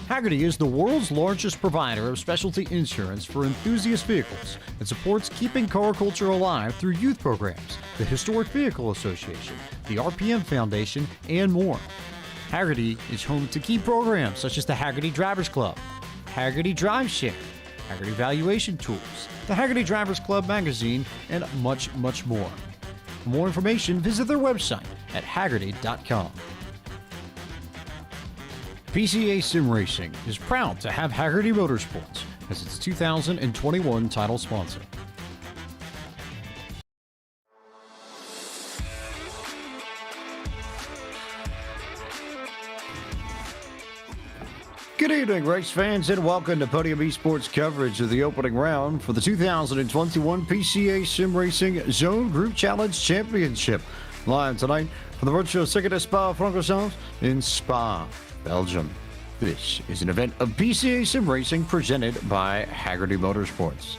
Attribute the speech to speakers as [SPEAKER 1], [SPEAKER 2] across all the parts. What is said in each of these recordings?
[SPEAKER 1] HAGERTY is the world's largest provider of specialty insurance for enthusiast vehicles and supports keeping car culture alive through youth programs, the Historic Vehicle Association, the RPM Foundation, and more. HAGERTY is home to key programs such as the HAGERTY Drivers Club, HAGERTY Drive Share, HAGERTY Valuation Tools, the HAGERTY Drivers Club magazine, and much, much more. For more information, visit their website at HAGERTY.com. PCA Sim Racing is proud to have HAGERTY Motorsports as its 2021 title sponsor. Good evening, race fans, and welcome to Podium Esports coverage of the opening round for the 2021 PCA Sim Racing Zone Group Challenge Championship. Live tonight from the virtual circuit at Spa-Francorchamps in Spa, Belgium. This is an event of PCA Sim Racing presented by HAGERTY Motorsports.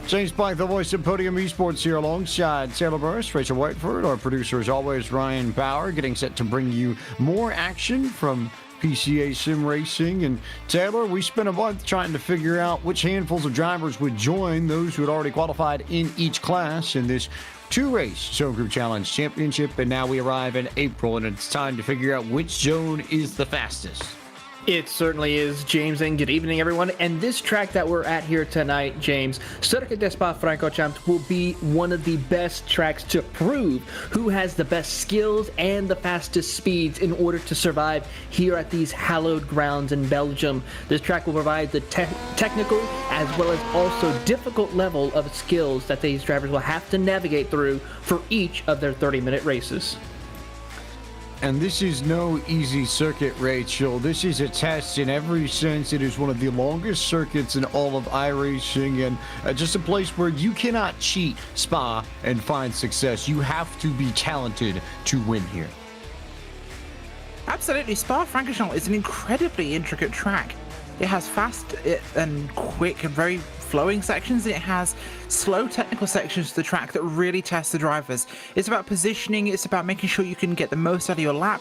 [SPEAKER 1] James Black, the voice of Podium Esports, here alongside Taylor Burris, Rachel Whiteford. Our producer, as always, Ryan Bauer, getting set to bring you more action from PCA Sim Racing. And Taylor, we spent a month trying to figure out which handfuls of drivers would join those who had already qualified in each class in this two-race Zone Group Challenge Championship, and now we arrive in April, and it's time to figure out which zone is the fastest.
[SPEAKER 2] It certainly is, James, and good evening, everyone. And this track that we're at here tonight, James, Circuit de Spa-Francorchamps, will be one of the best tracks to prove who has the best skills and the fastest speeds in order to survive here at these hallowed grounds in Belgium. This track will provide the technical as well as also difficult level of skills that these drivers will have to navigate through for each of their 30-minute races.
[SPEAKER 1] And this is no easy circuit, Rachel. This is a test in every sense. It is one of the longest circuits in all of iRacing, and just a place where you cannot cheat Spa and find success. You have to be talented to win here.
[SPEAKER 3] Absolutely. Spa-Francorchamps is an incredibly intricate track. It has fast and quick and very flowing sections. It has slow technical sections to the track that really test the drivers. It's about positioning, it's about making sure you can get the most out of your lap,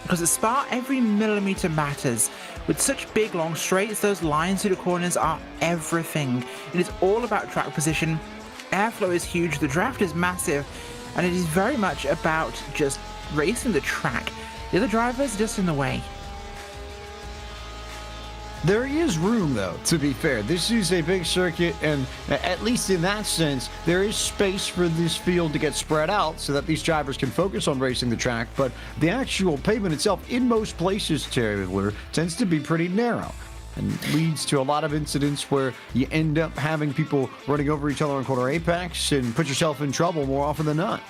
[SPEAKER 3] because at Spa every millimeter matters. With such big long straights, those lines through the corners are everything. It is all about track position. Airflow is huge, the draft is massive, and it is very much about just racing the track. The other drivers are just in the way.
[SPEAKER 1] There is room, though, to be fair. This is a big circuit, and at least in that sense, there is space for this field to get spread out so that these drivers can focus on racing the track, but the actual pavement itself, in most places, Taylor, tends to be pretty narrow and leads to a lot of incidents where you end up having people running over each other on corner apex and put yourself in trouble more often than not.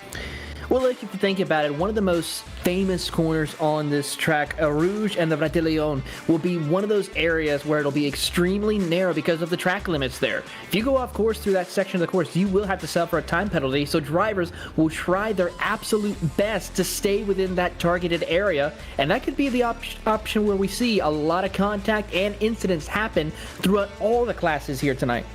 [SPEAKER 2] Well, if you think about it, one of the most famous corners on this track, Rouge and the Bretillon, will be one of those areas where it'll be extremely narrow because of the track limits there. If you go off course through that section of the course, you will have to suffer a time penalty, so drivers will try their absolute best to stay within that targeted area, and that could be the option where we see a lot of contact and incidents happen throughout all the classes here tonight.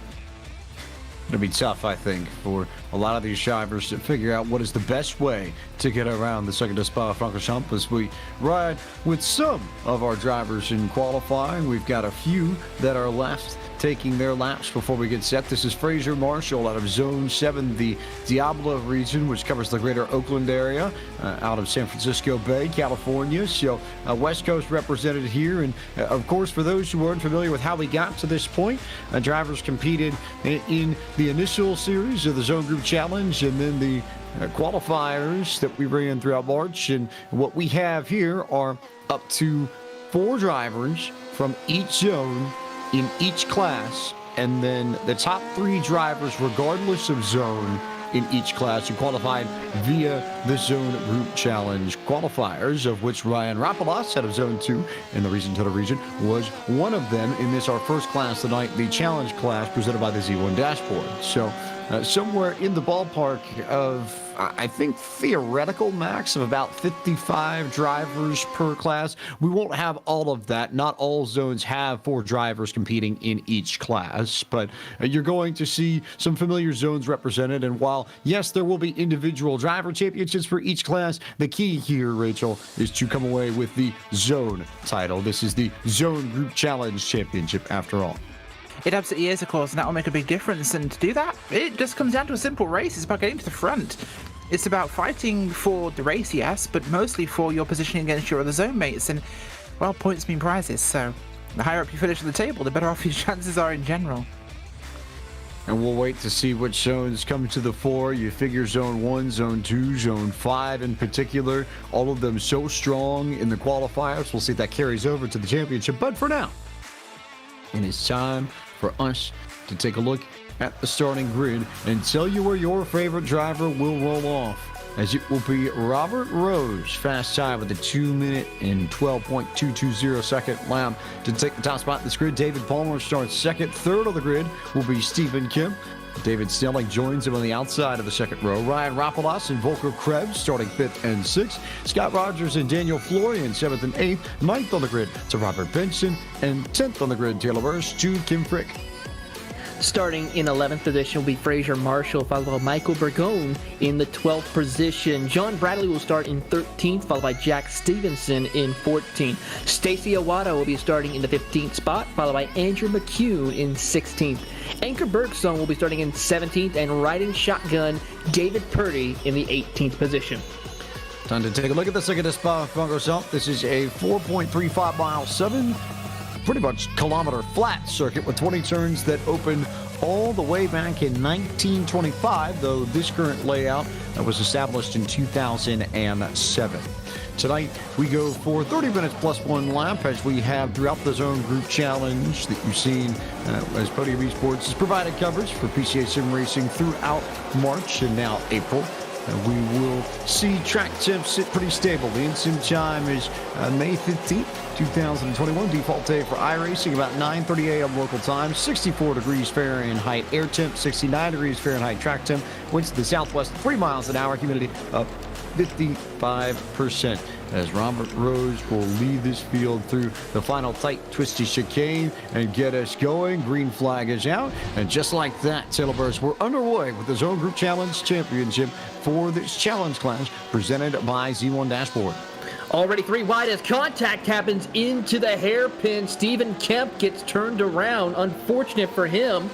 [SPEAKER 1] It'll be tough, I think, for a lot of these drivers to figure out what is the best way to get around the Circuit de Spa-Francorchamps as we ride with some of our drivers in qualifying. We've got a few that are left taking their laps before we get set. This is Fraser Marshall out of Zone 7, the Diablo region, which covers the greater Oakland area, out of San Francisco Bay, California. So West Coast represented here. And of course, for those who aren't familiar with how we got to this point, drivers competed in the initial series of the Zone Group Challenge and then the qualifiers that we ran throughout March. And what we have here are up to 4 drivers from each zone in each class, and then the top 3 drivers, regardless of zone, in each class who qualified via the Zone Group Challenge qualifiers, of which Ryan Rapalas out of Zone 2 in the Region Total Region was one of them in this, our first class tonight, the Challenge class presented by the Z1 Dashboard. So somewhere in the ballpark of I think, theoretical max of about 55 drivers per class. We won't have all of that. Not all zones have 4 drivers competing in each class, but you're going to see some familiar zones represented. And while, yes, there will be individual driver championships for each class, the key here, Rachel, is to come away with the zone title. This is the Zone Group Challenge Championship after all.
[SPEAKER 3] It absolutely is, of course, and that will make a big difference. And to do that, it just comes down to a simple race. It's about getting to the front. It's about fighting for the race, yes, but mostly for your positioning against your other zone mates. And, well, points mean prizes, so the higher up you finish on the table, the better off your chances are in general.
[SPEAKER 1] And we'll wait to see which zones come to the fore. You figure Zone 1, Zone 2, Zone 5 in particular, all of them so strong in the qualifiers. We'll see if that carries over to the championship. But for now, it is time for us to take a look at the starting grid and tell you where your favorite driver will roll off, as it will be Robert Rose, fast time with a 2 minute and 12.220 second lap to take the top spot in this grid. David Palmer starts second. Third on the grid will be Stephen Kemp. David Snelling joins him on the outside of the second row. Ryan Rappelas and Volker Krebs starting 5th and 6th. Scott Rogers and Daniel Florian 7th and 8th. 9th on the grid to Robert Benson. And 10th on the grid, Taylor Burst to Kim Frick.
[SPEAKER 2] Starting in 11th position will be Fraser Marshall, followed by Michael Bergone in the 12th position. John Bradley will start in 13th, followed by Jack Stevenson in 14th. Stacey Awada will be starting in the 15th spot, followed by Andrew McCune in 16th. Anchor Bergson will be starting in 17th, and riding shotgun David Purdy in the 18th position.
[SPEAKER 1] Time to take a look at the second Spa-Francorchamps. This is a 4.35 mile, 7 pretty much kilometer flat circuit with 20 turns that opened all the way back in 1925, though this current layout was established in 2007. Tonight, we go for 30 minutes plus 1 lap, as we have throughout the Zone Group Challenge that you've seen as Podium Esports has provided coverage for PCA Sim Racing throughout March and now April. We will see track temps sit pretty stable. The in-sim time is May 15th, 2021. Default day for iRacing, about 9:30 a.m. local time. 64 degrees Fahrenheit air temp, 69 degrees Fahrenheit track temp. Winds to the southwest, 3 miles an hour. Humidity of 55%. As Robert Rose will lead this field through the final tight, twisty chicane and get us going. Green flag is out. And just like that, Tailbirds, we're underway with the Zone Group Challenge Championship for this challenge class presented by Z1 Dashboard.
[SPEAKER 2] Already 3 wide as contact happens into the hairpin. Stephen Kemp gets turned around. Unfortunate for him,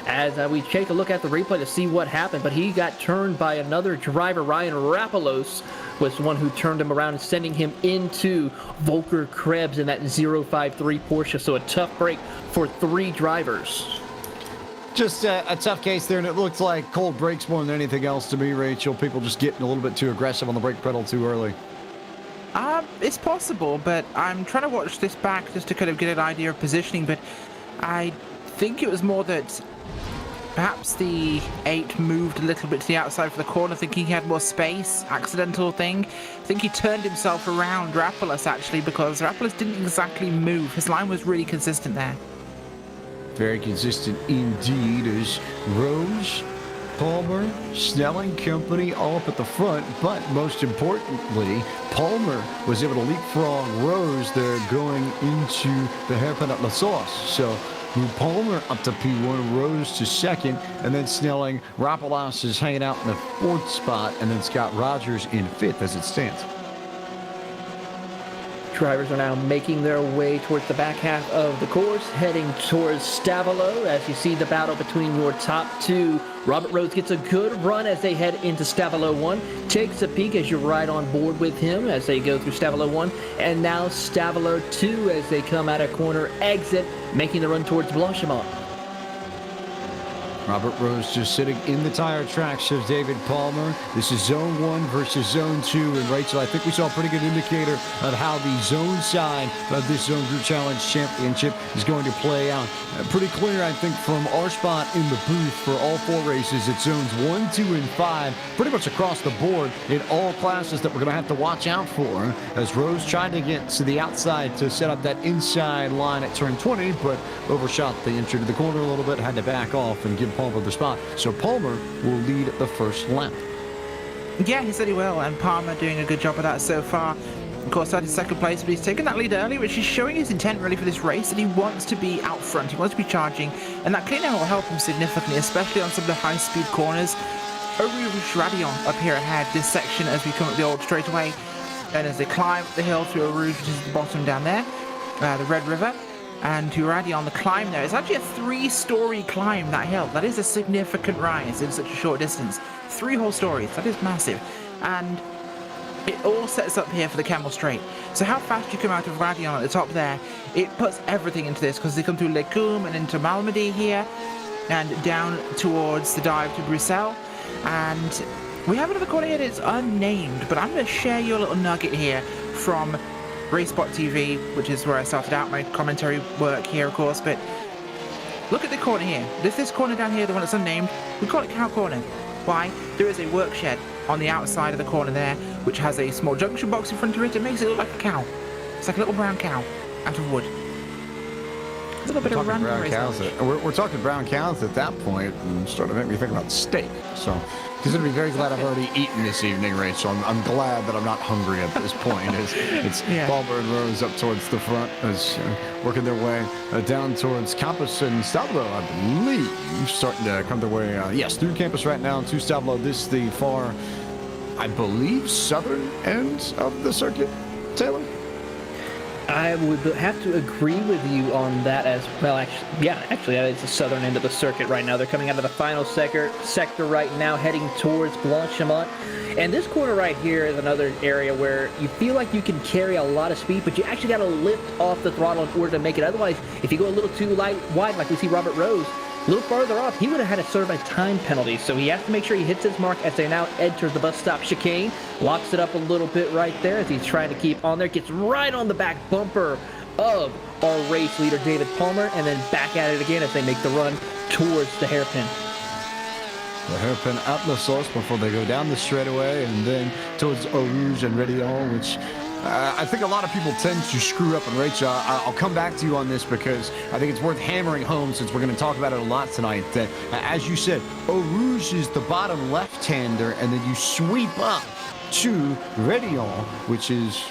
[SPEAKER 2] as we take a look at the replay to see what happened, but he got turned by another driver. Ryan Rappelos was the one who turned him around, sending him into Volker Krebs in that 053 Porsche. So a tough break for 3 drivers.
[SPEAKER 1] Just a tough case there, and it looks like cold brakes more than anything else to me, Rachel. People just getting a little bit too aggressive on the brake pedal too early.
[SPEAKER 3] It's possible, but I'm trying to watch this back just to kind of get an idea of positioning, but I think it was more that perhaps the 8 moved a little bit to the outside for the corner, thinking he had more space. Accidental thing. I think he turned himself around Rappelas, actually, because Rappelas didn't exactly move. His line was really consistent there.
[SPEAKER 1] Very consistent indeed, as Rose, Palmer, Snelling Company all up at the front, but most importantly, Palmer was able to leapfrog Rose there going into the hairpin at La Sauce. So Palmer up to P1, Rose to second, and then Snelling. Rappelas is hanging out in the 4th spot, and then Scott Rogers in 5th as it stands.
[SPEAKER 2] Drivers are now making their way towards the back half of the course, heading towards Stavolo. As you see the battle between your top 2. Robert Rose gets a good run as they head into Stavolo 1. Takes a peek as you ride on board with him as they go through Stavolo 1. And now Stavolo 2 as they come out a corner exit, making the run towards Blanchimont.
[SPEAKER 1] Robert Rose just sitting in the tire tracks of David Palmer. This is Zone 1 versus Zone 2. And Rachel, I think we saw a pretty good indicator of how the zone side of this Zone Group Challenge Championship is going to play out. Pretty clear, I think, from our spot in the booth for all 4 races. It's Zones 1, 2, and 5, pretty much across the board in all classes that we're going to have to watch out for, as Rose tried to get to the outside to set up that inside line at turn 20, but overshot the entry to the corner a little bit, had to back off and give Palmer the spot. So Palmer will lead the first lap.
[SPEAKER 3] Yeah, he said he will, and Palmer doing a good job of that so far. Of course, started second place, but he's taken that lead early, which is showing his intent really for this race, that he wants to be out front, he wants to be charging, and that clean air will help him significantly, especially on some of the high-speed corners. Rouge Radion up here ahead, this section as we come up the old straightaway, and as they climb the hill through Rouge, which is the bottom down there, the Red River, and to Radion, the climb there. It's actually a 3-story climb, that hill. That is a significant rise in such a short distance. 3 whole stories, that is massive. And it all sets up here for the Camel Straight. So how fast you come out of Radion at the top there, it puts everything into this, because they come through Lecum and into Malmedy here, and down towards the dive to Bruxelles. And we have another corner here that's unnamed, but I'm going to share you a little nugget here from RaceSpot TV, which is where I started out my commentary work here, of course. But look at the corner here. This corner down here, the one that's unnamed, we call it Cow Corner. Why? There is a work shed on the outside of the corner there, which has a small junction box in front of it. It makes it look like a cow. It's like a little brown cow out of wood. A little bit of random race knowledge.
[SPEAKER 1] We're talking brown cows at that point, and starting to make me think about steak. So, consider me very glad I've already eaten this evening, Rachel. I'm glad that I'm not hungry at this point. It's Palmer and Rose up towards the front, as working their way down towards Campus and Stablo, I believe, starting to come their way. Yes, through Campus right now to Stablo. This the far, I believe, southern end of the circuit. Taylor.
[SPEAKER 2] I would have to agree with you on that as well. Actually, it's the southern end of the circuit right now. They're coming out of the final sector right now, heading towards Blanchimont. And this corner right here is another area where you feel like you can carry a lot of speed, but you actually got to lift off the throttle in order to make it. Otherwise, if you go a little too wide, like we see Robert Rose, a little farther off, he would have had to serve a time penalty. So he has to make sure he hits his mark as they now enter the bus stop chicane. Locks it up a little bit right there as he's trying to keep on there. Gets right on the back bumper of our race leader, David Palmer, and then back at it again as they make the run towards the hairpin.
[SPEAKER 1] The hairpin at La Source before they go down the straightaway and then towards Eau Rouge and Radion, which I think a lot of people tend to screw up. And Rachel, I'll come back to you on this because I think it's worth hammering home since we're going to talk about it a lot tonight. That, as you said, Eau Rouge is the bottom left-hander, and then you sweep up to Radion, which is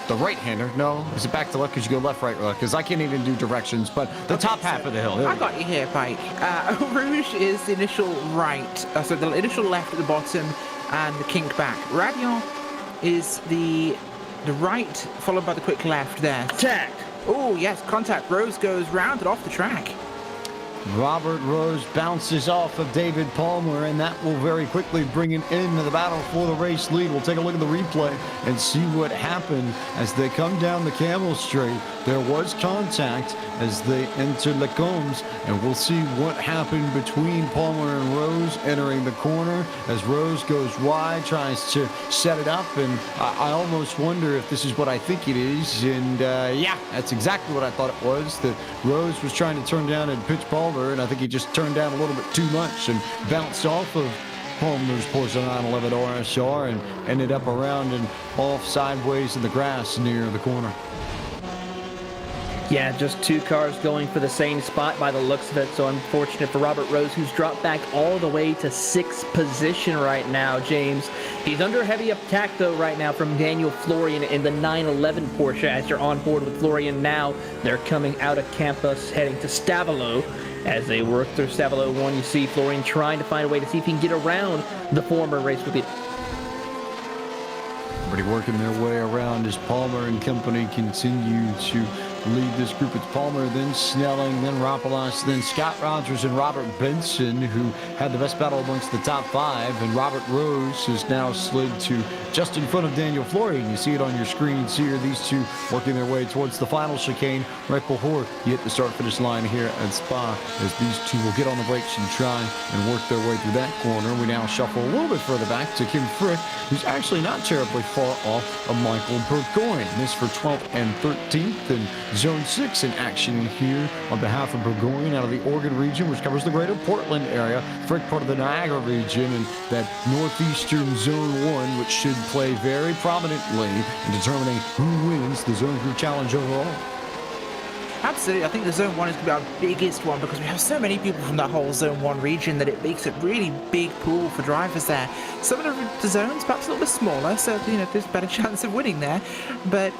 [SPEAKER 1] the right-hander. No, is it back to left because you go left, right, left? Because I can't even do directions, but the top half of the hill.
[SPEAKER 3] I got you here, Pike. Eau Rouge is the initial right, so the initial left at the bottom and the kink back. Radion is the right, followed by the quick left there.
[SPEAKER 2] Contact!
[SPEAKER 3] Oh, yes, contact. Rose goes round and off the track.
[SPEAKER 1] Robert Rose bounces off of David Palmer, and that will very quickly bring him into the battle for the race lead. We'll take a look at the replay and see what happened as they come down the Camel Straight. There was contact as they entered Lecombs, and we'll see what happened between Palmer and Rose entering the corner as Rose goes wide, tries to set it up, and I almost wonder if this is what I think it is. And yeah, that's exactly what I thought it was, that Rose was trying to turn down and pitch Palmer, and I think he just turned down a little bit too much and bounced off of Palmer's Porsche 911 RSR and ended up around and off sideways in the grass near the corner.
[SPEAKER 2] Yeah, just 2 cars going for the same spot by the looks of it. So unfortunate for Robert Rose, who's dropped back all the way to 6th position right now, James. He's under heavy attack, though, right now from Daniel Florian in the 911 Porsche. As you're on board with Florian now, they're coming out of campus, heading to Stavelo. As they work through Stavelo 1, you see Florian trying to find a way to see if he can get around the former race leader.
[SPEAKER 1] Everybody working their way around as Palmer and company continue to lead this group. It's Palmer, then Snelling, then Rapalas, then Scott Rogers and Robert Benson, who had the best battle amongst the top 5. And Robert Rose is now slid to just in front of Daniel Florian. You see it on your screens here. These two working their way towards the final chicane right before you hit the start-finish line here at Spa, as these two will get on the brakes and try and work their way through that corner. We now shuffle a little bit further back to Kim Frick, who's actually not terribly far off of Michael Burgoyne. This for 12th and 13th, and Zone 6 in action here on behalf of Burgoyne out of the Oregon region, which covers the greater Portland area. Frick part of the Niagara region, and that northeastern Zone 1, which should play very prominently in determining who wins the Zone Group Challenge overall.
[SPEAKER 3] Absolutely. I think the Zone 1 is going to be our biggest one because we have so many people from that whole Zone 1 region that it makes a really big pool for drivers there. Some of the zones perhaps a little bit smaller, so there's a better chance of winning there. But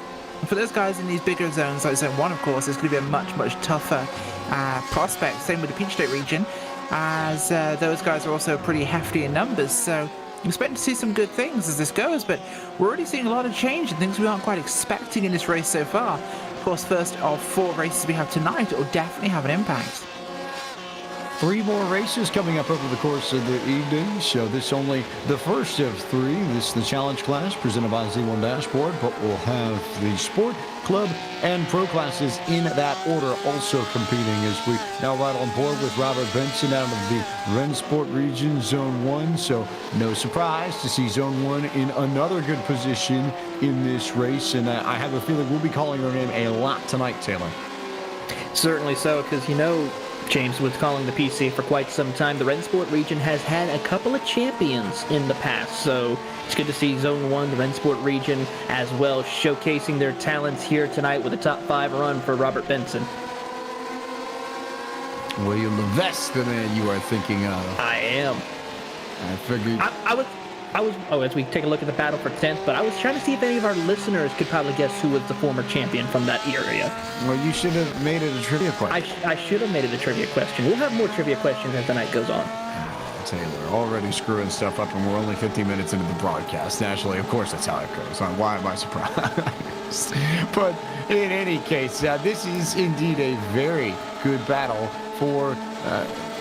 [SPEAKER 3] for those guys in these bigger zones like Zone 1, of course, it's going to be a much, much tougher prospect. Same with the Peach State region, as those guys are also pretty hefty in numbers. So I'm expecting to see some good things as this goes, but we're already seeing a lot of change and things we aren't quite expecting in this race so far. Of course, first of 4 races we have tonight, it will definitely have an impact.
[SPEAKER 1] 3 more races coming up over the course of the evening, so this only the first of 3. This is the challenge class presented by Z1 Dashboard, but we'll have the sport, club, and pro classes in that order also competing as we now ride on board with Robert Benson out of the Rennsport region, Zone 1. So no surprise to see Zone 1 in another good position in this race, and I have a feeling we'll be calling her name a lot tonight, Taylor.
[SPEAKER 2] Certainly so, because James was calling the PC for quite some time. The Rennsport region has had a couple of champions in the past, so it's good to see Zone 1, the Rennsport region, as well, showcasing their talents here tonight with a top 5 run for Robert Benson.
[SPEAKER 1] William Levesque, the man you are thinking of.
[SPEAKER 2] I am.
[SPEAKER 1] I figured.
[SPEAKER 2] As we take a look at the battle for 10th, but I was trying to see if any of our listeners could probably guess who was the former champion from that area.
[SPEAKER 1] Well, you should have made it a trivia question.
[SPEAKER 2] I should have made it a trivia question. We'll have more trivia questions as the night goes on.
[SPEAKER 1] Taylor, already screwing stuff up, and we're only 15 minutes into the broadcast. Naturally, of course, that's how it goes. Why am I surprised? But in any case, this is indeed a very good battle for...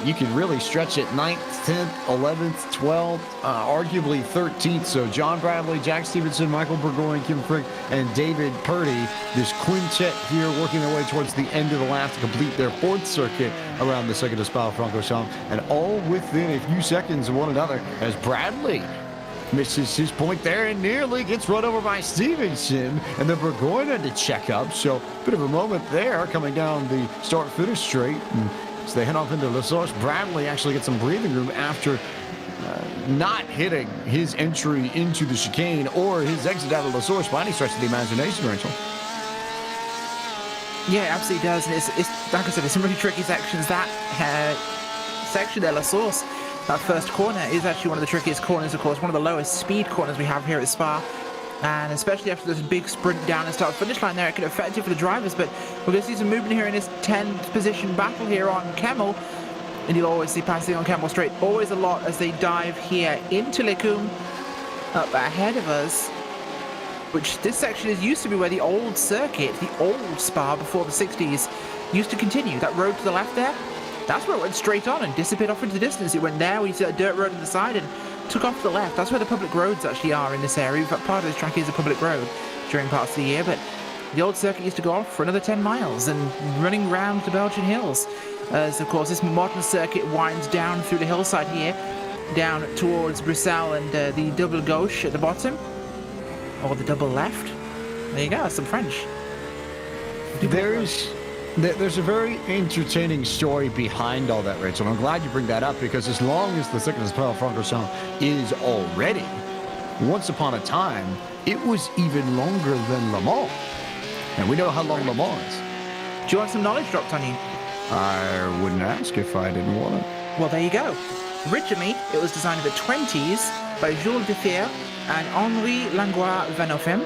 [SPEAKER 1] you can really stretch it 9th, 10th, 11th, 12th, arguably 13th. So John Bradley, Jack Stevenson, Michael Burgoyne, Kim Frick, and David Purdy, this quintet here working their way towards the end of the lap to complete their 4th circuit around the second of Spa-Francorchamps, and all within a few seconds of one another as Bradley misses his point there and nearly gets run over by Stevenson, and then Burgoyne had to check up. So bit of a moment there coming down the start-finish straight. And as they head off into La Source, Bradley actually gets some breathing room after not hitting his entry into the chicane or his exit out of La Source by any stretch of the imagination, Rachel.
[SPEAKER 3] Yeah, it absolutely does. And it's like I said, it's some really tricky sections. That section there, La Source, that first corner is actually one of the trickiest corners, of course, one of the lowest speed corners we have here at Spa. And especially after this big sprint down and start finish line there, it could affect it for the drivers. But we're going to see some movement here in this 10th position battle here on Kemmel. And you'll always see passing on Kemmel Straight always a lot as they dive here into Lecum up ahead of us. Which this section is used to be where the old circuit, the old Spa before the 60s, used to continue. That road to the left there, that's where it went straight on and disappeared off into the distance. It went there, we see that dirt road on the side and took off to the left. That's where the public roads actually are in this area. In fact, part of this track is a public road during parts of the year, but the old circuit used to go off for another 10 miles and running round the Belgian hills. As, of course, this modern circuit winds down through the hillside here, down towards Bruxelles and the double gauche at the bottom, or the double left. There you go, that's some French.
[SPEAKER 1] There's a very entertaining story behind all that, Rachel. I'm glad you bring that up because as long as the second Spa-Francorchamps is already, once upon a time, it was even longer than Le Mans. And we know how long Le Mans is.
[SPEAKER 3] Do you want some knowledge dropped on you?
[SPEAKER 1] I wouldn't ask if I didn't want it.
[SPEAKER 3] Well, there you go. Originally, it was designed in the 20s by Jules Defier and Henri Langlois Vanofem.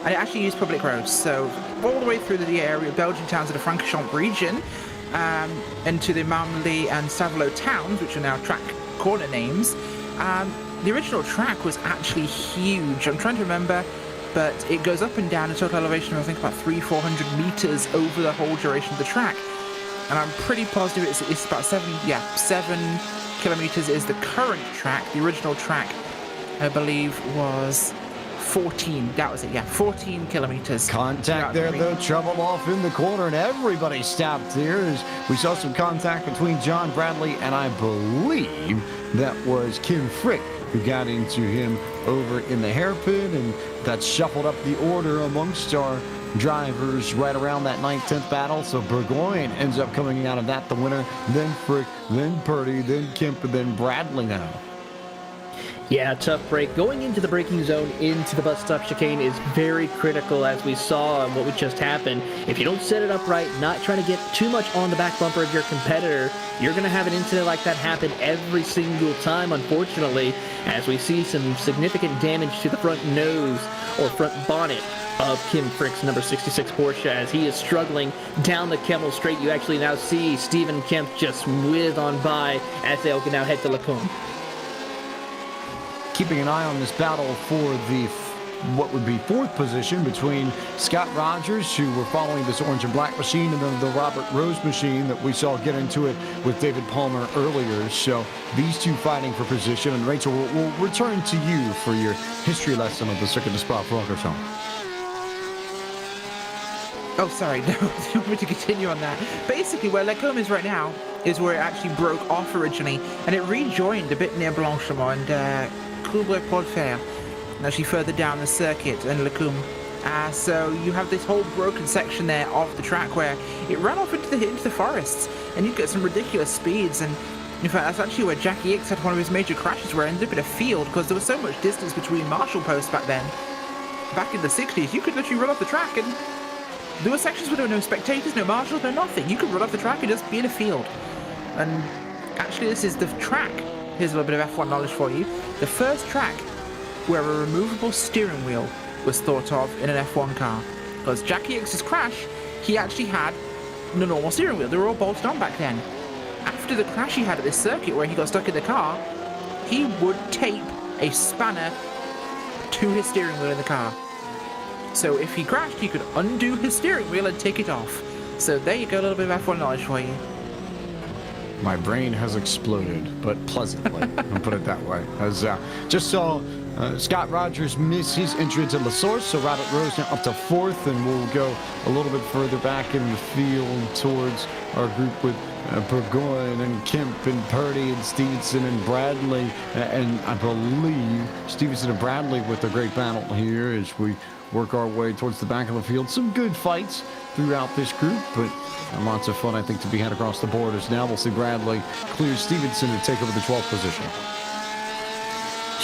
[SPEAKER 3] And it actually used public roads, so all the way through the area of Belgian towns of the Francorchamps region, into the Marmely and Savelot towns, which are now track corner names. The original track was actually huge. I'm trying to remember, but it goes up and down a total elevation of I think about 300-400 meters over the whole duration of the track. And I'm pretty positive it's about 7 kilometers is the current track. The original track, I believe, was 14. That was it, yeah, 14 kilometers.
[SPEAKER 1] Contact there, though, trouble off in the corner, and everybody stopped there as we saw some contact between John Bradley and I believe that was Kim Frick who got into him over in the hairpin, and that shuffled up the order amongst our drivers right around that 9th, 10th battle. So Burgoyne ends up coming out of that the winner, then Frick, then Purdy, then Kemp, and then Bradley now.
[SPEAKER 2] Yeah, tough break. Going into the braking zone into the bus stop chicane is very critical, as we saw and what would just happen. If you don't set it up right, not trying to get too much on the back bumper of your competitor, you're going to have an incident like that happen every single time, unfortunately, as we see some significant damage to the front nose or front bonnet of Kim Frick's number 66 Porsche as he is struggling down the Kemmel Straight. You actually now see Stephen Kemp just whiz on by as they'll now head to Lacombe.
[SPEAKER 1] Keeping an eye on this battle for the what would be fourth position between Scott Rogers, who were following this orange and black machine, and then the Robert Rose machine that we saw get into it with David Palmer earlier. So these two fighting for position. And Rachel, we'll return to you for your history lesson of the Circuit de Spa-Francorchamps.
[SPEAKER 3] Oh, sorry, no, I don't want to continue on that. Basically, where Lacombe is right now is where it actually broke off originally, and it rejoined a bit near Blanchemont and Coulbray-Portfer, actually further down the circuit in Lacombe. So you have this whole broken section there of the track where it ran off into the forests, and you get some ridiculous speeds. And in fact, that's actually where Jackie Ickx had one of his major crashes, where it ended up in a field because there was so much distance between marshal posts back then. Back in the 60s, you could literally run off the track, and there were sections where there were no spectators, no marshals, no nothing. You could run off the track and just be in a field. And actually, this is the track. Here's a little bit of F1 knowledge for you. The first track where a removable steering wheel was thought of in an F1 car. Because Jackie Ickx's crash, he actually had the normal steering wheel. They were all bolted on back then. After the crash he had at this circuit where he got stuck in the car, he would tape a spanner to his steering wheel in the car. So if he crashed, he could undo his steering wheel and take it off. So there you go, a little bit of F1 knowledge for you.
[SPEAKER 1] My brain has exploded, but pleasantly. I'll put it that way. As just saw Scott Rogers miss his entrance at La Source, so Robert Rose now up to fourth, and we'll go a little bit further back in the field towards our group with Burgoyne and Kemp and Purdy and Stevenson and Bradley, and I believe Stevenson and Bradley with a great battle here as we work our way towards the back of the field. Some good fights throughout this group, but lots of fun, I think, to be had across the board as now we'll see Bradley clear Stevenson to take over the 12th position.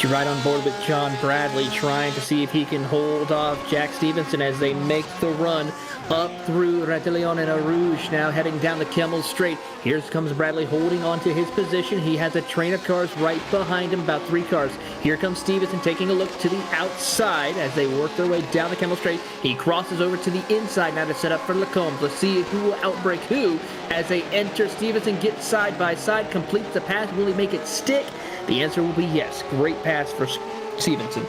[SPEAKER 2] You're right on board with John Bradley, trying to see if he can hold off Jack Stevenson as they make the run up through Ratillon and Eau Rouge, now heading down the Kemmel Straight. Here comes Bradley holding on to his position. He has a train of cars right behind him, about 3 cars. Here comes Stevenson taking a look to the outside as they work their way down the Kemmel Straight. He crosses over to the inside now to set up for Lacombe. Let's see who will outbreak who as they enter. Stevenson gets side by side, completes the pass. Will he make it stick? The answer will be yes. Great pass for Stevenson.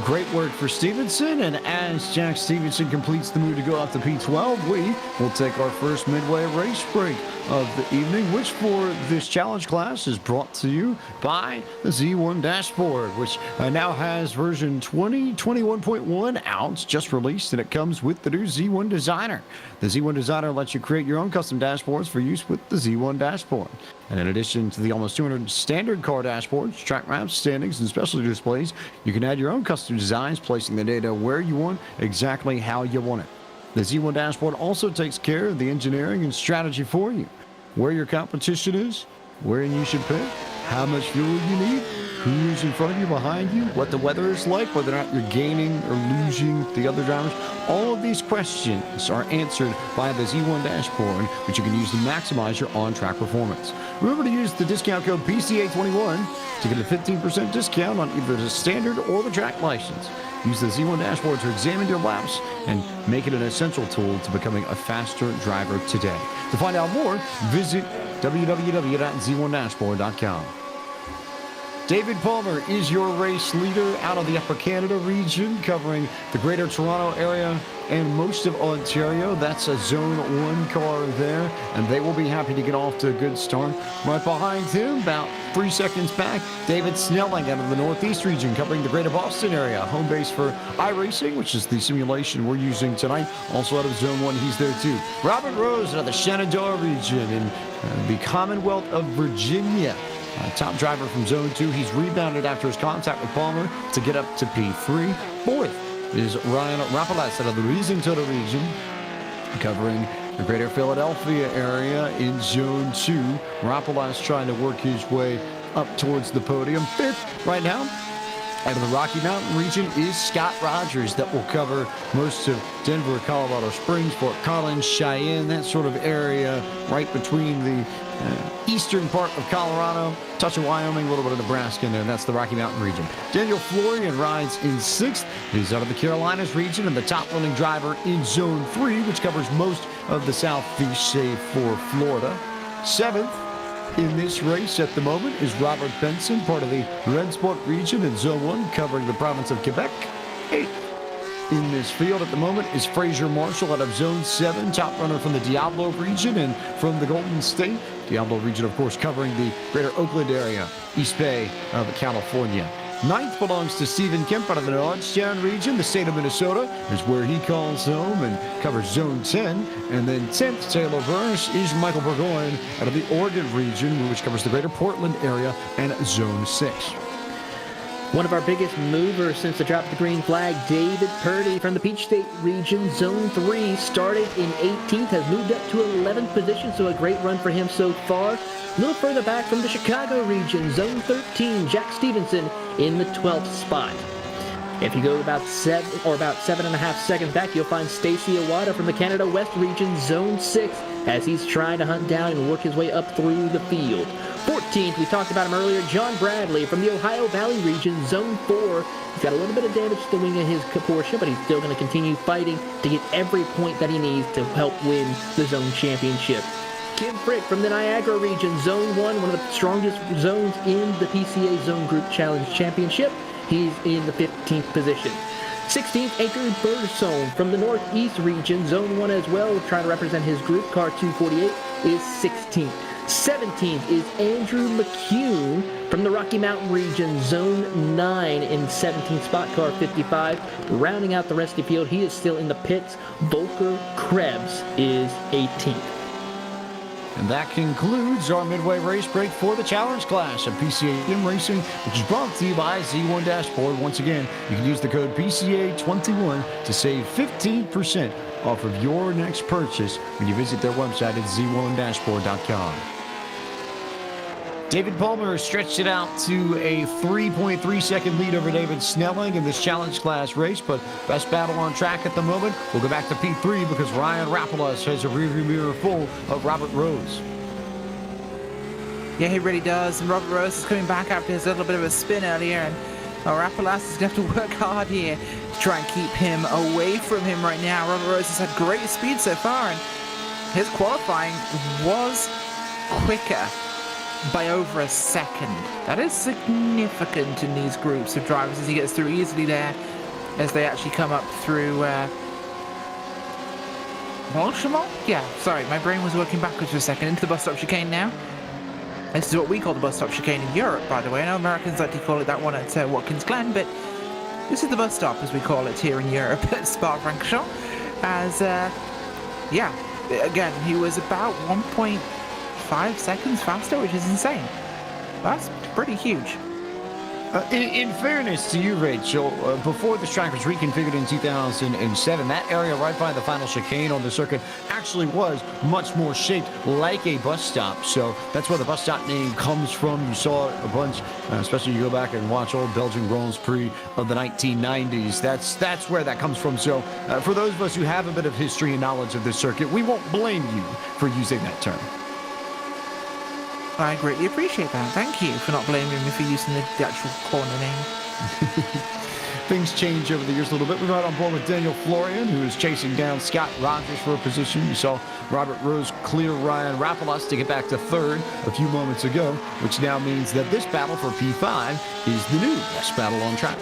[SPEAKER 1] Great work for Stevenson, and as Jack Stevenson completes the move to go off the P12, we will take our first midway race break of the evening, which for this challenge class is brought to you by the Z1 dashboard, which now has version 2021.1 out, just released, and it comes with the new Z1 Designer. The Z1 Designer lets you create your own custom dashboards for use with the Z1 dashboard. And in addition to the almost 200 standard car dashboards, track maps, standings, and specialty displays, you can add your own custom designs, placing the data where you want, exactly how you want it. The Z1 dashboard also takes care of the engineering and strategy for you. Where your competition is, where you should pick, how much fuel you need, who's in front of you, behind you, what the weather is like, whether or not you're gaining or losing the other drivers. All of these questions are answered by the Z1 dashboard, which you can use to maximize your on-track performance. Remember to use the discount code PCA21 to get a 15% discount on either the standard or the track license. Use the Z1 dashboard to examine your laps and make it an essential tool to becoming a faster driver today. To find out more, visit www.z1dashboard.com. David Palmer is your race leader out of the Upper Canada region, covering the Greater Toronto area and most of Ontario. That's a Zone 1 car there, and they will be happy to get off to a good start. Right behind him, about 3 seconds back, David Snelling out of the Northeast region, covering the Greater Boston area, home base for iRacing, which is the simulation we're using tonight. Also out of Zone 1, he's there too. Robert Rose out of the Shenandoah region in the Commonwealth of Virginia. Top driver from Zone 2. He's rebounded after his contact with Palmer to get up to P3. Fourth is Ryan Rapalaz out of the Louisiana region, covering The greater Philadelphia area in Zone 2. Rapolas trying to work his way up towards the podium. Fifth right now. Out of the Rocky Mountain region is Scott Rogers that will cover most of Denver, Colorado Springs, Fort Collins, Cheyenne, that sort of area right between the eastern part of Colorado, touch of Wyoming, a little bit of Nebraska in there. That's the Rocky Mountain region. Daniel Florian rides in 6th. He's out of the Carolinas region and the top running driver in Zone 3, which covers most of the southeast, save for Florida. 7th. In this race at the moment is Robert Benson, part of the Red Sport region in Zone 1, covering the province of Quebec. 8th in this field at the moment is Fraser Marshall out of Zone 7, top runner from the Diablo region and from the Golden State. Diablo region, of course, covering the greater Oakland area, East Bay of California. 9th belongs to Stephen Kemp out of the Lordstown region. The state of Minnesota is where he calls home and covers Zone 10. And then 10th, Taylor Burns, is Michael Burgoyne out of the Oregon region, which covers the greater Portland area and Zone 6.
[SPEAKER 2] One of our biggest movers since the drop of the green flag, David Purdy from the Peach State region, Zone 3, started in 18th, has moved up to 11th position, so a great run for him so far. A little further back from the Chicago region, Zone 13, Jack Stevenson in the 12th spot. If you go about 7.5 seconds back, you'll find Stacy Iwata from the Canada West region, Zone 6, as he's trying to hunt down and work his way up through the field. 14th, we talked about him earlier, John Bradley from the Ohio Valley region, Zone 4. He's got a little bit of damage to the wing of his Porsche, but he's still going to continue fighting to get every point that he needs to help win the zone championship. Kim Frick from the Niagara region, Zone 1, one of the strongest zones in the PCA Zone Group Challenge Championship. He's in the 15th position. 16th, Anchor Birdsong from the Northeast region, Zone 1 as well, trying to represent his group. Car 248 is 16th. 17th is Andrew McCune from the Rocky Mountain region, Zone 9 in 17th spot, car 55. Rounding out the rest of the field, he is still in the pits. Volker Krebs is 18th.
[SPEAKER 1] And that concludes our midway race break for the Challenge class of PCA Racing, which is brought to you by Z1 Dashboard. Once again, you can use the code PCA21 to save 15% off of your next purchase when you visit their website at z1dashboard.com. David Palmer stretched it out to a 3.3 second lead over David Snelling in this Challenge class race, but best battle on track at the moment. We'll go back to P3 because Ryan Rapolas has a rearview mirror full of Robert Rose.
[SPEAKER 3] Yeah, he really does. And Robert Rose is coming back after his little bit of a spin earlier, and Rapolas is going to have to work hard here to try and keep him away from him right now. Robert Rose has had great speed so far, and his qualifying was quicker by over a second. That is significant in these groups of drivers as he gets through easily there as they actually come up through Molchemont? Yeah, sorry, my brain was working backwards for a second. Into the bus stop chicane now. This is what we call the bus stop chicane in Europe, by the way. I know Americans like to call it that one at Watkins Glen, but this is the bus stop as we call it here in Europe at Spa-Francorchamps. As, yeah, again, he was about 1.5 seconds faster, which is insane. That's pretty huge.
[SPEAKER 1] In fairness to you, Rachel, before this track was reconfigured in 2007, that area right by the final chicane on the circuit actually was much more shaped like a bus stop. So that's where the bus stop name comes from. You saw it a bunch, especially you go back and watch old Belgian Grand Prix of the 1990s. That's where that comes from. So for those of us who have a bit of history and knowledge of this circuit, we won't blame you for using that term.
[SPEAKER 3] I greatly appreciate that. Thank you for not blaming me for using the actual corner name.
[SPEAKER 1] Things change over the years a little bit. We're right on board with Daniel Florian, who is chasing down Scott Rogers for a position. You saw Robert Rose clear Ryan Rapolas to get back to third a few moments ago, which now means that this battle for P5 is the new best battle on track.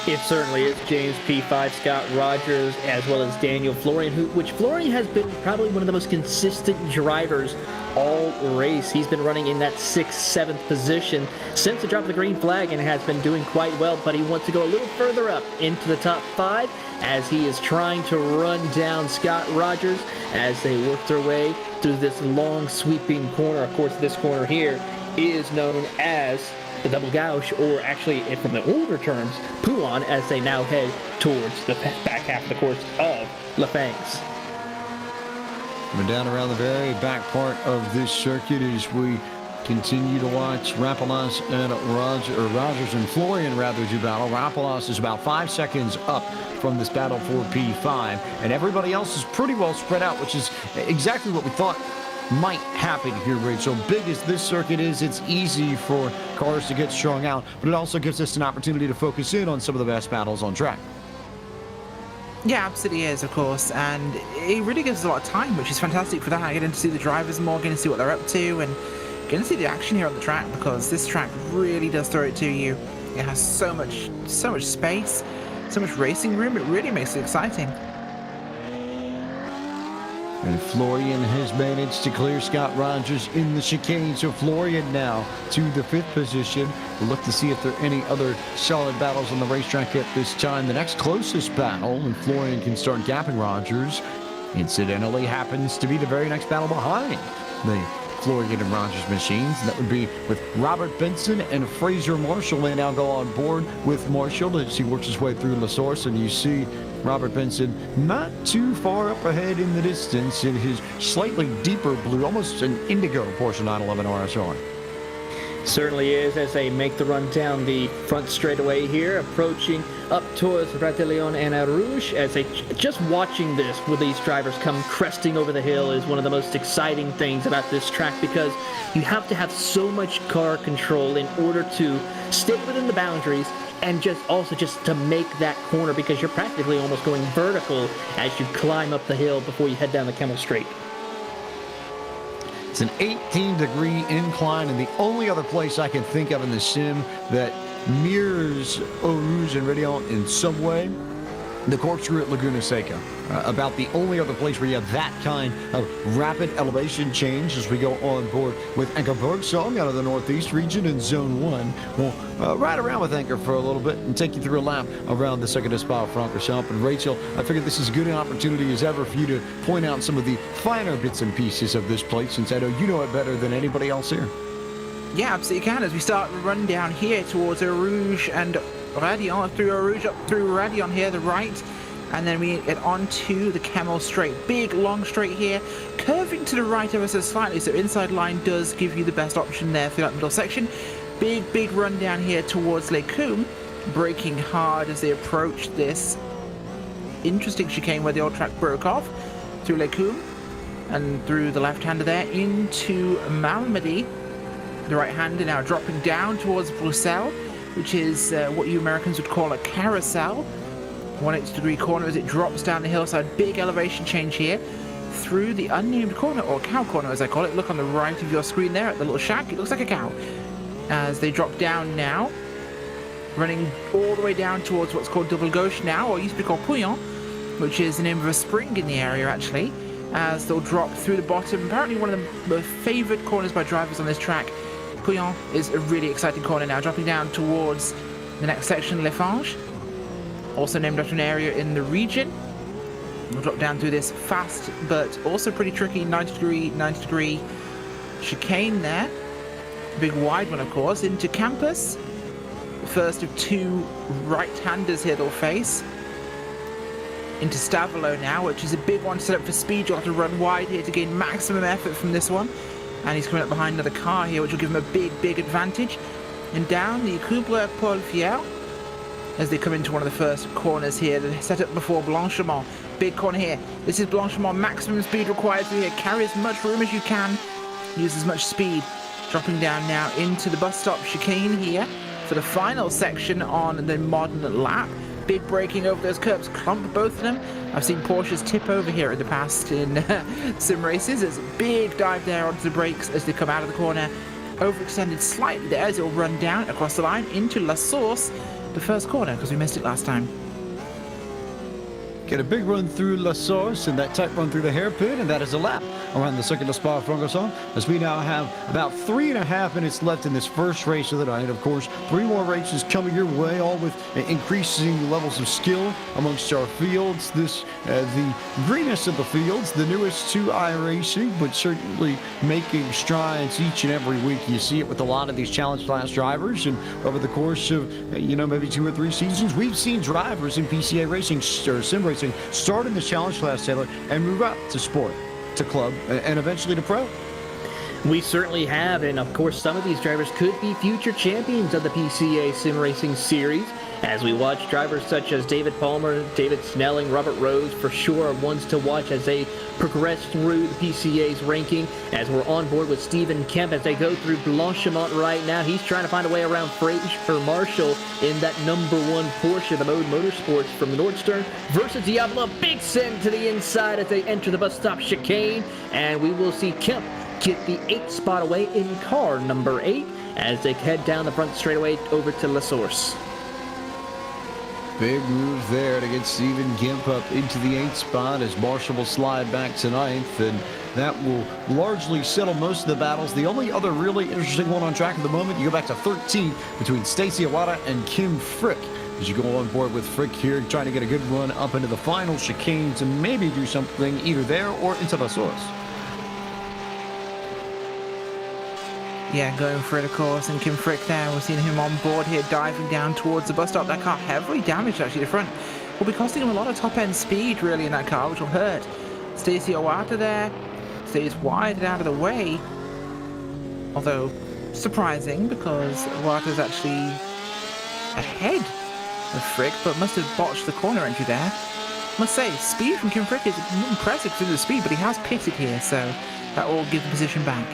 [SPEAKER 2] It certainly is. James P5, Scott Rogers, as well as Daniel Florian, which Florian has been probably one of the most consistent drivers all race. He's been running in that 6th, 7th position since the drop of the green flag and has been doing quite well, but he wants to go a little further up into the top 5 as he is trying to run down Scott Rogers as they work their way through this long sweeping corner. Of course, this corner here is known as the double gauche, or actually from the older terms, Poulan, as they now head towards the back half of the course of La Fangs.
[SPEAKER 1] We're down around the very back part of this circuit as we continue to watch Rapalas and Rogers and Florian rather do battle. Rapalas is about 5 seconds up from this battle for P5, and everybody else is pretty well spread out, which is exactly what we thought might happen here, Rachel. Big as this circuit is, it's easy for cars to get strung out, but it also gives us an opportunity to focus in on some of the best battles on track.
[SPEAKER 3] Yeah, absolutely is, of course, and it really gives us a lot of time, which is fantastic for that. Getting to see the drivers more, getting to see what they're up to, and getting to see the action here on the track, because this track really does throw it to you. It has so much space, so much racing room. It really makes it exciting.
[SPEAKER 1] And Florian has managed to clear Scott Rogers in the chicane. So Florian now to the 5th position. We'll look to see if there are any other solid battles on the racetrack at this time. The next closest battle, and Florian can start gapping Rogers, incidentally happens to be the very next battle behind the Florian and Rogers machines. That would be with Robert Benson and Fraser Marshall. They now go on board with Marshall as he works his way through La Source, and you see Robert Benson not too far up ahead in the distance in his slightly deeper blue, almost an indigo Porsche 911 RSR.
[SPEAKER 2] Certainly is, as they make the run down the front straightaway here, approaching up towards Ratelion and Arouge. As they just watching this with these drivers come cresting over the hill is one of the most exciting things about this track, because you have to have so much car control in order to stay within the boundaries and just to make that corner, because you're practically almost going vertical as you climb up the hill before you head down the Camel Straight.
[SPEAKER 1] It's an 18-degree incline, and the only other place I can think of in the sim that mirrors Eau Rouge and Rédillon in some way, the corkscrew at Laguna Seca. About the only other place where you have that kind of rapid elevation change as we go on board with Anker Bergsong out of the Northeast region in Zone 1. We'll ride around with Anker for a little bit and take you through a lap around the second Spa-Francorchamps. And Rachel, I figured this is as good an opportunity as ever for you to point out some of the finer bits and pieces of this place, since I know you know it better than anybody else here.
[SPEAKER 3] Yeah, absolutely can. As we start the run down here towards Eau Rouge and Rédillon, through Eau Rouge, up through Rédillon here, the right, and then we get onto the Camel Straight. Big, long straight here, curving to the right ever so slightly, so inside line does give you the best option there for that middle section. Big run down here towards Les Combes, braking hard as they approach this interesting chicane where the old track broke off, through Les Combes, and through the left-hander there, into Malmedy. The right-hander now dropping down towards Bruxelles, which is what you Americans would call a carousel. 180-degree corner as it drops down the hillside. Big elevation change here through the unnamed corner, or cow corner as I call it. Look on the right of your screen there at the little shack. It looks like a cow. As they drop down now, running all the way down towards what's called Double Gauche now, or used to be called Pouillon, which is the name of a spring in the area actually, as they'll drop through the bottom. Apparently one of the favourite corners by drivers on this track. Pouillon is a really exciting corner now, dropping down towards the next section, Les Fanges, also named after an area in the region. We'll drop down through this fast but also pretty tricky 90 degree chicane there. Big wide one, of course, into Campus. The first of two right-handers here they'll face. Into Stavolo now, which is a big one set up for speed. You'll have to run wide here to gain maximum effort from this one. And he's coming up behind another car here, which will give him a big advantage. And down the Couple Paul Fier as they come into one of the first corners here. They're set up before Blanchemont. Big corner here. This is Blanchemont. Maximum speed required through here. Carry as much room as you can. Use as much speed. Dropping down now into the bus stop chicane here for the final section on the modern lap. Big braking over those curbs. Clump both of them. I've seen Porsches tip over here in the past in sim races. There's a big dive there onto the brakes as they come out of the corner. Overextended slightly there as it'll run down across the line into La Source, the first corner, because we missed it last time.
[SPEAKER 1] Get a big run through La Source and that tight run through the hairpin, and that is a lap around the circuit of Spa-Francorchamps, as we now have about 3.5 minutes left in this first race of the night. Of course, 3 more races coming your way, all with increasing levels of skill amongst our fields. This, the greenest of the fields, the newest to iRacing, but certainly making strides each and every week. You see it with a lot of these challenge class drivers, and over the course of, maybe 2 or 3 seasons, we've seen drivers in PCA racing or sim racing start in the challenge class, Taylor, and move up to sport. to club and eventually to pro.
[SPEAKER 2] We certainly have, and of course some of these drivers could be future champions of the PCA Sim Racing Series. As we watch drivers such as David Palmer, David Snelling, Robert Rose for sure are ones to watch as they progress through the PCA's ranking. As we're on board with Stephen Kemp as they go through Blanchimont right now. He's trying to find a way around Fraser Marshall in that number 1 Porsche, the Mode Motorsports from Nordstern versus Diablo. Big send to the inside as they enter the bus stop chicane. And we will see Kemp get the 8th spot away in car number 8 as they head down the front straightaway over to La Source.
[SPEAKER 1] Big move there to get Stephen Kemp up into the 8th spot as Marshall will slide back to 9th, and that will largely settle most of the battles. The only other really interesting one on track at the moment, you go back to 13 between Stacy Iwata and Kim Frick. As you go on board with Frick here, trying to get a good run up into the final chicane to maybe do something either there or into La Source.
[SPEAKER 3] Yeah, going for it, of course, and Kim Frick there. We're seeing him on board here, diving down towards the bus stop. That car heavily damaged, actually. The front will be costing him a lot of top-end speed, really, in that car, which will hurt. Stacey Owata there stays wide and out of the way. Although, surprising, because Owata's actually ahead of Frick, but must have botched the corner entry there. Must say, speed from Kim Frick is impressive through the speed, but he has pitted here, so that will give the position back.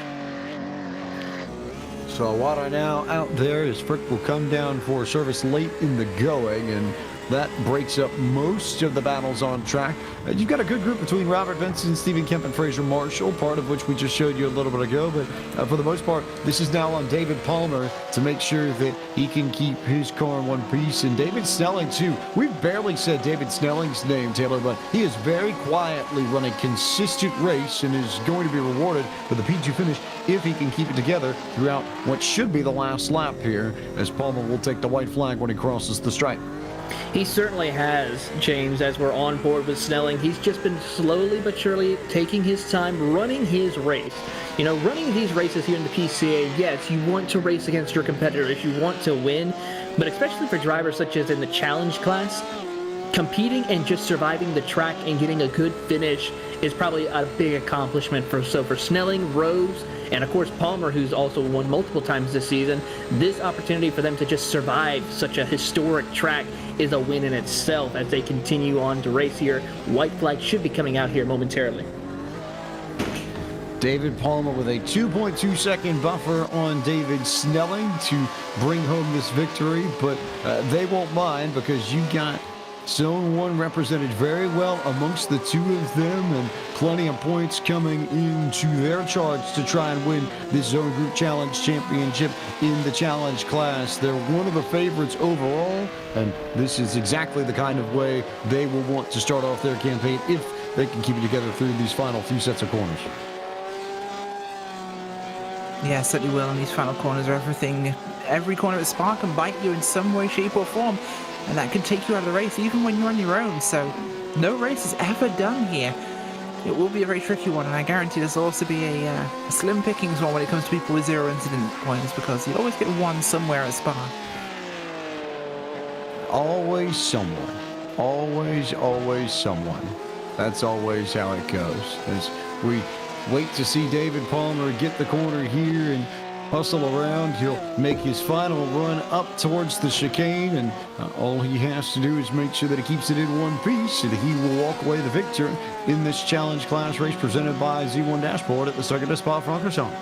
[SPEAKER 1] So Iwata now out there as Frick will come down for service late in the going, and that breaks up most of the battles on track. You've got a good group between Robert Benson, Stephen Kemp, and Fraser Marshall, part of which we just showed you a little bit ago. But for the most part, this is now on David Palmer to make sure that he can keep his car in one piece. And David Snelling, too. We've barely said David Snelling's name, Taylor, but he is very quietly run a consistent race and is going to be rewarded with a P2 finish if he can keep it together throughout what should be the last lap here, as Palmer will take the white flag when he crosses the stripe.
[SPEAKER 2] He certainly has, James, as we're on board with Snelling. He's just been slowly but surely taking his time, running his race. You know, running these races here in the PCA, yes, you want to race against your competitors, you want to win, but especially for drivers such as in the challenge class, competing and just surviving the track and getting a good finish is probably a big accomplishment for Snelling, Rose, and of course Palmer, who's also won multiple times this season. This opportunity for them to just survive such a historic track is a win in itself as they continue on to race here. White flag should be coming out here momentarily.
[SPEAKER 1] David Palmer with a 2.2 second buffer on David Snelling to bring home this victory, but they won't mind because you got Zone 1 represented very well amongst the two of them, and plenty of points coming into their charge to try and win this Zone Group Challenge Championship in the Challenge class. They're one of the favorites overall, and this is exactly the kind of way they will want to start off their campaign if they can keep it together through these final few sets of corners.
[SPEAKER 3] Yeah, certainly will, and these final corners are everything. Every corner at Spa can bite you in some way, shape, or form, and that can take you out of the race even when you're on your own. So no race is ever done here. It will be a very tricky one, and I guarantee this will also be a slim pickings one when it comes to people with 0 incident points, because you'll always get one somewhere at Spa.
[SPEAKER 1] Always someone. Always someone. That's always how it goes. As we wait to see David Palmer get the corner here and hustle around. He'll make his final run up towards the chicane, and all he has to do is make sure that he keeps it in one piece, and he will walk away the victor in this challenge class race presented by Z1 Dashboard at the Circuit de Spa-Francorchamps.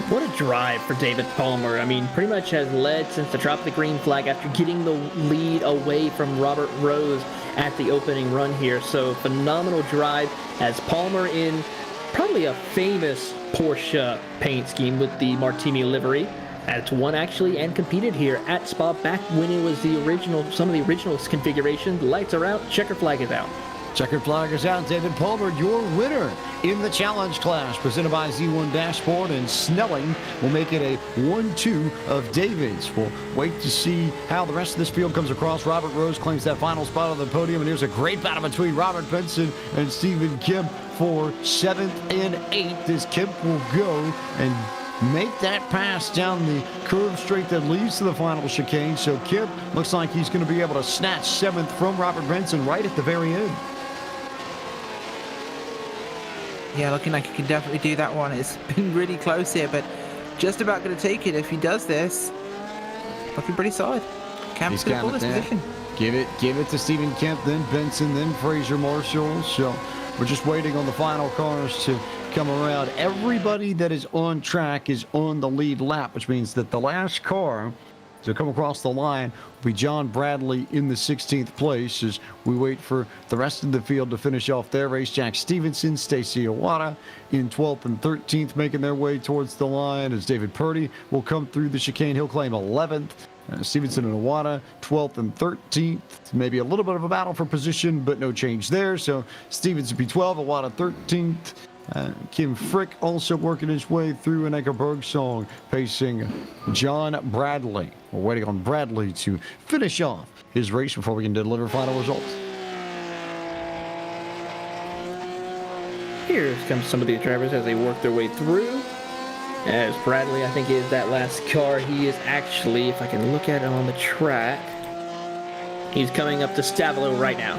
[SPEAKER 2] What a drive for David Palmer. I mean, pretty much has led since the drop of the green flag after getting the lead away from Robert Rose at the opening run here. So phenomenal drive as Palmer in probably a famous Porsche paint scheme with the Martini livery. As won actually and competed here at Spa back when it was the original, some of the original configuration. Lights are out, checker flag is out.
[SPEAKER 1] Checker flag is out. David Palmer, your winner in the challenge class, presented by Z1 Dashboard, and Snelling will make it a 1-2 of David's. We'll wait to see how the rest of this field comes across. Robert Rose claims that final spot on the podium, and here's a great battle between Robert Benson and Stephen Kemp for 7th and 8th as Kemp will go and make that pass down the curve straight that leads to the final chicane. So Kemp looks like he's going to be able to snatch 7th from Robert Benson right at the very end.
[SPEAKER 3] Yeah, looking like he can definitely do that one. It's been really close here, but just about going to take it if he does this. Looking pretty solid. Kemp's going to pull this position.
[SPEAKER 1] Give it to Stephen Kemp, then Benson, then Fraser Marshall. So we're just waiting on the final cars to come around. Everybody that is on track is on the lead lap, which means that the last car to come across the line will be John Bradley in the 16th place as we wait for the rest of the field to finish off their race. Jack Stevenson, Stacy Iwata in 12th and 13th, making their way towards the line as David Purdy will come through the chicane. He'll claim 11th. Stevenson and Iwata, 12th and 13th. Maybe a little bit of a battle for position, but no change there. So Stevenson P12, Iwata 13th. Kim Frick also working his way through, and Edgar Bergsong pacing John Bradley. We're waiting on Bradley to finish off his race before we can deliver final results.
[SPEAKER 2] Here comes some of these drivers as they work their way through. As Bradley, I think, is that last car. He is actually, if I can look at him on the track, he's coming up to Stavilo right now.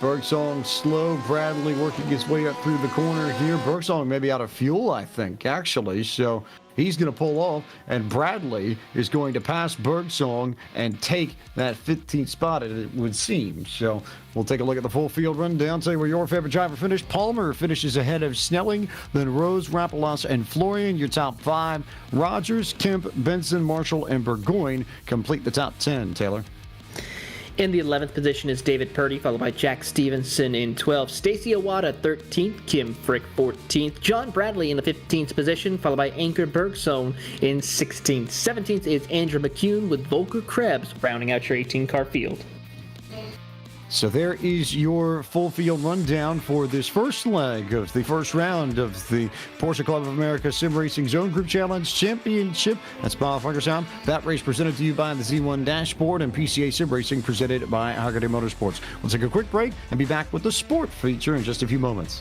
[SPEAKER 1] Bergsong slow. Bradley working his way up through the corner here. Bergsong may be out of fuel, I think, actually. So he's going to pull off, and Bradley is going to pass Bergsong and take that 15th spot, it would seem. So we'll take a look at the full field rundown. Tell you where your favorite driver finished. Palmer finishes ahead of Snelling, then Rose, Rapalas, and Florian. Your top 5. Rogers, Kemp, Benson, Marshall, and Burgoyne complete the top 10. Taylor.
[SPEAKER 2] In the 11th position is David Purdy, followed by Jack Stevenson in 12th. Stacy Iwata 13th, Kim Frick 14th. John Bradley in the 15th position, followed by Anker Bergson in 16th. 17th is Andrew McCune with Volker Krebs, rounding out your 18-car field.
[SPEAKER 1] So there is your full field rundown for this first leg of the first round of the Porsche Club of America Sim Racing Zone Group Challenge Championship at Spa-Francorchamps. That race presented to you by the Z1 Dashboard and PCA Sim Racing presented by HAGERTY Motorsports. We'll take a quick break and be back with the sport feature in just a few moments.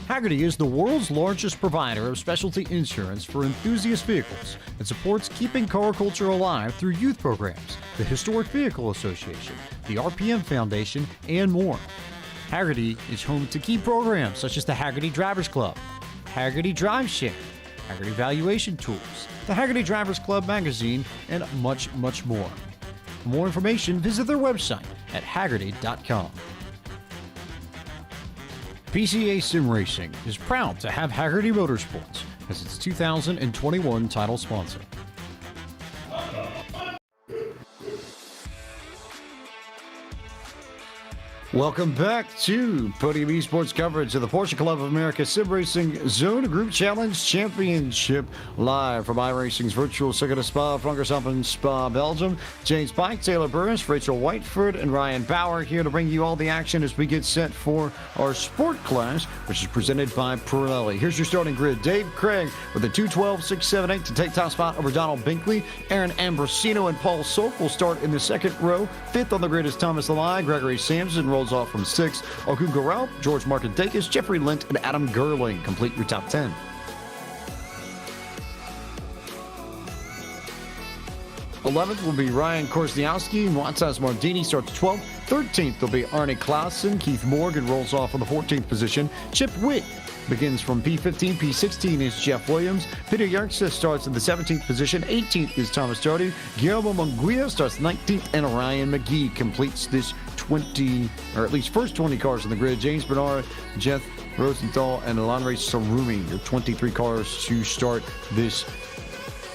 [SPEAKER 1] Hagerty is the world's largest provider of specialty insurance for enthusiast vehicles and supports keeping car culture alive through youth programs, the Historic Vehicle Association, the RPM Foundation, and more. Hagerty is home to key programs such as the Hagerty Drivers Club, Hagerty Drive Share, Hagerty Valuation Tools, the Hagerty Drivers Club magazine, and much, much more. For more information, visit their website at hagerty.com. PCA Sim Racing is proud to have HAGERTY Motorsports as its 2021 title sponsor. Welcome back to Podium Esports coverage of the Porsche Club of America Sim Racing Zone Group Challenge Championship live from iRacing's virtual circuit of Spa-Francorchamps in Spa, Belgium. James Pike, Taylor Burris, Rachel Whiteford, and Ryan Bauer here to bring you all the action as we get set for our sport class, which is presented by Pirelli. Here's your starting grid. Dave Craig with a 2:12.678 to take top spot over Donald Binkley. Aaron Ambrosino and Paul Solk will start in the second row. Fifth on the grid is Thomas Lalai. Gregory Sampson rolls off from 6th. Okugo Ralph, George Markadakis, Jeffrey Lint, and Adam Gerling complete your top 10. '11th will be Ryan Korsniowski. Montaz Mardini starts 12th. 13th will be Arne Klaassen. Keith Morgan rolls off on the 14th position. Chip Witt begins from P15. P16 is Jeff Williams. Peter Yerkes starts in the 17th position. 18th is Thomas Jody. Guillermo Munguia starts 19th, and Ryan McGee completes this 20, or at least first 20 cars in the grid. James Bernard, Jeff Rosenthal, and Elanre Sarumi, your 23 cars to start this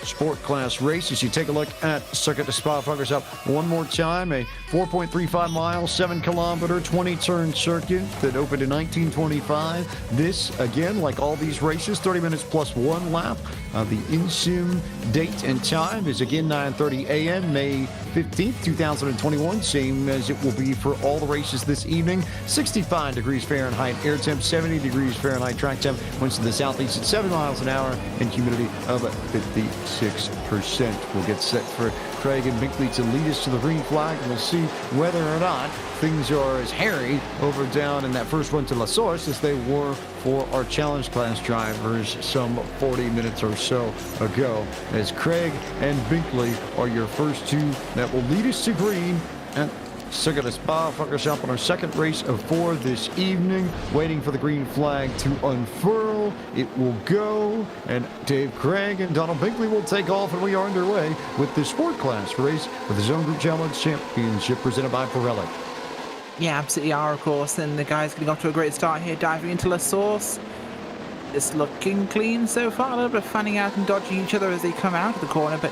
[SPEAKER 1] sport class race. As you take a look at Circuit de Spa-Francorchamps one more time, a 4.35 mile, 7 kilometer, 20 turn circuit that opened in 1925. This, again, like all these races, 30 minutes plus one lap. The in-sim date and time is again 9:30 a.m. May 15th, 2021, same as it will be for all the races this evening. 65 degrees Fahrenheit air temp, 70 degrees Fahrenheit track temp, winds to the southeast at 7 miles an hour, and humidity of 56%. We'll get set for Craig and Binkley to lead us to the green flag, and we'll see whether or not things are as hairy over down in that first run to La Source as they were for our challenge class drivers some 40 minutes or so ago, as Craig and Binkley are your first two that will lead us to green at Circuit de Spa-Francorchamps on our second race of 4 this evening, waiting for the green flag to unfurl. It will go, and Dave Craig and Donald Binkley will take off, and we are underway with the sport class race for the Zone Group Challenge Championship presented by Pirelli.
[SPEAKER 3] Yeah, absolutely are, of course, and the guys getting off to a great start here, diving into La Source. It's looking clean so far, a little bit of fanning out and dodging each other as they come out of the corner, but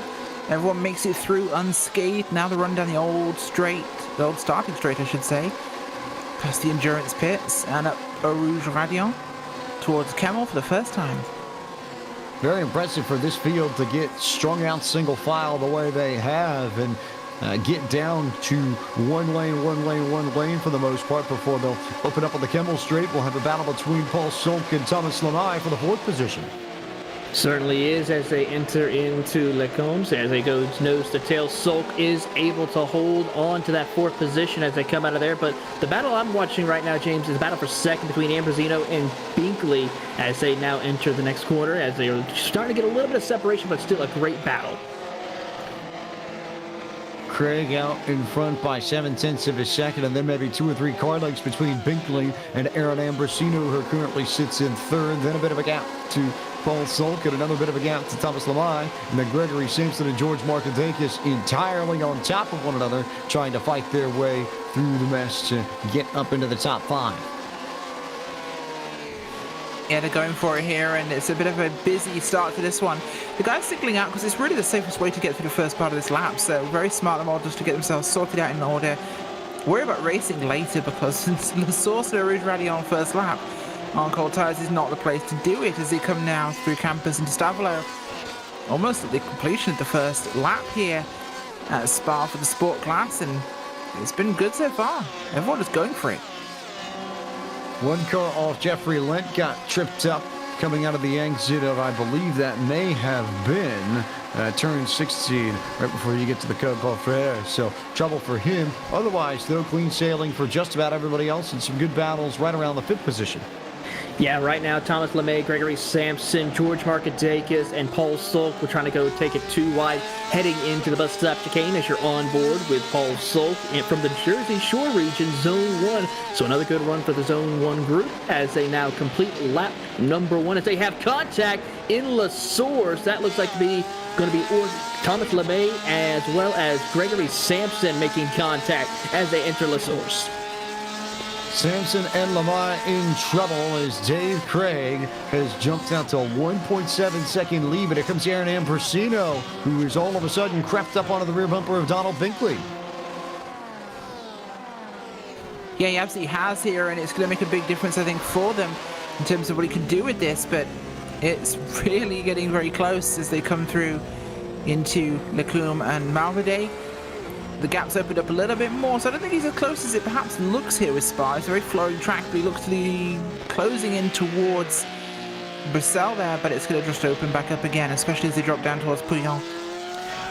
[SPEAKER 3] everyone makes it through unscathed. Now they run down the old straight, the old starting straight, I should say, past the endurance pits and up Eau Rouge Radion towards Kemmel for the first time.
[SPEAKER 1] Very impressive for this field to get strung out single file the way they have, and get down to one lane for the most part before they'll open up on the Kemmel Straight. We'll have a battle between Paul Solk and Thomas Lanai for the 4th position.
[SPEAKER 2] Certainly is as they enter into Les Combes. As they go nose to tail, Solk is able to hold on to that 4th position as they come out of there. But the battle I'm watching right now, James, is a battle for second between Ambrosino and Binkley as they now enter the next corner, as they are starting to get a little bit of separation, but still a great battle.
[SPEAKER 1] Craig out in front by 7/10 of a second, and then maybe 2 or 3 car lengths between Binkley and Aaron Ambrosino, who currently sits in 3rd. Then a bit of a gap to Paul Solk, and another bit of a gap to Thomas Lamai, and then Gregory Sampson and George Markadakis entirely on top of one another, trying to fight their way through the mess to get up into the top 5.
[SPEAKER 3] Yeah, they're going for it here, and it's a bit of a busy start to this one. The guys signaling out because it's really the safest way to get through the first part of this lap, so very smart of them all just to get themselves sorted out in order. Worry about racing later, because the source of Rouge Radion first lap on cold tyres is not the place to do it as they come now through Campus into Stavelo. Almost at the completion of the first lap here at Spa for the sport class, and it's been good so far. Everyone is going for it.
[SPEAKER 1] One car off Jeffrey Lent got tripped up coming out of the exit of, I believe that may have been turn 16 right before you get to the Code Parfait. So trouble for him. Otherwise, though, clean sailing for just about everybody else, and some good battles right around the 5th position.
[SPEAKER 2] Yeah, right now, Thomas LeMay, Gregory Sampson, George Markadakis, and Paul Sulk. We're trying to go take it too wide, heading into the bus stop chicane as you're on board with Paul Sulk from the Jersey Shore region, Zone 1. So another good run for the Zone 1 group as they now complete lap number 1 as they have contact in La Source. That looks like going to be Thomas LeMay as well as Gregory Sampson making contact as they enter La Source.
[SPEAKER 1] Sampson and Lamar in trouble as Dave Craig has jumped out to a 1.7 second lead, but here comes Aaron Ambrosino, who is all of a sudden crept up onto the rear bumper of Donald Binkley.
[SPEAKER 3] Yeah, he absolutely has here, and it's going to make a big difference, I think, for them in terms of what he can do with this, but it's really getting very close as they come through into Lacombe and Malverde. The gap's opened up a little bit more, so I don't think he's as close as it perhaps looks here with Spa. It's a very flowing track, but he looks to be closing in towards Bruxelles there, but it's going to just open back up again, especially as they drop down towards Pouillon.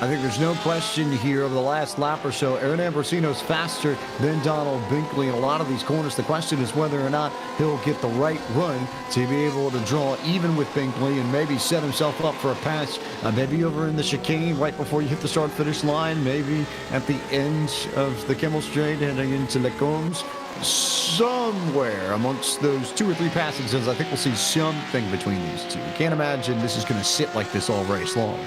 [SPEAKER 1] I think there's no question here over the last lap or so, Aaron Ambrosino's faster than Donald Binkley in a lot of these corners. The question is whether or not he'll get the right run to be able to draw even with Binkley and maybe set himself up for a pass, maybe over in the chicane right before you hit the start-finish line, maybe at the end of the Kemmel Straight heading into Lecombes. Somewhere amongst those 2 or 3 passages, I think we'll see something between these two. Can't imagine this is going to sit like this all race long.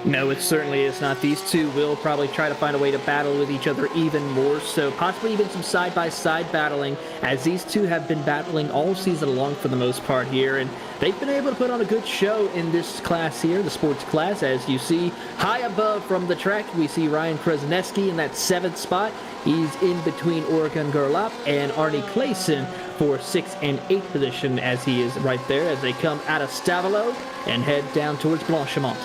[SPEAKER 2] No, it certainly is not. These two will probably try to find a way to battle with each other even more so, possibly even some side-by-side battling, as these two have been battling all season long for the most part here, and they've been able to put on a good show in this class here, the sports class. As you see, high above from the track, we see Ryan Krasneski in that 7th spot. He's in between Oregon Gerlap and Arnie Clayson for 6th and 8th position, as he is right there as they come out of Stavelot and head down towards Blanchimont.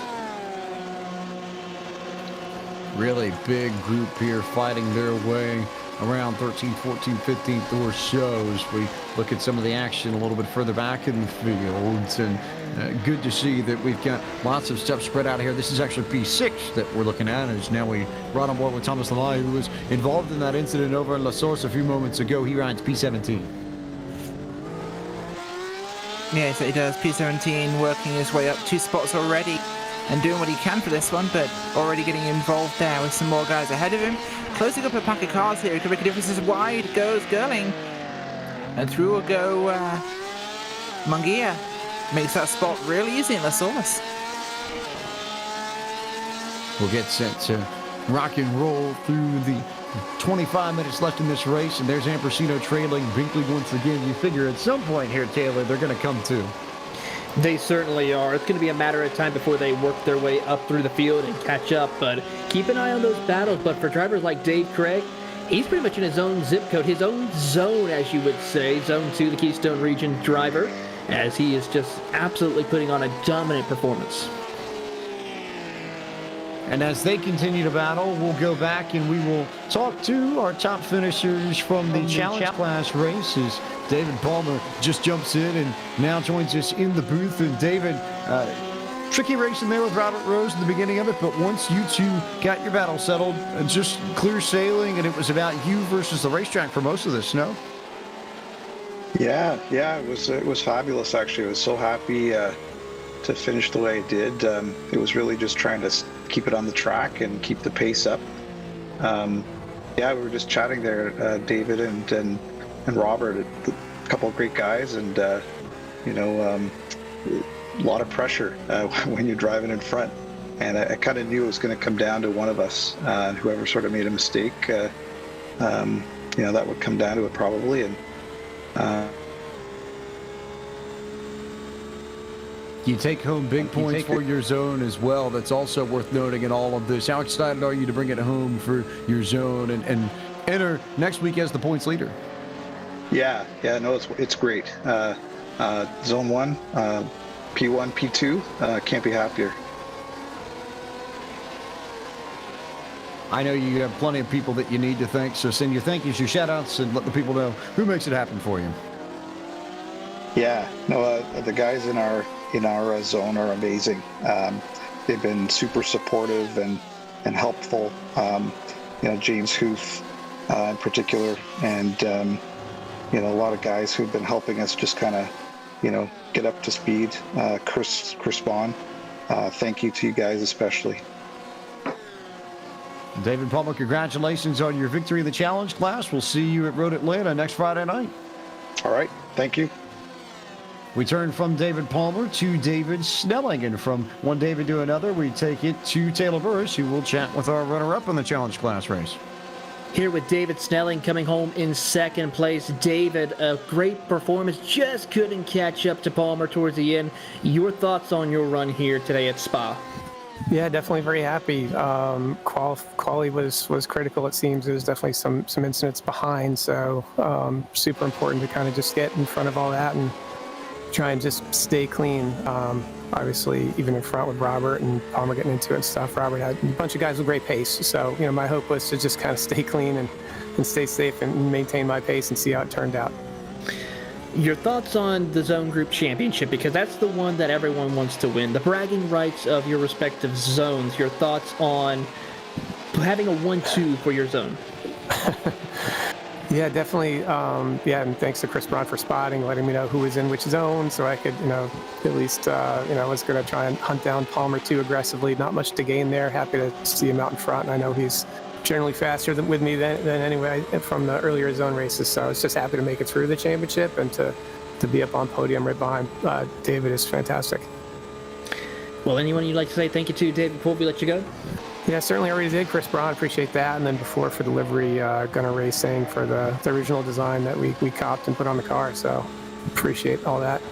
[SPEAKER 1] Really big group here fighting their way around 13th, 14th, 15th or so as we look at some of the action a little bit further back in the field. And good to see that we've got lots of stuff spread out here. This is actually P6 that we're looking at, as now we brought on board with Thomas Lamai, who was involved in that incident over in La Source a few moments ago. He rides P17.
[SPEAKER 3] Yeah, so he does. P17 working his way up 2 spots already and doing what he can for this one, but already getting involved there with some more guys ahead of him. Closing up a pack of cars here. It could make a difference as wide goes Gerling. And through will go Munguia. Makes that spot really easy in La Source.
[SPEAKER 1] We'll get set to rock and roll through the 25 minutes left in this race, and there's Ambrosino trailing Binkley once again. You figure at some point here, Taylor, they're going to come to.
[SPEAKER 2] They certainly are. It's going to be a matter of time before they work their way up through the field and catch up, but keep an eye on those battles. But for drivers like Dave Craig, he's pretty much in his own zip code, his own zone, as you would say, Zone 2, the Keystone Region driver, as he is just absolutely putting on a dominant performance.
[SPEAKER 1] And as they continue to battle, we'll go back and we will talk to our top finishers from the challenge class races. David Palmer just jumps in and now joins us in the booth. And David, tricky race in there with Robert Rose in the beginning of it, but once you two got your battle settled, just clear sailing, and it was about you versus the racetrack for most of this, no?
[SPEAKER 4] Yeah, it was fabulous, actually. I was so happy to finish the way I did. It was really just trying to keep it on the track and keep the pace up. We were just chatting there, David and Robert, a couple of great guys, and a lot of pressure when you're driving in front. And I kind of knew it was going to come down to one of us, whoever sort of made a mistake. That would come down to it probably. And
[SPEAKER 1] you take home big points for your zone as well. That's also worth noting in all of this. How excited are you to bring it home for your zone and enter next week as the points leader?
[SPEAKER 4] Yeah, no, it's great. Zone 1, P1, P2, can't be happier.
[SPEAKER 1] I know you have plenty of people that you need to thank, so send your thank yous, your shout outs, and let the people know who makes it happen for you.
[SPEAKER 4] Yeah, no, the guys in our zone are amazing. They've been super supportive and helpful. James Hoof in particular, and a lot of guys who've been helping us just kind of, get up to speed. Chris Bond, thank you to you guys especially.
[SPEAKER 1] David Palmer, congratulations on your victory in the challenge class. We'll see you at Road Atlanta next Friday night.
[SPEAKER 4] All right, thank you.
[SPEAKER 1] We turn from David Palmer to David Snelling, and from one David to another, we take it to Taylor Burris, who will chat with our runner-up in the challenge class race.
[SPEAKER 2] Here with David Snelling coming home in second place. David, a great performance, just couldn't catch up to Palmer towards the end. Your thoughts on your run here today at Spa?
[SPEAKER 5] Yeah, definitely very happy. Quali was critical, it seems. There was definitely some incidents behind, so super important to kind of just get in front of all that and try and just stay clean. Obviously, even in front with Robert and Palmer getting into it and stuff, Robert had a bunch of guys with great pace. So, my hope was to just kind of stay clean and stay safe and maintain my pace and see how it turned out.
[SPEAKER 2] Your thoughts on the Zone Group Championship, because that's the one that everyone wants to win. The bragging rights of your respective zones. Your thoughts on having a 1-2 for your zone.
[SPEAKER 5] Yeah, definitely. And thanks to Chris Brown for spotting, letting me know who was in which zone, so I could, at least, I was going to try and hunt down Palmer too aggressively. Not much to gain there. Happy to see him out in front, and I know he's generally faster with me than anyway from the earlier zone races. So I was just happy to make it through the championship and to be up on podium right behind David is fantastic.
[SPEAKER 2] Well, anyone you'd like to say thank you to, David, before we let you go?
[SPEAKER 5] Yeah, certainly already did. Chris Braun, appreciate that. And then before for delivery, Gunner Racing for the original design that we copped and put on the car. So appreciate all that.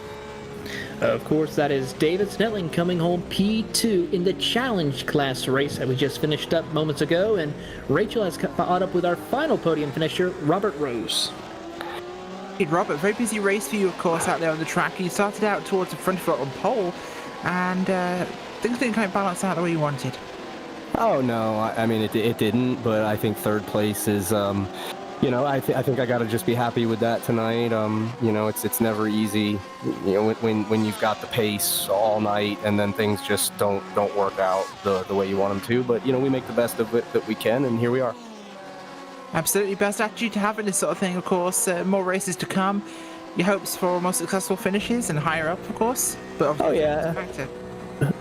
[SPEAKER 2] Of course, that is David Snelling coming home P2 in the challenge class race that we just finished up moments ago. And Rachel has caught up with our final podium finisher, Robert Rose.
[SPEAKER 3] Robert, very busy race for you, of course, out there on the track. You started out towards the front foot on pole, and things didn't quite balance out the way you wanted.
[SPEAKER 6] Oh, no. I mean, it didn't, but I think third place is, I think I got to just be happy with that tonight. It's never easy, when you've got the pace all night and then things just don't work out the way you want them to. But, we make the best of it that we can, and here we are.
[SPEAKER 3] Absolutely. Best attitude to have in this sort of thing, of course. More races to come. Your hopes for more successful finishes and higher up, of course. But
[SPEAKER 6] oh, yeah.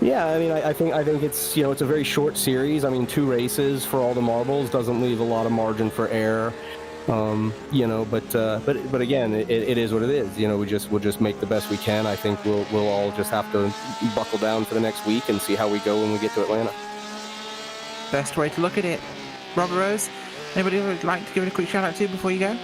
[SPEAKER 6] Yeah, I mean, I think it's, it's a very short series. I mean, 2 races for all the marbles doesn't leave a lot of margin for error. But again, it is what it is. We'll just make the best we can. I think we'll all just have to buckle down for the next week and see how we go when we get to Atlanta.
[SPEAKER 3] Best way to look at it. Robert Rose, anybody would like to give it a quick shout out to before you go?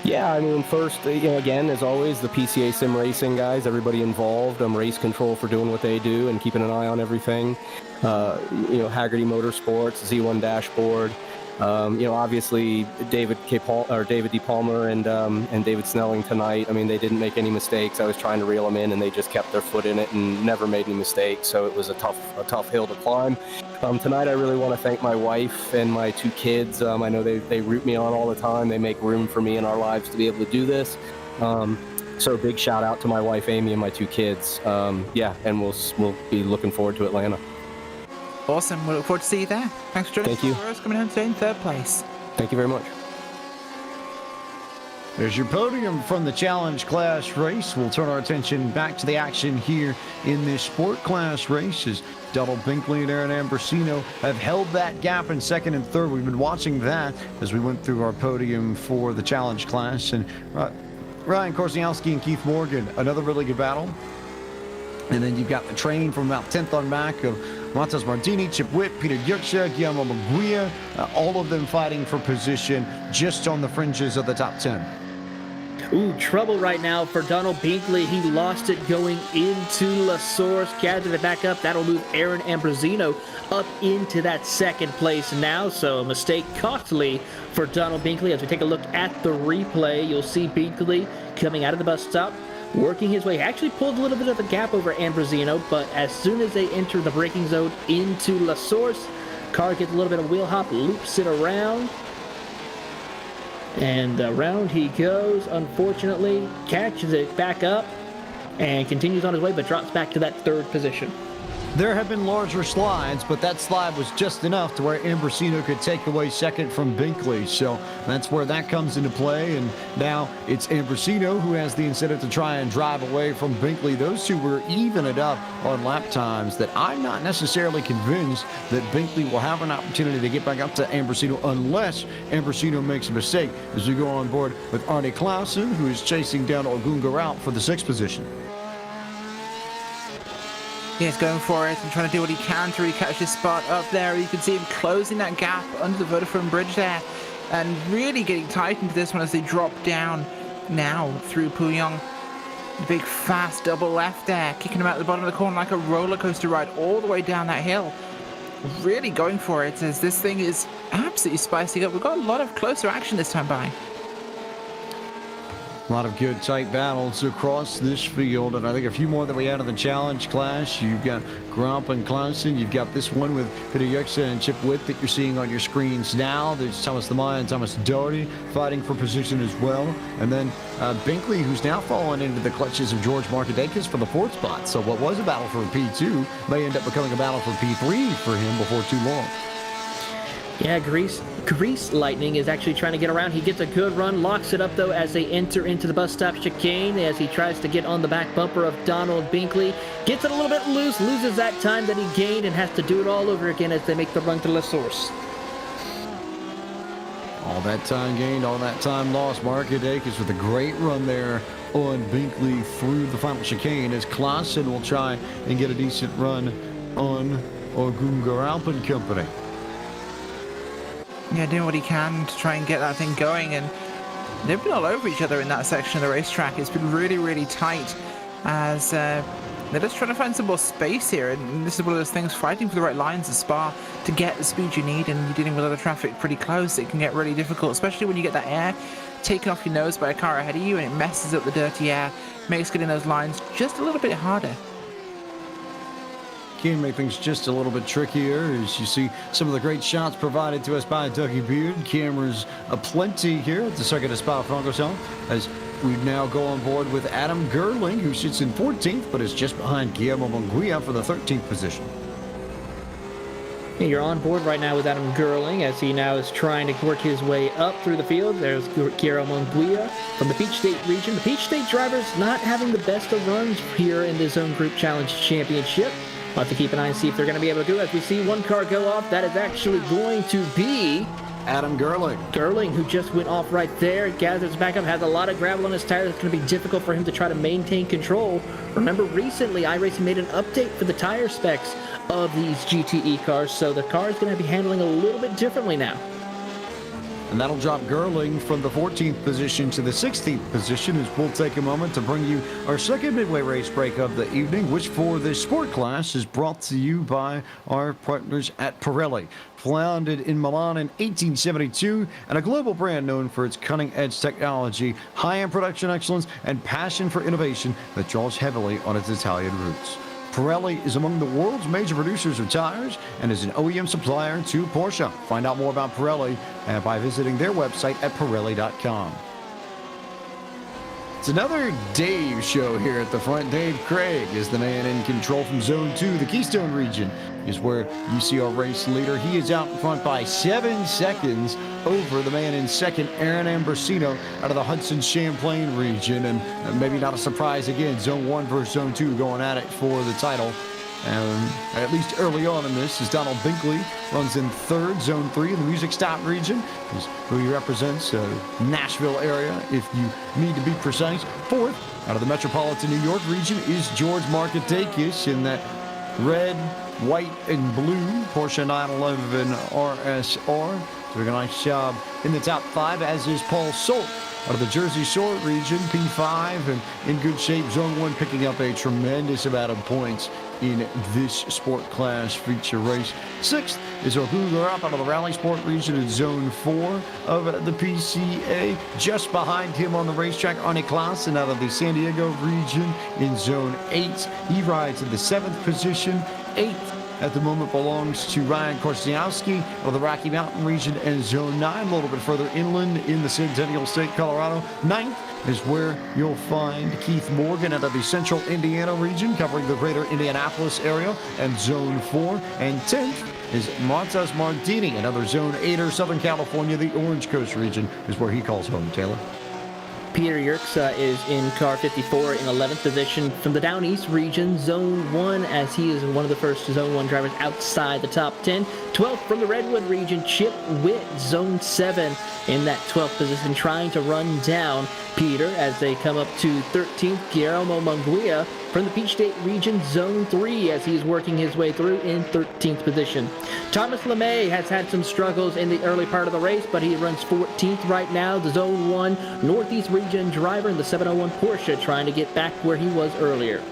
[SPEAKER 6] Yeah, I mean, first, again, as always, the PCA Sim Racing guys, everybody involved, Race Control for doing what they do and keeping an eye on everything. HAGERTY Motorsports, Z1 Dashboard. Obviously David D. Palmer and David Snelling tonight. I mean, they didn't make any mistakes. I was trying to reel them in, and they just kept their foot in it and never made any mistakes. So it was a tough hill to climb. Tonight, I really want to thank my wife and my 2 kids. I know they root me on all the time. They make room for me in our lives to be able to do this. So a big shout out to my wife Amy and my 2 kids. And we'll be looking forward to Atlanta.
[SPEAKER 3] Awesome. We'll look forward to see you there. Thanks for joining us.
[SPEAKER 6] Thank you.
[SPEAKER 3] Rose coming home today in 3rd place.
[SPEAKER 6] Thank you very much.
[SPEAKER 1] There's your podium from the challenge class race. We'll turn our attention back to the action here in this sport class race as Donald Binkley and Aaron Ambrosino have held that gap in 2nd and 3rd. We've been watching that as we went through our podium for the challenge class. And Ryan Korsiowski and Keith Morgan, another really good battle. And then you've got the train from about 10th on back of Matas Martini, Chip Witt, Peter Gyurcza, Guillermo Maguia, all of them fighting for position just on the fringes of the top 10.
[SPEAKER 2] Ooh, trouble right now for Donald Binkley. He lost it going into La Source. Gathered it back up. That'll move Aaron Ambrosino up into that 2nd place now. So a mistake costly for Donald Binkley. As we take a look at the replay, you'll see Binkley coming out of the bus stop, working his way. He actually pulled a little bit of a gap over Ambrosino, but as soon as they enter the braking zone into La Source, car gets a little bit of wheel hop, loops it around, and around he goes. Unfortunately, catches it back up and continues on his way, but drops back to that 3rd position.
[SPEAKER 1] There have been larger slides, but that slide was just enough to where Ambrosino could take away second from Binkley. So that's where that comes into play. And now it's Ambrosino who has the incentive to try and drive away from Binkley. Those two were even it up on lap times that I'm not necessarily convinced that Binkley will have an opportunity to get back up to Ambrosino unless Ambrosino makes a mistake as we go on board with Arne Clausen, who is chasing down Orgun Garaut for the 6th position.
[SPEAKER 3] He's going for it and trying to do what he can to recatch his spot up there. You can see him closing that gap under the Vodafone Bridge there and really getting tight into this one as they drop down now through Pouillon. Big fast double left there, kicking him out the bottom of the corner like a roller coaster ride all the way down that hill. Really going for it as this thing is absolutely spicing up. We've got a lot of closer action this time by.
[SPEAKER 1] A lot of good tight battles across this field, and I think a few more that we had in the challenge class. You've got Grump and Clausen. You've got this one with Peter Yuxa and Chip Witt that you're seeing on your screens now. There's Thomas Lamaya and Thomas Doherty fighting for position as well. And then Binkley, who's now fallen into the clutches of George Markadakis for the 4th spot. So what was a battle for P2 may end up becoming a battle for P3 for him before too long.
[SPEAKER 2] Yeah, Grease Lightning is actually trying to get around. He gets a good run, locks it up, though, as they enter into the bus stop chicane, as he tries to get on the back bumper of Donald Binkley. Gets it a little bit loose, loses that time that he gained, and has to do it all over again as they make the run to La Source.
[SPEAKER 1] All that time gained, all that time lost. Markadakis with a great run there on Binkley through the final chicane as Clausen will try and get a decent run on Orgun Garaut and company.
[SPEAKER 3] Yeah, doing what he can to try and get that thing going, and they've been all over each other in that section of the racetrack. It's been really, really tight as they're just trying to find some more space here, and this is one of those things, fighting for the right lines of Spa to get the speed you need, and you're dealing with other traffic pretty close. It can get really difficult, especially when you get that air taken off your nose by a car ahead of you, and it messes up the dirty air, makes getting those lines just a little bit harder.
[SPEAKER 1] Can make things just a little bit trickier as you see some of the great shots provided to us by Dougie Beard. Cameras aplenty here at the circuit of Spa-Francorchamps as we now go on board with Adam Gerling, who sits in 14th but is just behind Guillermo Monguia for the 13th position.
[SPEAKER 2] You're on board right now with Adam Gerling as he now is trying to work his way up through the field. There's Guillermo Monguia from the Peach State region. The Peach State drivers not having the best of runs here in the Zone Group Challenge Championship. We'll have to keep an eye and see if they're going to be able to do it. As we see one car go off, that is actually going to be
[SPEAKER 1] Adam Gerling.
[SPEAKER 2] Gerling, who just went off right there, gathers back up, has a lot of gravel on his tire. It's going to be difficult for him to try to maintain control. Remember, recently, iRacing made an update for the tire specs of these GTE cars, so the car is going to be handling a little bit differently now.
[SPEAKER 1] And that'll drop Gerling from the 14th position to the 16th position as we'll take a moment to bring you our second midway race break of the evening, which for this sport class is brought to you by our partners at Pirelli. Founded in Milan in 1872 and a global brand known for its cutting-edge technology, high-end production excellence, and passion for innovation that draws heavily on its Italian roots. Pirelli is among the world's major producers of tires and is an OEM supplier to Porsche. Find out more about Pirelli by visiting their website at Pirelli.com. It's another Dave show here at the front. Dave Craig is the man in control from Zone 2. The Keystone region is where you see our race leader. He is out in front by 7 seconds over the man in second, Aaron Ambrosino, out of the Hudson Champlain region. And maybe not a surprise again, Zone 1 versus Zone 2 going at it for the title. At least early on in this, as Donald Binkley runs in third, Zone 3 in the Music Stop region, is who he represents, Nashville area, if you need to be precise. Fourth, out of the Metropolitan New York region, is George Markadakis in that red, white, and blue Porsche 911 RSR. Doing a nice job in the top 5, as is Paul Solt out of the Jersey Shore region, P5, and in good shape. Zone 1 picking up a tremendous amount of points in this sport class feature race. 6th is Orgun Garaut out of the Rally Sport region in Zone 4 of the PCA. Just behind him on the racetrack, Arne Clausen out of the San Diego region in Zone 8. He rides in the 7th position. 8th at the moment belongs to Ryan Korzeniowski of the Rocky Mountain region and Zone 9, a little bit further inland in the Centennial State, Colorado. 9th is where you'll find Keith Morgan out of the Central Indiana region, covering the greater Indianapolis area, and Zone 4. And 10th is Montez Martini, another Zone 8er, Southern California, the Orange Coast region is where he calls home. Taylor?
[SPEAKER 2] Peter Yerxa is in car 54 in 11th position from the Down East region, Zone 1, as he is one of the first Zone 1 drivers outside the top 10. 12th from the Redwood region, Chip Witt, Zone 7 in that 12th position, trying to run down Peter as they come up to 13th. Guillermo Munguia from the Peach State region, Zone 3, as he's working his way through in 13th position. Thomas LeMay has had some struggles in the early part of the race, but he runs 14th right now. The Zone 1 Northeast region driver in the 701 Porsche, trying to get back where he was earlier.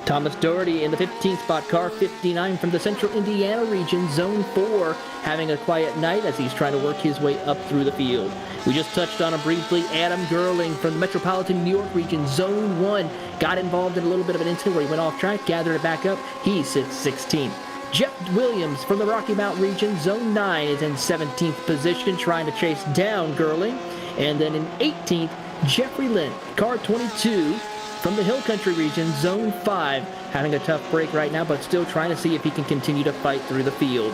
[SPEAKER 2] Thomas Doherty in the 15th spot, car 59 from the Central Indiana region, Zone 4, having a quiet night as he's trying to work his way up through the field. We just touched on him briefly. Adam Gerling from the Metropolitan New York region, Zone 1, got involved in a little bit of an incident where he went off track, gathered it back up. He sits 16th. Jeff Williams from the Rocky Mountain region, Zone 9, is in 17th position, trying to chase down Gerling. And then in 18th, Jeffrey Lynn, car 22, from the Hill Country region, Zone 5, having a tough break right now, but still trying to see if he can continue to fight through the field.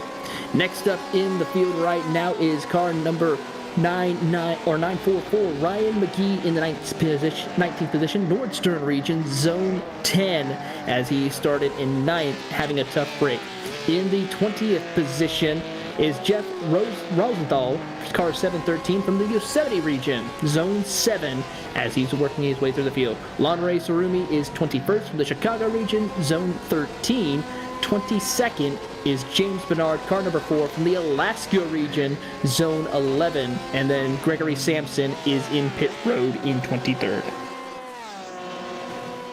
[SPEAKER 2] Next up in the field right now is car number 944, Ryan McGee in the 19th position, Nordstern region, Zone 10, as he started in 9th, having a tough break. In the 20th position is Jeff Rosenthal, car 713 from the Yosemite region, Zone 7, as he's working his way through the field. Lonray Sarumi is 21st from the Chicago region, Zone 13. 22nd is James Bernard, car number 4 from the Alaska region, Zone 11. And then Gregory Sampson is in pit road in 23rd.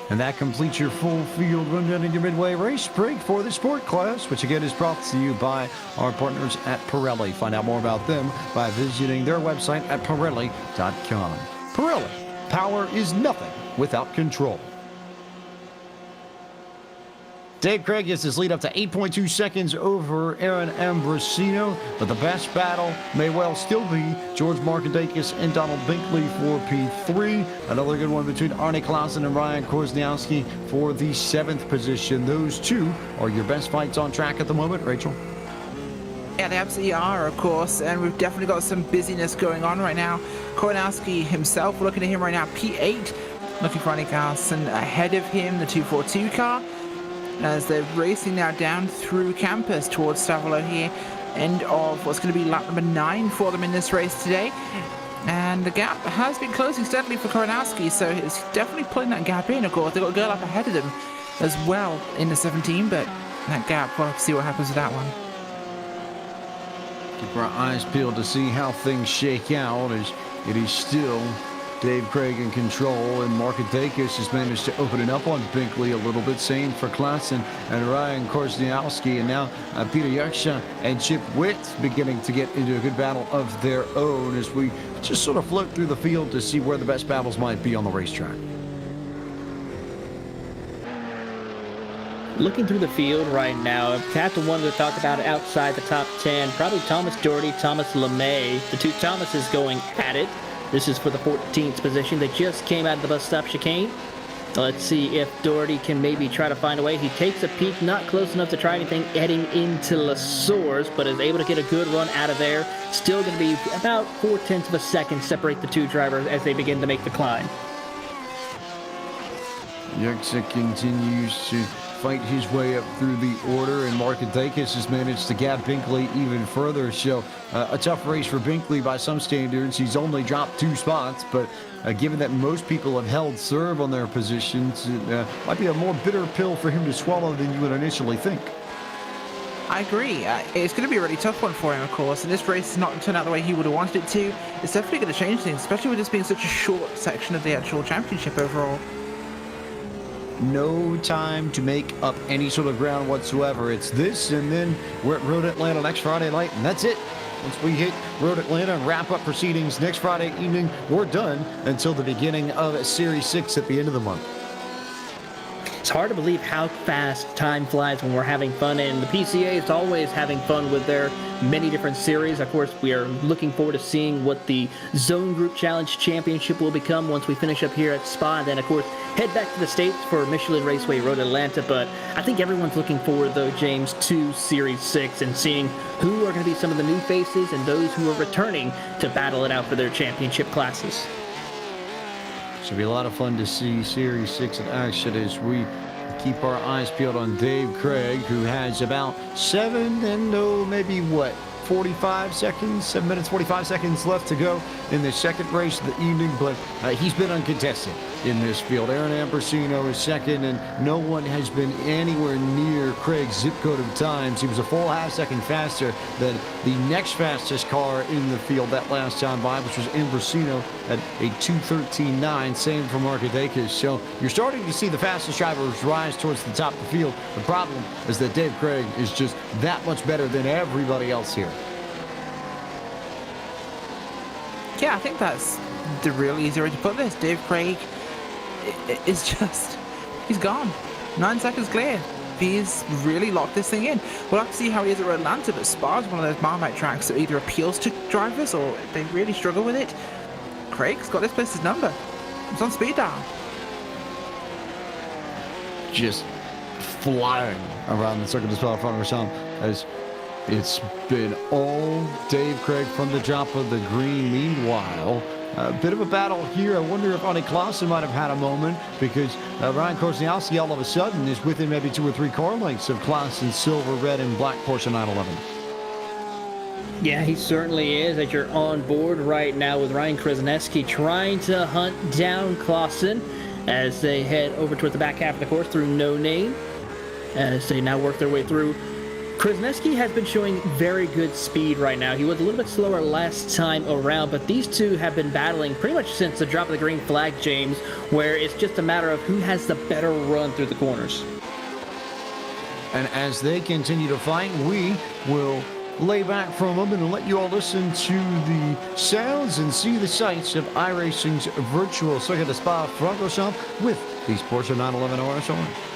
[SPEAKER 1] And that completes your full field rundown in your midway race break for the sport class, which again is brought to you by our partners at Pirelli. Find out more about them by visiting their website at Pirelli.com. Pirelli, power is nothing without control. Dave Craig gets his lead up to 8.2 seconds over Aaron Ambrosino, but the best battle may well still be George Markadakis and Donald Binkley for P3. Another good one between Arne Clausen and Ryan Korzeniowski for the 7th position. Those two are your best fights on track at the moment, Rachel.
[SPEAKER 3] Yeah, they absolutely are, of course, and we've definitely got some busyness going on right now. Korzeniowski himself, we're looking at him right now, P8, looking for Arne Clausen ahead of him, the 242 car, as they're racing now down through campus towards Stavolo here. End of what's going to be lap number 9 for them in this race today. And the gap has been closing steadily for Korzeniowski, so it's definitely pulling that gap in, of course. They've got a girl up ahead of them as well in the 17, but that gap, we'll have to see what happens with that one.
[SPEAKER 1] Keep our eyes peeled to see how things shake out, as it is still Dave Craig in control, and Markadakis has managed to open it up on Binkley a little bit. Same for Klassen and Ryan Korzeniowski, and now Peter Yerxa and Chip Witt beginning to get into a good battle of their own as we just sort of float through the field to see where the best battles might be on the racetrack.
[SPEAKER 2] Looking through the field right now, have to one to talk about outside the top 10. Probably Thomas Doherty, Thomas LeMay. The two Thomases going at it. This is for the 14th position. They just came out of the bus stop chicane. Let's see if Doherty can maybe try to find a way. He takes a peek, not close enough to try anything heading into La Source, but is able to get a good run out of there. Still going to be about 0.4 of a second separate the two drivers as they begin to make the climb.
[SPEAKER 1] Yerxa continues to fight his way up through the order, and Markadakis has managed to gap Binkley even further. So a tough race for Binkley by some standards. He's only dropped 2 spots, but given that most people have held serve on their positions, it might be a more bitter pill for him to swallow than you would initially think.
[SPEAKER 3] I agree. It's going to be a really tough one for him, of course, and this race has not turned out the way he would have wanted it to. It's definitely going to change things, especially with this being such a short section of the actual championship overall.
[SPEAKER 1] No time to make up any sort of ground whatsoever. It's this, and then we're at Road Atlanta next Friday night, and that's it. Once we hit Road Atlanta and wrap up proceedings next Friday evening, we're done until the beginning of Series 6 at the end of the month.
[SPEAKER 2] It's hard to believe how fast time flies when we're having fun, and the PCA is always having fun with their many different series. Of course, we are looking forward to seeing what the Zone Group Challenge Championship will become once we finish up here at Spa, and then, of course, head back to the States for Michelin Raceway Road Atlanta. But I think everyone's looking forward, though, James, to Series 6 and seeing who are going to be some of the new faces and those who are returning to battle it out for their championship classes.
[SPEAKER 1] Should be a lot of fun to see Series 6 in action as we keep our eyes peeled on Dave Craig, who has about 7 minutes, 45 seconds left to go in the second race of the evening, but he's been uncontested in this field. Aaron Ambrosino is second, and no one has been anywhere near Craig's zip code of times. He was a full half-second faster than the next fastest car in the field that last time by, which was Ambrosino at a 2:13.9, same for Markadakis. So you're starting to see the fastest drivers rise towards the top of the field. The problem is that Dave Craig is just that much better than everybody else here.
[SPEAKER 3] Yeah, I think that's the real easy way to put this. Dave Craig is just, he's gone. 9 seconds clear. He's really locked this thing in. We'll have to see how he is at Atlanta, but Spa is one of those Marmite tracks that either appeals to drivers or they really struggle with it. Craig's got this place's number. It's on speed dial.
[SPEAKER 1] Just flying around the circuit of Spa-Francorchamps as it's been all Dave Craig from the drop of the green. Meanwhile, a bit of a battle here. I wonder if Arne Klaassen might have had a moment, because Ryan Korzeniowski all of a sudden is within maybe 2 or 3 car lengths of Klaassen's silver, red, and black Porsche 911.
[SPEAKER 2] Yeah, he certainly is, as you're on board right now with Ryan Krasniewski trying to hunt down Klaassen as they head over towards the back half of the course through No Name, as they now work their way through. Krasniewski has been showing very good speed right now. He was a little bit slower last time around, but these two have been battling pretty much since the drop of the green flag, James, where it's just a matter of who has the better run through the corners.
[SPEAKER 1] And as they continue to fight, we will lay back for a moment and let you all listen to the sounds and see the sights of iRacing's virtual circuit of Spa-Francorchamps with these Porsche 911 RS-Rs.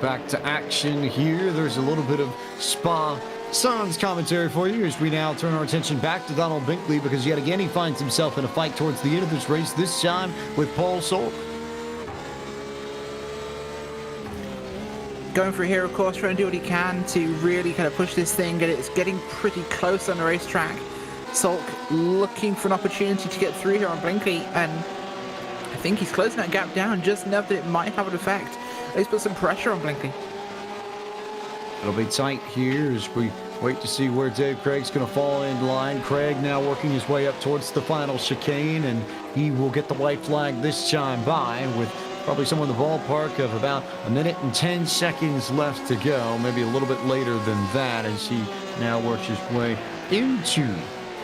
[SPEAKER 1] back to action here. There's a little bit of Spa Sans commentary for you as we now turn our attention back to Donald Binkley, because yet again he finds himself in a fight towards the end of this race, this time with Paul Solk.
[SPEAKER 3] Going through here, of course, trying to do what he can to really kind of push this thing, and it's getting pretty close on the racetrack. Solk looking for an opportunity to get through here on Binkley, and I think he's closing that gap down just enough that it might have an effect. Let's put some pressure on Binkley.
[SPEAKER 1] It'll be tight here as we wait to see where Dave Craig's going to fall in line. Craig now working his way up towards the final chicane, and he will get the white flag this time by with probably somewhere in the ballpark of about 1 minute and 10 seconds left to go, maybe a little bit later than that, as he now works his way into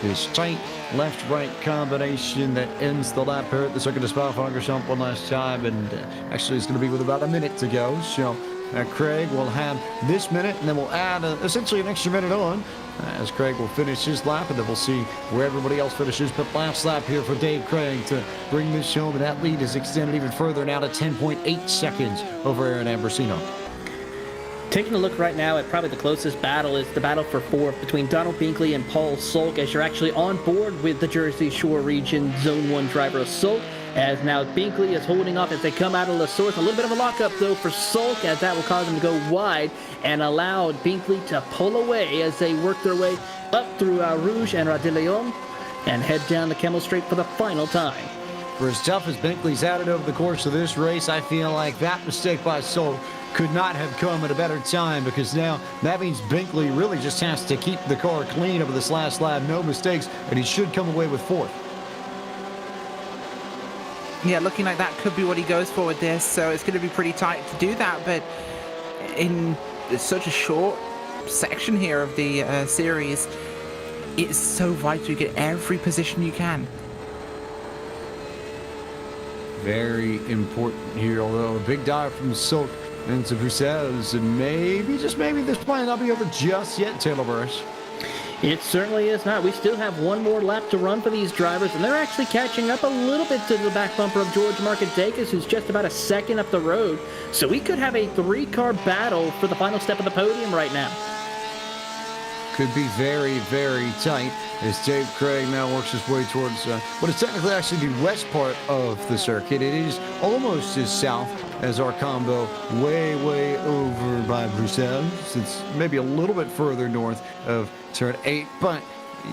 [SPEAKER 1] this tight left-right combination that ends the lap here at the Circuit of Spa-Francorchamps one last time, and actually it's going to be with about 1 minute to go. So Craig will have this minute, and then we'll add essentially an extra minute on as Craig will finish his lap, and then we'll see where everybody else finishes. But last lap here for Dave Craig to bring this home, and that lead is extended even further now to 10.8 seconds over Aaron Ambrosino.
[SPEAKER 2] Taking a look right now at probably the closest battle is the battle for fourth between Donald Binkley and Paul Solk, as you're actually on board with the Jersey Shore Region Zone 1 driver Solk, as now Binkley is holding off as they come out of the source. A little bit of a lockup though for Solk, as that will cause him to go wide and allow Binkley to pull away as they work their way up through Rouge and De Leon and head down the Camel Straight for the final time.
[SPEAKER 1] For as tough as Binkley's had it over the course of this race, I feel like that mistake by Solk could not have come at a better time, because now that means Binkley really just has to keep the car clean over this last lap, no mistakes, and he should come away with fourth.
[SPEAKER 3] Yeah, looking like that could be what he goes for with this, so it's going to be pretty tight to do that, but in such a short section here of the series, it's so vital you get every position you can.
[SPEAKER 1] Very important here, although a big dive from Solk into Bruxelles, and maybe, just maybe, this might not be over just yet, Taylor Burris.
[SPEAKER 2] It certainly is not. We still have one more lap to run for these drivers, and they're actually catching up a little bit to the back bumper of George Markadakis, who's just about a second up the road. So we could have a 3-car battle for the final step of the podium right now.
[SPEAKER 1] Could be very, very tight as Dave Craig now works his way towards what is technically actually the west part of the circuit. It is almost as south as our combo, way, way over by Bruxelles. It's maybe a little bit further north of turn 8, but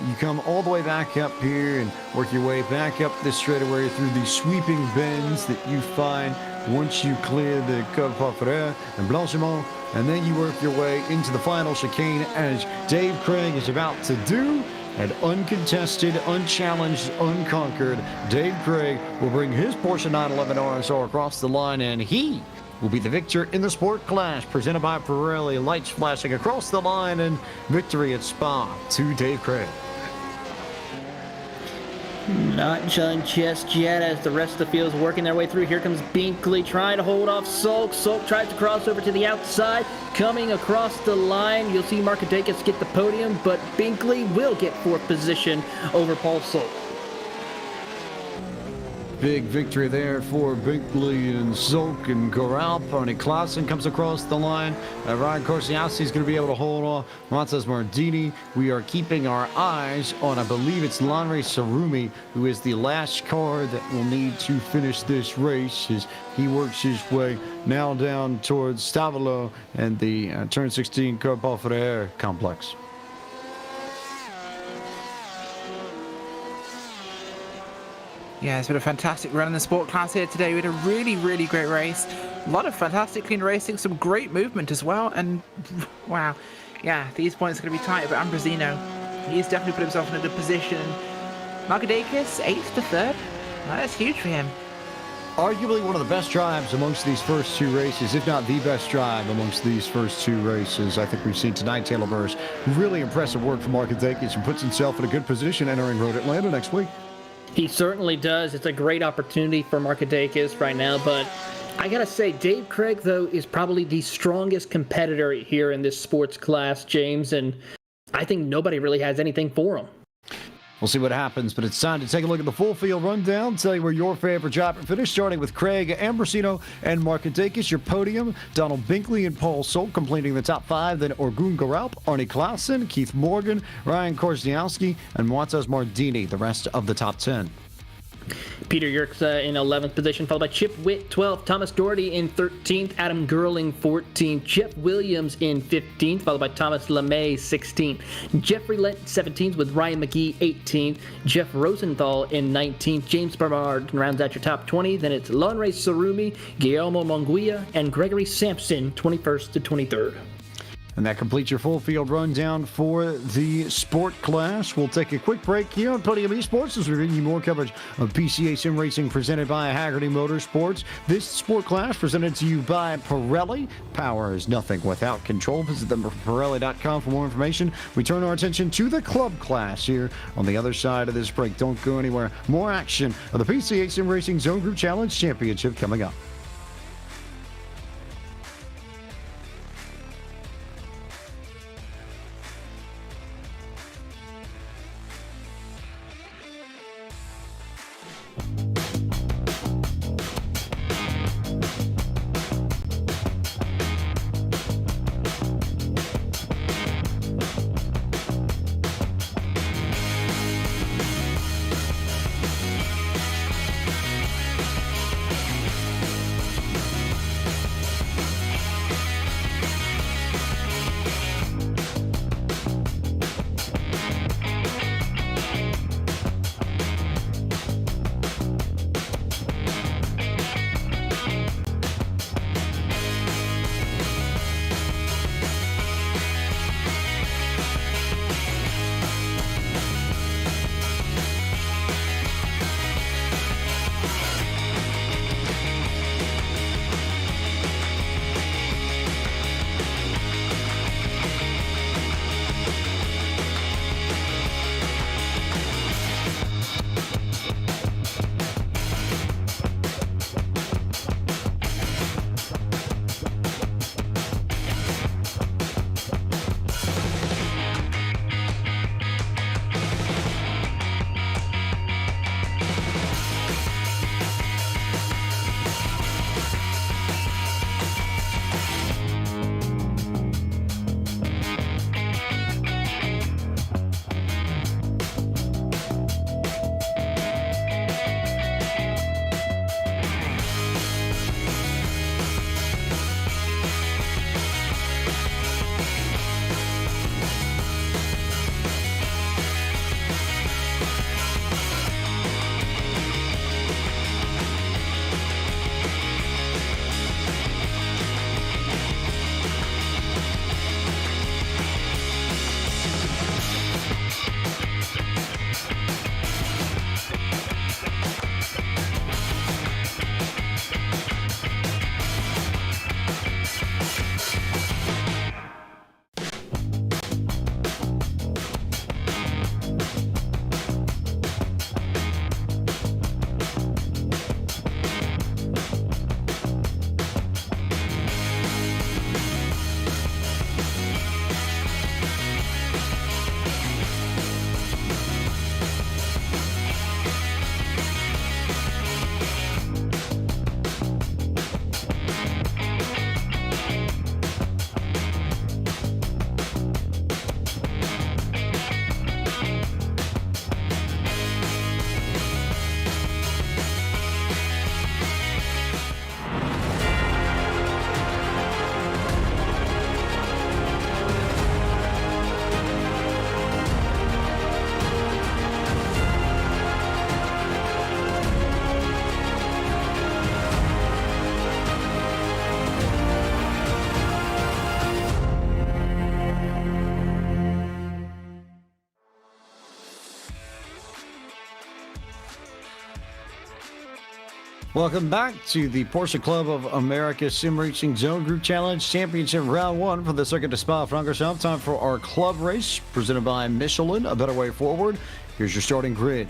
[SPEAKER 1] you come all the way back up here and work your way back up this straightaway through the sweeping bends that you find once you clear the Col Parfait and Blanchiment, and then you work your way into the final chicane, as Dave Craig is about to do. And uncontested, unchallenged, unconquered, Dave Craig will bring his Porsche 911 RSR across the line, and he will be the victor in the Sport Clash, presented by Pirelli. Lights flashing across the line, and victory at Spa to Dave Craig.
[SPEAKER 2] Not done just yet, as the rest of the field is working their way through. Here comes Binkley trying to hold off Solk. Solk tries to cross over to the outside. Coming across the line, you'll see Markadakis get the podium, but Binkley will get fourth position over Paul Solk.
[SPEAKER 1] Big victory there for Binkley and Solk and Corral. Pony Clausen comes across the line. Ryan Corsiasi is going to be able to hold off Montez Mardini. We are keeping our eyes on, I believe it's Lanre Sarumi, who is the last car that will need to finish this race as he works his way now down towards Stavolo and the turn 16 Col Parfait complex.
[SPEAKER 3] Yeah, it's been a fantastic run in the sport class here today. We had a really, really great race. A lot of fantastic clean racing, some great movement as well. And wow, yeah, these points are going to be tight. But Ambrosino, he's definitely put himself in a good position. Markadakis, 8th to 3rd. That's huge for him.
[SPEAKER 1] Arguably one of the best drives amongst these first two races, if not the best drive amongst these first two races I think we've seen tonight. Taylor Burris, really impressive work from Markadakis, and puts himself in a good position entering Road Atlanta next week.
[SPEAKER 2] He certainly does. It's a great opportunity for Markadakis right now, but I gotta say, Dave Craig, though, is probably the strongest competitor here in this sports class, James, and I think nobody really has anything for him.
[SPEAKER 1] We'll see what happens, but it's time to take a look at the full field rundown, tell you where your favorite driver finished, starting with Craig Ambrosino and Marcinakis. Your podium, Donald Binkley and Paul Solt completing the top 5, then Orgun Garaup, Arnie Clausen, Keith Morgan, Ryan Korzeniowski, and Montez Mardini, the rest of the top 10.
[SPEAKER 2] Peter Yerxa in 11th position, followed by Chip Witt 12th, Thomas Doherty in 13th, Adam Gerling 14th, Jeff Williams in 15th, followed by Thomas LeMay 16th, Jeffrey Lent 17th with Ryan McGee 18th, Jeff Rosenthal in 19th, James Bernard rounds out your top 20. Then it's Lonray Sarumi, Guillermo Monguia, and Gregory Sampson 21st to 23rd.
[SPEAKER 1] And that completes your full field rundown for the sport class. We'll take a quick break here on Podium Esports as we bring you more coverage of PCA Sim Racing presented by HAGERTY Motorsports. This sport class presented to you by Pirelli. Power is nothing without control. Visit them at Pirelli.com for more information. We turn our attention to the club class here on the other side of this break. Don't go anywhere. More action of the PCA Sim Racing Zone Group Challenge Championship coming up. Welcome back to the Porsche Club of America Sim Racing Zone Group Challenge Championship Round 1 for the Circuit de Spa-Francorchamps. Time for our club race presented by Michelin, a better way forward. Here's your starting grid.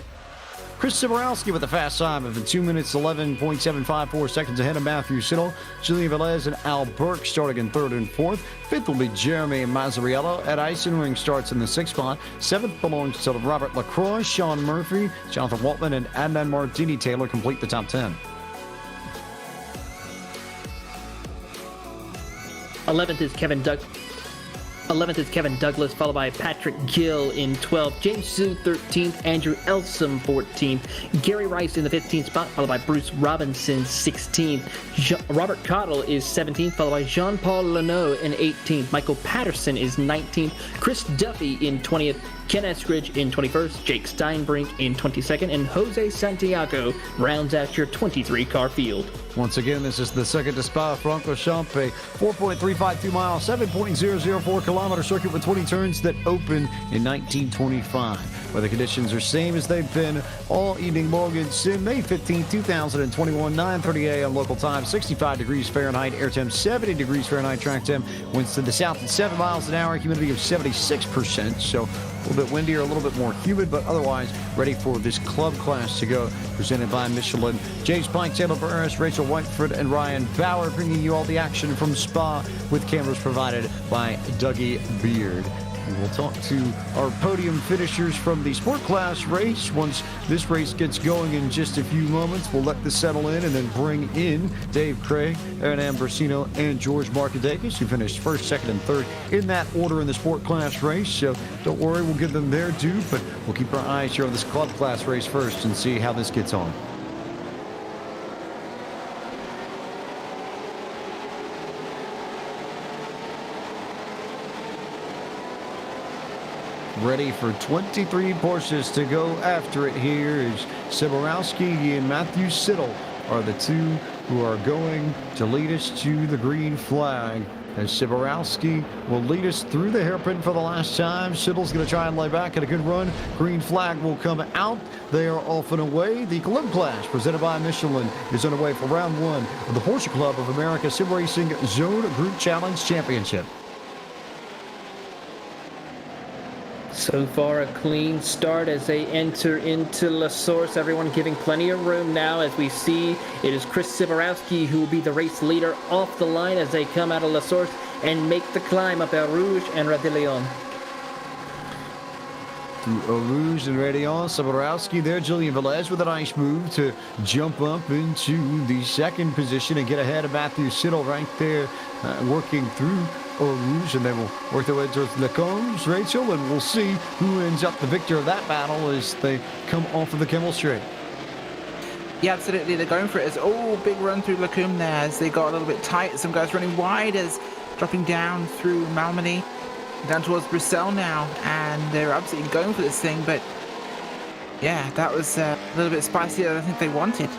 [SPEAKER 1] Chris Siborowski with a fast time of 2 minutes 11.754 seconds ahead of Matthew Siddle. Julian Velez and Al Burke starting in third and fourth. Fifth will be Jeremy Mazzariello. Ed Eisenring starts in the sixth spot. Seventh belongs to Robert LaCroix, Sean Murphy, Jonathan Waltman, and Adnan Martini Taylor complete the top 10.
[SPEAKER 2] 11th is Kevin Douglas, followed by Patrick Gill in 12th. James Sue 13th. Andrew Elsom 14th. Gary Rice in the 15th spot, followed by Bruce Robinson 16th. Robert Cottle is 17th, followed by Jean-Paul Leno in 18th. Michael Patterson is 19th. Chris Duffy in 20th. Ken Eskridge in 21st. Jake Steinbrink in 22nd. And Jose Santiago rounds out your 23-car field.
[SPEAKER 1] Once again, this is the Circuit de Spa-Francorchamps, a 4.352 mile, 7.004 kilometer circuit with 20 turns that opened in 1925. Where the conditions are same as they've been all evening long in Sim, May 15, 2021, 9:30 a.m. local time, 65 degrees Fahrenheit, air temp 70 degrees Fahrenheit, track temp, winds to the south at 7 miles an hour, humidity of 76%, so a little bit windier, a little bit more humid, but otherwise ready for this club class to go, presented by Michelin. James Pike, Taylor Burris, Rachel Whiteford, and Ryan Bauer bringing you all the action from Spa with cameras provided by Dougie Beard. We'll talk to our podium finishers from the sport class race. Once this race gets going in just a few moments, we'll let this settle in and then bring in Dave Craig, Aaron Ambrosino, and George Markadakis, who finished first, second, and third in that order in the sport class race. So don't worry, we'll give them their due, but we'll keep our eyes here on this club class race first and see how this gets on. Ready for 23 Porsches to go after it here is Siborowski and Matthew Siddle are the two who are going to lead us to the green flag. As Siborowski will lead us through the hairpin for the last time. Siddle's going to try and lay back at a good run. Green flag will come out. They are off and away. The Club Clash presented by Michelin is underway for round one of the Porsche Club of America Sim Racing Zone Group Challenge Championship.
[SPEAKER 2] So far, a clean start as they enter into La Source. Everyone giving plenty of room now as we see it is Chris Siborowski who will be the race leader off the line as they come out of La Source and make the climb up El Rouge and Radillon.
[SPEAKER 1] Through Eau Rouge and Radillon, Siborowski there. Julian Velez with a nice move to jump up into the second position and get ahead of Matthew Siddle right there, working through Eau Rouge, and then we'll work their way towards Lecombs, Rachel, and we'll see who ends up the victor of that battle as they come off of the Kemmel Straight.
[SPEAKER 3] Yeah, absolutely. They're going for it. It's big run through Lacombe there as they got a little bit tight. Some guys running wide as dropping down through Malmedy, down towards Bruxelles now, and they're absolutely going for this thing. But yeah, that was a little bit spicier than I think they wanted.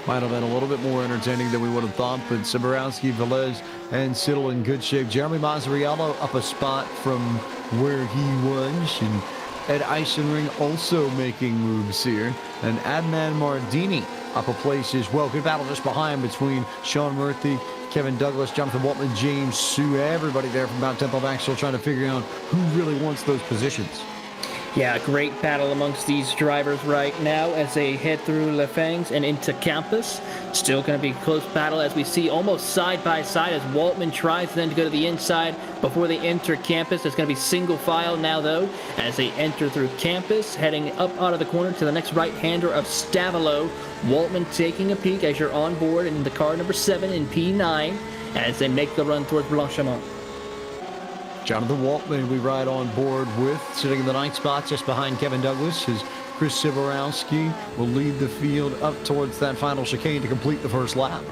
[SPEAKER 1] Might have been a little bit more entertaining than we would have thought, but Siborowski, Velez, and Siddle in good shape. Jeremy Mazzariello up a spot from where he was, and Ed Eisenring also making moves here. And Adnan Mardini up a place as well. Good battle just behind between Sean Murphy, Kevin Douglas, Jonathan Waltman, James Sue, everybody there from Mount Temple Maxwell trying to figure out who really wants those positions.
[SPEAKER 2] Yeah, great battle amongst these drivers right now as they head through La Fangs and into Campus. Still going to be a close battle as we see almost side by side as Waltman tries then to go to the inside before they enter Campus. It's going to be single file now, though, as they enter through Campus, heading up out of the corner to the next right-hander of Stavilo. Waltman taking a peek as you're on board in the car number 7 in P9 as they make the run towards Blanchimont.
[SPEAKER 1] Jonathan Waltman we ride on board with, sitting in the 9th spot just behind Kevin Douglas. As Chris Siborowski will lead the field up towards that final chicane to complete the first lap.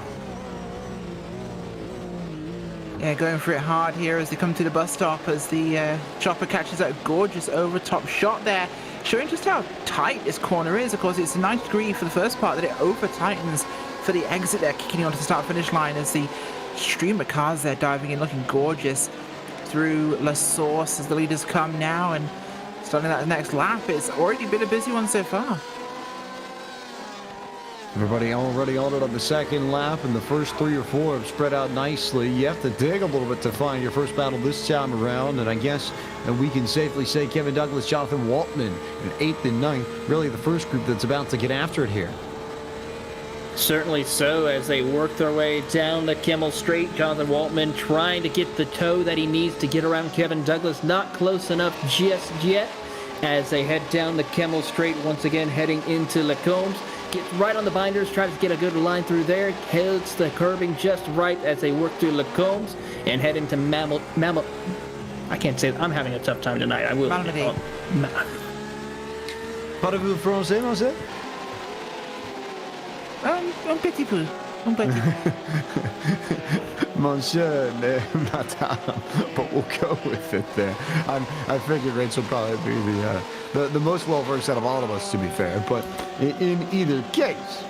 [SPEAKER 3] Yeah, going for it hard here as they come to the bus stop as the chopper catches that gorgeous over-top shot there, showing just how tight this corner is. Of course, it's a 90 degree for the first part that it over-tightens for the exit there, kicking onto the start-finish line as the stream of cars there diving in, looking gorgeous through La Source as the leaders come now and starting that next lap. It's already been a busy one so far.
[SPEAKER 1] Everybody already on it on the second lap, and the first 3 or 4 have spread out nicely. You have to dig a little bit to find your first battle this time around, and I guess we can safely say Kevin Douglas, Jonathan Waltman in 8th and 9th, really the first group that's about to get after it here.
[SPEAKER 2] Certainly so, as they work their way down the Kimmel Straight. Jonathan Waltman trying to get the toe that he needs to get around Kevin Douglas. Not close enough just yet as they head down the Kimmel Straight, once again heading into Lacombe. Gets right on the binders, tries to get a good line through there, holds the curbing just right as they work through Lacombe and head into Mammal. I can't say it. I'm having a tough time tonight. I will.
[SPEAKER 1] Parlez-vous français, monsieur?
[SPEAKER 3] Un petit peu. Un petit peu.
[SPEAKER 1] Monsieur, madame, but we'll go with it there. I figured Rachel will probably be the most well-versed out of all of us, to be fair. But in either case,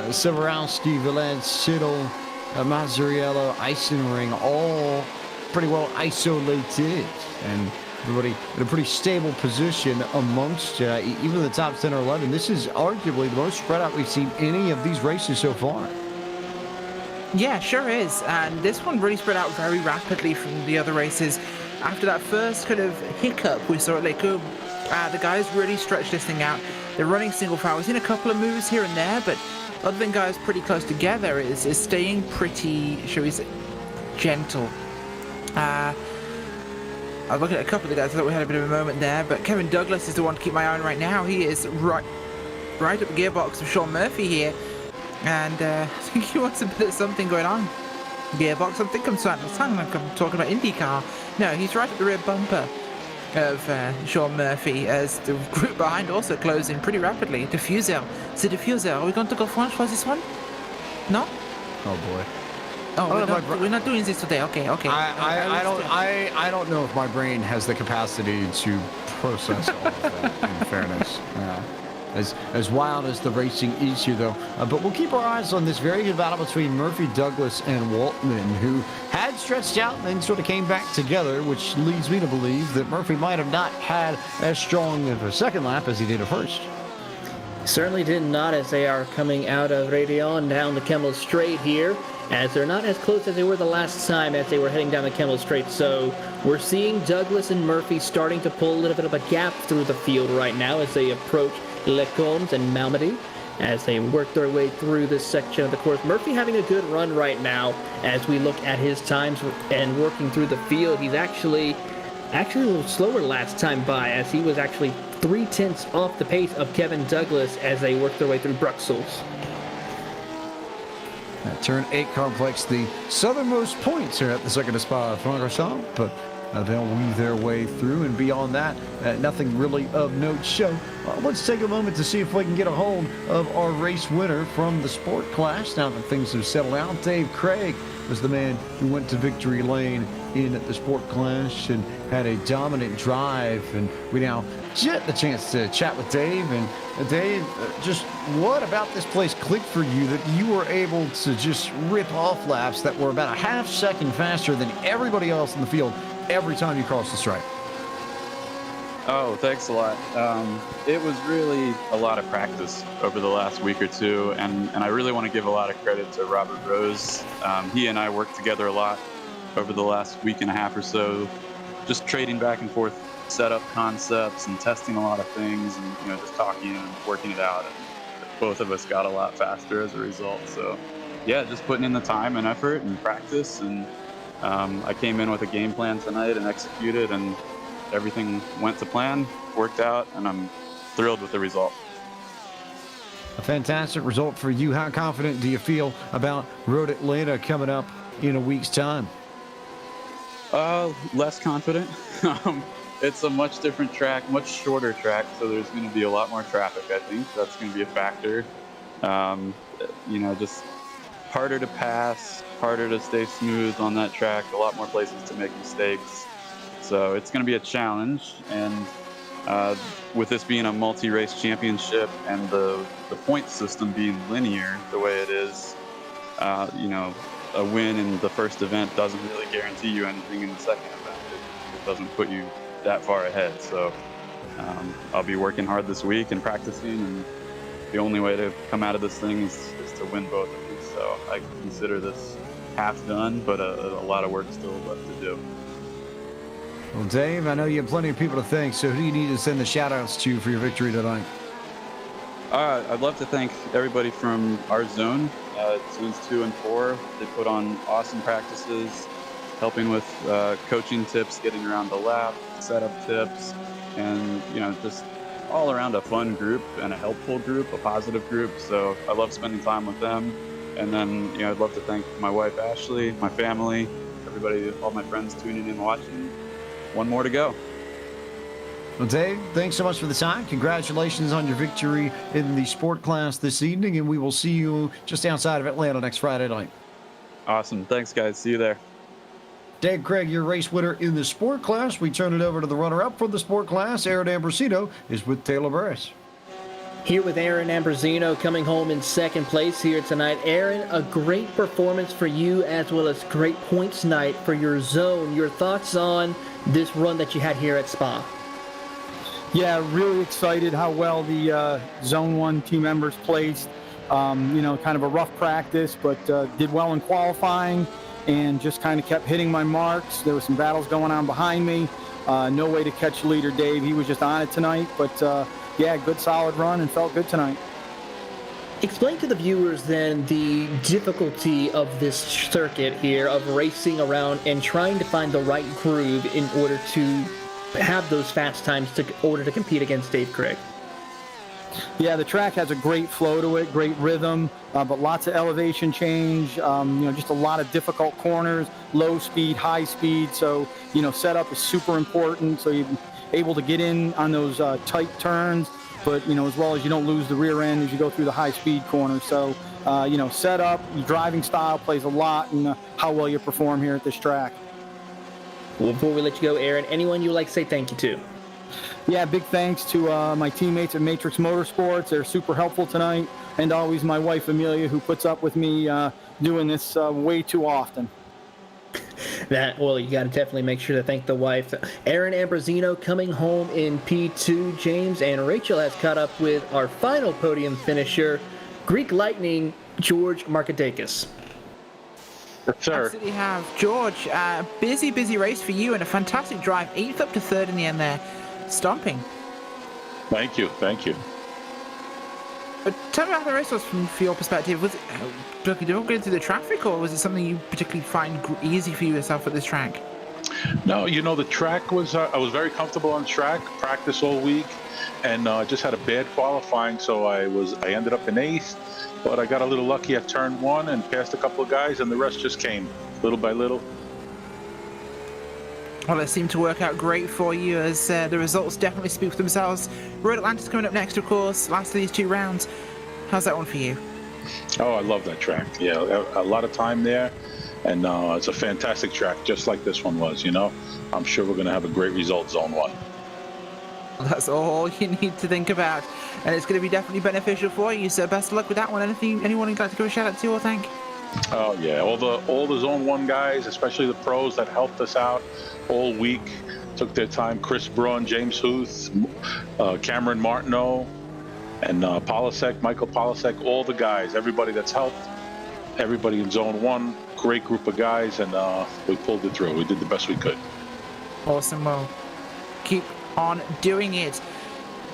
[SPEAKER 1] Severowski, Valence, Siddle, Mazzariello, Eisenring, all pretty well isolated. And everybody in a pretty stable position amongst even the top 10 or 11. This is arguably the most spread out we've seen any of these races so far.
[SPEAKER 3] Yeah, sure is. And this one really spread out very rapidly from the other races. After that first kind of hiccup we saw at Lacombe, the guys really stretched this thing out. They're running single file. We've seen a couple of moves here and there, but other than guys pretty close together, is staying pretty, shall we say, gentle. I was looking at a couple of the guys. I thought we had a bit of a moment there, but Kevin Douglas is the one to keep my eye on right now. He is right up the gearbox of Sean Murphy here. And I think he wants a bit of something going on. Gearbox, I think I'm sounding like I'm talking about IndyCar. No, he's right at the rear bumper of Sean Murphy as the group behind also closing pretty rapidly. Diffuser. C'est Diffuser. Are we going to go French for this one? No?
[SPEAKER 1] Oh boy.
[SPEAKER 3] Oh, we're not doing this today. Okay.
[SPEAKER 1] I don't know if my brain has the capacity to process all of that, in fairness. As wild as the racing is here, though. But we'll keep our eyes on this very good battle between Murphy, Douglas, and Waltman, who had stretched out and then sort of came back together, which leads me to believe that Murphy might have not had as strong of a second lap as he did at first.
[SPEAKER 2] Certainly did not, as they are coming out of Radion down the Kimmel Straight here, as they're not as close as they were the last time as they were heading down the Kimmel Straight. So we're seeing Douglas and Murphy starting to pull a little bit of a gap through the field right now as they approach Lacombe and Malmedy as they work their way through this section of the course. Murphy having a good run right now as we look at his times and working through the field. He's actually a little slower last time by, as he was actually 0.3 off the pace of Kevin Douglas as they work their way through Bruxelles.
[SPEAKER 1] That Turn 8 complex, the southernmost points here at the second Spa-Francorchamps, but they'll weave their way through, and beyond that, nothing really of note. So let's take a moment to see if we can get a hold of our race winner from the sport class now that things have settled out. Dave Craig was the man who went to victory lane in the sport class and had a dominant drive, and we now get the chance to chat with Dave. And Dave, just what about this place clicked for you that you were able to just rip off laps that were about a half second faster than everybody else in the field every time you crossed the stripe?
[SPEAKER 7] Oh, thanks a lot. It was really a lot of practice over the last week or two, and I really want to give a lot of credit to Robert Rose. He and I worked together a lot over the last week and a half or so, just trading back and forth setup concepts and testing a lot of things, and just talking and working it out. And both of us got a lot faster as a result. So yeah, just putting in the time and effort and practice, and I came in with a game plan tonight and executed, and everything went to plan, worked out, and I'm thrilled with the result.
[SPEAKER 1] A fantastic result for you. How confident do you feel about Road Atlanta coming up in a week's time?
[SPEAKER 7] Less confident. It's a much different track, much shorter track, so there's going to be a lot more traffic, I think. That's going to be a factor. Just harder to pass, harder to stay smooth on that track, a lot more places to make mistakes. So it's going to be a challenge, and with this being a multi-race championship and the point system being linear the way it is, a win in the first event doesn't really guarantee you anything in the second event. It doesn't put you that far ahead. So I'll be working hard this week and practicing and the only way to come out of this thing is to win both of these. So I consider this half done, but a lot of work still left to do.
[SPEAKER 1] Well, Dave, I know you have plenty of people to thank, so who do you need to send the shout-outs to for your victory tonight?
[SPEAKER 7] I'd love to thank everybody from our zone, zones 2 and 4. They put on awesome practices, helping with coaching tips, getting around the lap, setup tips, and just all around a fun group and a helpful group, a positive group. So I love spending time with them. And then I'd love to thank my wife Ashley, my family, everybody, all my friends tuning in and watching. One more to go.
[SPEAKER 1] Well, Dave, thanks so much for the time. Congratulations on your victory in the sport class this evening, and we will see you just outside of Atlanta next Friday night.
[SPEAKER 7] Awesome. Thanks, guys. See you there.
[SPEAKER 1] Dave Craig, your race winner in the sport class. We turn it over to the runner-up for the sport class. Aaron Ambrosino is with Taylor Burris.
[SPEAKER 2] Here with Aaron Ambrosino coming home in second place here tonight. Aaron, a great performance for you as well as great points night for your zone. Your thoughts on this run that you had here at Spa?
[SPEAKER 8] Yeah, really excited how well the Zone 1 team members placed. Kind of a rough practice, but did well in qualifying and just kind of kept hitting my marks. There were some battles going on behind me. No way to catch leader Dave. He was just on it tonight, but yeah, good solid run and felt good tonight.
[SPEAKER 2] Explain to the viewers then the difficulty of this circuit here of racing around and trying to find the right groove in order to have those fast times in order to compete against Dave Craig.
[SPEAKER 8] Yeah, the track has a great flow to it, great rhythm, but lots of elevation change, just a lot of difficult corners, low speed, high speed. So, setup is super important. So you're able to get in on those tight turns, but, as well as you don't lose the rear end as you go through the high speed corners. So, setup, your driving style plays a lot in how well you perform here at this track.
[SPEAKER 2] Well, before we let you go, Aaron, anyone you'd like to say thank you to?
[SPEAKER 8] Yeah, big thanks to my teammates at HAGERTY Motorsports. They're super helpful tonight. And always my wife, Amelia, who puts up with me doing this way too often.
[SPEAKER 2] Well, you got to definitely make sure to thank the wife. Aaron Ambrosino coming home in P2. James and Rachel has caught up with our final podium finisher, Greek Lightning, George Markadakis.
[SPEAKER 3] Yes, sir. Absolutely have. George, busy race for you and a fantastic drive. 8th up to 3rd in the end there. Stomping.
[SPEAKER 9] Thank you.
[SPEAKER 3] Tell me how the race was from your perspective. Was it difficult going through the traffic, or was it something you particularly find easy for yourself at this track?
[SPEAKER 9] No, the track was, I was very comfortable on the track, practice all week, and just had a bad qualifying, so I ended up in 8th, but I got a little lucky at turn 1 and passed a couple of guys, and the rest just came little by little.
[SPEAKER 3] Well, it seemed to work out great for you as the results definitely speak for themselves. Road Atlanta's coming up next, of course, last of these 2 rounds. How's that one for you?
[SPEAKER 9] Oh, I love that track. Yeah, a lot of time there, and it's a fantastic track, just like this one was, I'm sure we're going to have a great result, Zone 1.
[SPEAKER 3] Well, that's all you need to think about, and it's going to be definitely beneficial for you, so best of luck with that one. Anyone you'd like to give a shout out to or thank?
[SPEAKER 9] Oh, yeah, all the Zone 1 guys, especially the pros that helped us out all week, took their time. Chris Braun, James Huth, Cameron Martineau, and Michael Polisek, all the guys, everybody that's helped, everybody in Zone 1, great group of guys, and we pulled it through. We did the best we could.
[SPEAKER 3] Awesome. Well, keep on doing it.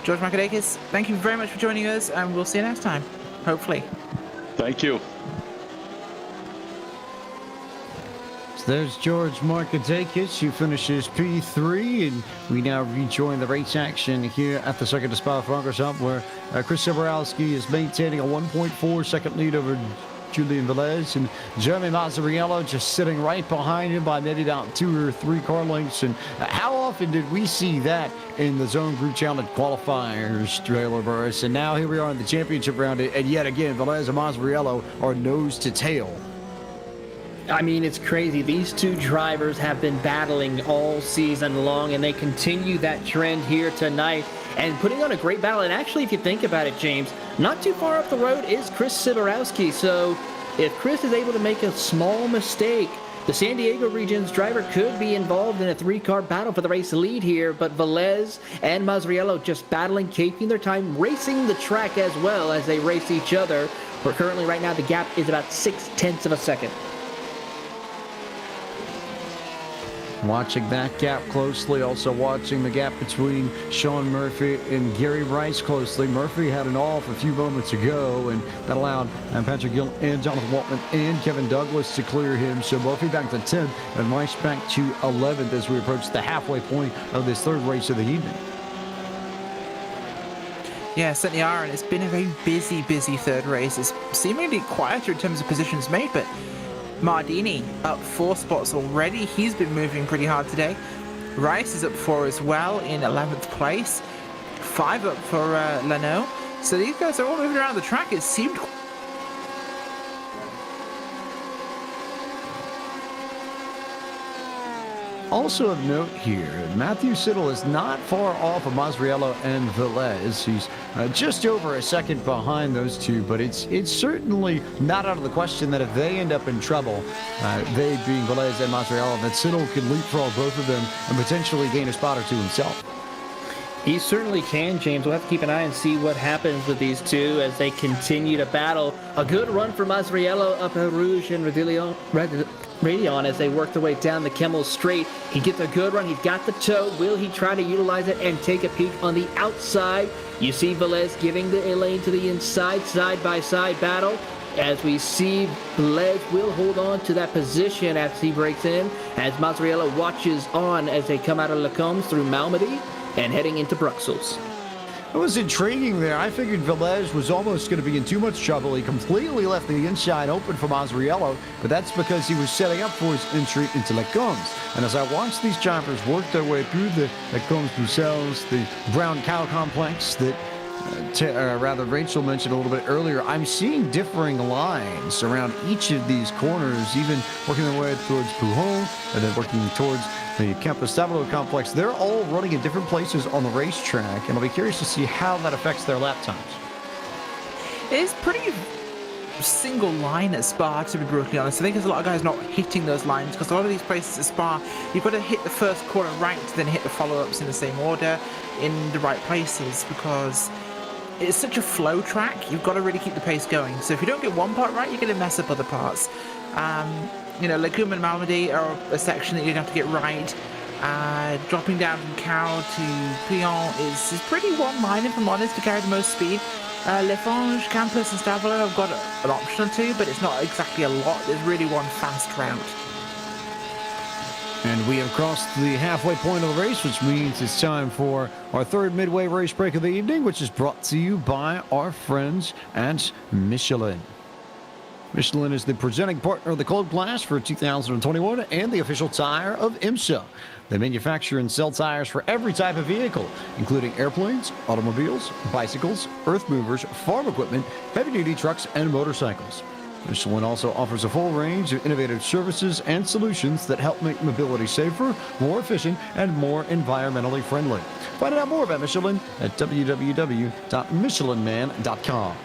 [SPEAKER 3] George Markadakis, thank you very much for joining us, and we'll see you next time, hopefully.
[SPEAKER 9] Thank you.
[SPEAKER 1] So there's George Markadakis, who finishes P3, and we now rejoin the race action here at the Circuit of Spa-Francorchamps, where Chris Soborowski is maintaining a 1.4 second lead over Julian Velez, and Jeremy Mazzariello just sitting right behind him by maybe about 2 or 3 car lengths. And how often did we see that in the Zone Group Challenge qualifiers, Taylor Burris? And now here we are in the championship round, and yet again, Velez and Mazzariello are nose to tail.
[SPEAKER 2] I mean, it's crazy. These 2 drivers have been battling all season long, and they continue that trend here tonight and putting on a great battle. And actually, if you think about it, James, not too far up the road is Chris Soborowski. So if Chris is able to make a small mistake, The San Diego region's driver could be involved in a three-car battle for the race lead here, but Velez and Mazariello just battling, taking their time, racing the track as well as they race each other. But currently, right now, the gap is about 0.6 of a second.
[SPEAKER 1] Watching that gap closely, also watching the gap between Sean Murphy and Gary Rice closely. Murphy had an off a few moments ago, and that allowed Patrick Gill and Jonathan Waltman and Kevin Douglas to clear him. So Murphy back to 10th and Rice back to 11th as we approach the halfway point of this third race of the evening.
[SPEAKER 3] Yeah, certainly are, and it's been a very busy third race. It's seemingly quieter in terms of positions made, but Mardini up 4 spots already. He's been moving pretty hard today. Rice is up 4 as well in 11th place. 5 up for Leno. So these guys are all moving around the track. It seemed...
[SPEAKER 1] Also of note here, Matthew Siddle is not far off of Mazariello and Velez. He's just over a second behind those two, but it's certainly not out of the question that if they end up in trouble, they being Velez and Mazariello, that Siddle can leapfrog both of them and potentially gain a spot or two himself.
[SPEAKER 2] He certainly can, James. We'll have to keep an eye and see what happens with these two as they continue to battle. A good run for Mazariello up at Rouge and Radion as they work their way down the Kemmel Straight. He gets a good run. He's got the toe. Will he try to utilize it and take a peek on the outside? You see Velez giving the lane to the inside, side-by-side battle. As we see, Velez will hold on to that position as he breaks in, as Mazariello watches on as they come out of Lacombe through Malmedy and heading into Bruxelles.
[SPEAKER 1] It was intriguing there. I figured Velez was almost going to be in too much trouble. He completely left the inside open for Mazariello, but that's because he was setting up for his entry into Lecombs. And as I watched these drivers work their way through the Lecombs themselves, the Brown Cow Complex that Rachel mentioned a little bit earlier, I'm seeing differing lines around each of these corners, even working their way towards Pujon and then working towards the Campostavolo complex. They're all running in different places on the racetrack, and I'll be curious to see how that affects their lap times.
[SPEAKER 3] It's pretty single line at Spa, to be brutally honest. I think there's a lot of guys not hitting those lines because a lot of these places at Spa, you've got to hit the first corner right, then hit the follow-ups in the same order in the right places because it's such a flow track. You've got to really keep the pace going. So if you don't get one part right, you're going to mess up other parts. Legume and Malmedy are a section that you're going to have to get right. Dropping down from Cow to Puyon is pretty one-minded, if I'm honest, to carry the most speed. Lefange, Campus, and Stavolo have got an option or two, but it's not exactly a lot. There's really one fast route.
[SPEAKER 1] And we have crossed the halfway point of the race, which means it's time for our third midway race break of the evening, which is brought to you by our friends at Michelin. Michelin is the presenting partner of the Club Class for 2021 and the official tire of IMSA. They manufacture and sell tires for every type of vehicle, including airplanes, automobiles, bicycles, earth movers, farm equipment, heavy-duty trucks, and motorcycles. Michelin also offers a full range of innovative services and solutions that help make mobility safer, more efficient, and more environmentally friendly. Find out more about Michelin at www.michelinman.com.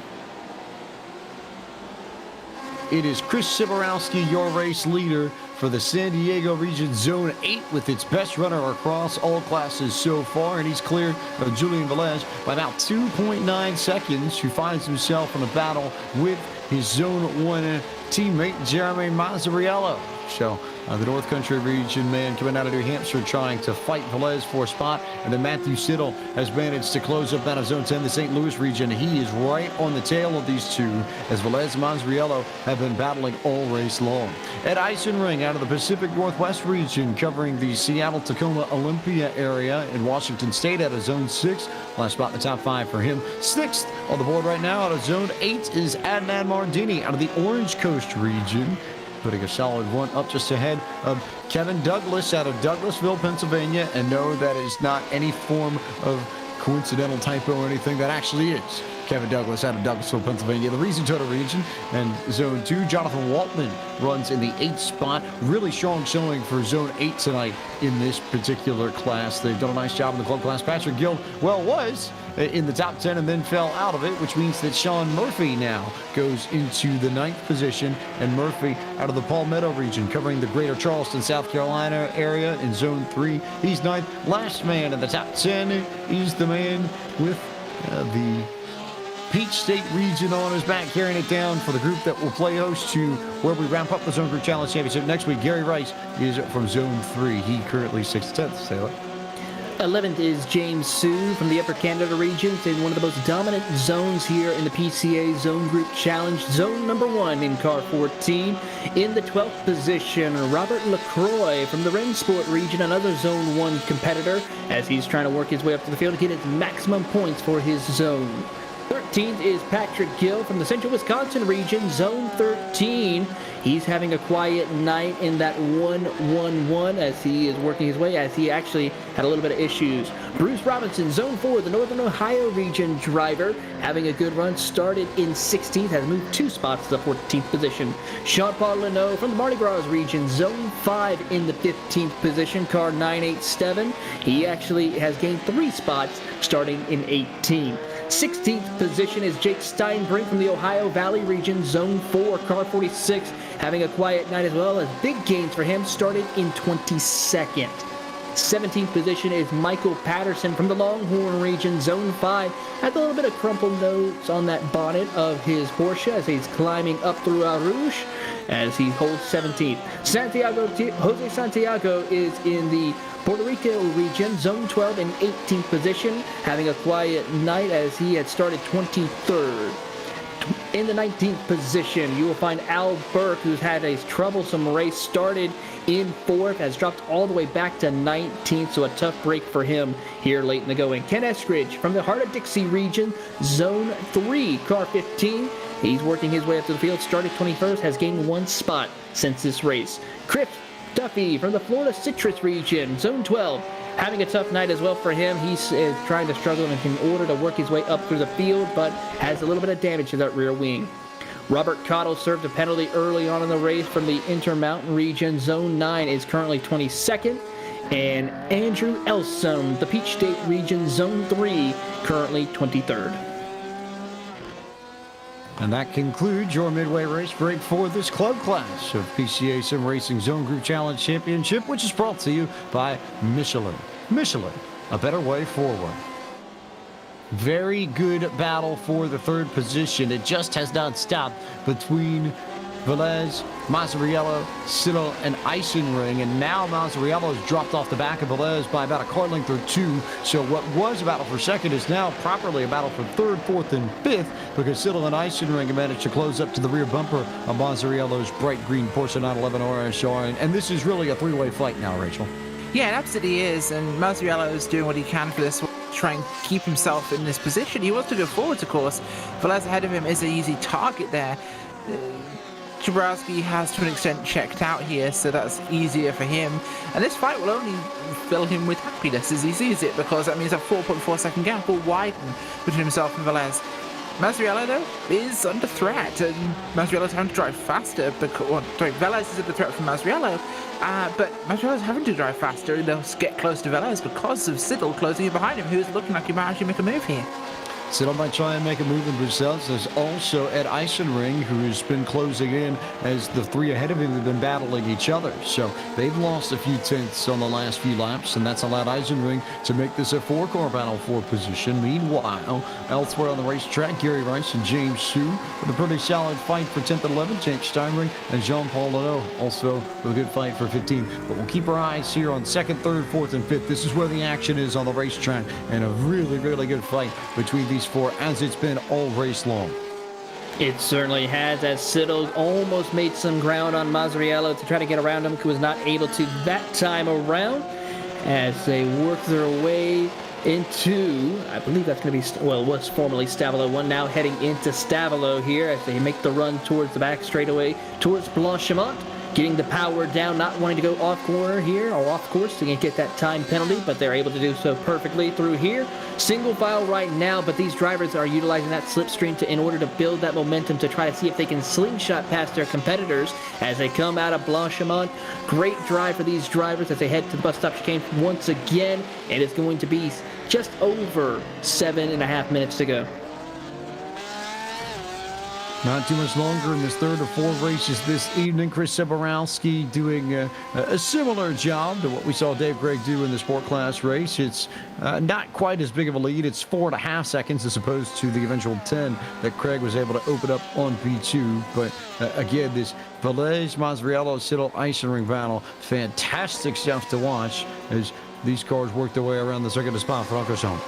[SPEAKER 1] It is Chris Siborowski, your race leader for the San Diego Region Zone 8 with its best runner across all classes so far, and he's cleared of Julian Velez by about 2.9 seconds, who finds himself in a battle with his Zone 1 teammate Jeremy Mazariello. So the North Country region man coming out of New Hampshire trying to fight Velez for a spot, and then Matthew Siddle has managed to close up out of Zone 10, the St. Louis region. He is right on the tail of these two as Velez and Mazariello have been battling all race long. Ed Eisenring out of the Pacific Northwest region covering the Seattle-Tacoma Olympia area in Washington State out of Zone 6. Last spot in the top 5 for him. 6th on the board right now out of Zone 8 is Adnan Mardini out of the Orange Coast region, putting a solid one up just ahead of Kevin Douglas out of Douglasville, Pennsylvania. And no, that is not any form of coincidental typo or anything. That actually is Kevin Douglas out of Douglasville, Pennsylvania. The Reason Total region and Zone 2. Jonathan Waltman runs in the 8th spot. Really strong showing for Zone 8 tonight in this particular class. They've done a nice job in the club class. Patrick Gill, was in the top 10 and then fell out of it, which means that Sean Murphy now goes into the 9th position. And Murphy out of the Palmetto region, covering the greater Charleston, South Carolina area in Zone 3. He's 9th. Last man in the top 10 is the man with the Peach State region on his back, carrying it down for the group that will play host to where we ramp up the Zone Group Challenge Championship next week. Gary Rice is from Zone 3. He currently 6th to 10th. Taylor.
[SPEAKER 2] 11th is James Sue from the Upper Canada regions in one of the most dominant zones here in the PCA Zone Group Challenge, zone number 1 in car 14. In the 12th position, Robert LaCroix from the Rensport region, another zone 1 competitor, as he's trying to work his way up to the field to get his maximum points for his zone. 13th is Patrick Gill from the Central Wisconsin region, zone 13. He's having a quiet night in that 1-1-1 as he is working his way, as he actually had a little bit of issues. Bruce Robinson, zone 4, the Northern Ohio region driver, having a good run, started in 16th, has moved 2 spots to the 14th position. Jean-Paul Leno from the Mardi Gras region, zone 5 in the 15th position, car 987. He actually has gained 3 spots starting in 18th. 16th position is Jake Steinbrink from the Ohio Valley region, zone 4, car 46, having a quiet night as well, as big gains for him, started in 22nd. 17th position is Michael Patterson from the Longhorn region, zone 5, has a little bit of crumpled notes on that bonnet of his Porsche as he's climbing up through Eau Rouge as he holds 17th. Jose Santiago is in the Puerto Rico region, zone 12 in 18th position, having a quiet night as he had started 23rd. In the 19th position, you will find Al Burke, who's had a troublesome race, started in 4th, has dropped all the way back to 19th, so a tough break for him here late in the going. Ken Eskridge from the Heart of Dixie region, zone 3, car 15. He's working his way up to the field, started 21st, has gained 1 spot since this race. Chris Duffy from the Florida Citrus region, zone 12. Having a tough night as well for him. He's trying to struggle in order to work his way up through the field, but has a little bit of damage to that rear wing. Robert Cottle served a penalty early on in the race from the Intermountain region. Zone 9 is currently 22nd. And Andrew Elsom, the Peach State region, zone 3, currently 23rd.
[SPEAKER 1] And that concludes your midway race break for this club class of PCA Sim Racing Zone Group Challenge Championship, which is brought to you by Michelin. Michelin, a better way forward. Very good battle for the 3rd position. It just has not stopped between Velez, Mazzariello, Siddle, and Eisenring, and now Mazzariello has dropped off the back of Velez by about a car length or 2. So what was a battle for 2nd is now properly a battle for 3rd, 4th, and 5th, because Siddle and Eisenring have managed to close up to the rear bumper of Mazzariello's bright green Porsche 911 RSR, and this is really a 3-way fight now, Rachel.
[SPEAKER 3] Yeah, it absolutely is, and Mazzariello is doing what he can for this, try and keep himself in this position. He wants to go forwards, of course. Velez ahead of him is an easy target there. Jabrowski has to an extent checked out here, so that's easier for him. And this fight will only fill him with happiness as he sees it, because that means a 4.4 second gap will widen between himself and Velez. Mazzariello, though, is under threat, and Mazzariello's having to drive faster because, Velez is under threat from Mazzariello, but Mazzariello's having to drive faster and they'll get close to Velez because of Siddle closing in behind him, who's looking like he might actually make a move here.
[SPEAKER 1] Siddle might try and make a move in themselves. There's also Ed Eisenring, who's been closing in as the 3 ahead of him have been battling each other. So they've lost a few tenths on the last few laps, and that's allowed Eisenring to make this a 4-car battle for position. Meanwhile, elsewhere on the racetrack, Gary Rice and James Sue with a pretty solid fight for 10th and 11th. Jake Steinring and Jean-Paul Leno also with a good fight for 15th. But we'll keep our eyes here on 2nd, 3rd, 4th, and 5th. This is where the action is on the racetrack, and a really, really good fight between these 4, as it's been all race long.
[SPEAKER 2] It certainly has, as Siddle almost made some ground on Mazzariello to try to get around him, who was not able to that time around, as they work their way into, I believe that's going to be, well, it was formerly Stavelo 1, now heading into Stavelo here as they make the run towards the back straightaway towards Blanchimont. getting the power down, not wanting to go off corner here or off course to get that time penalty, but they're able to do so perfectly through here. Single file right now, but these drivers are utilizing that slipstream in order to build that momentum to try to see if they can slingshot past their competitors as they come out of Blanchimont. Great drive for these drivers as they head to the bus stop chicane once again, and it's going to be just over 7.5 minutes to go.
[SPEAKER 1] Not too much longer in this third of 4 races this evening. Chris Spa-Francorchamps doing a similar job to what we saw Dave Gregg do in the sport class race. It's not quite as big of a lead. It's 4.5 seconds as opposed to the eventual 10 that Craig was able to open up on P2. But again, this Velez, Mazzariello, Siddle, Eisenring battle, fantastic stuff to watch as these cars work their way around the circuit of Spa-Francorchamps.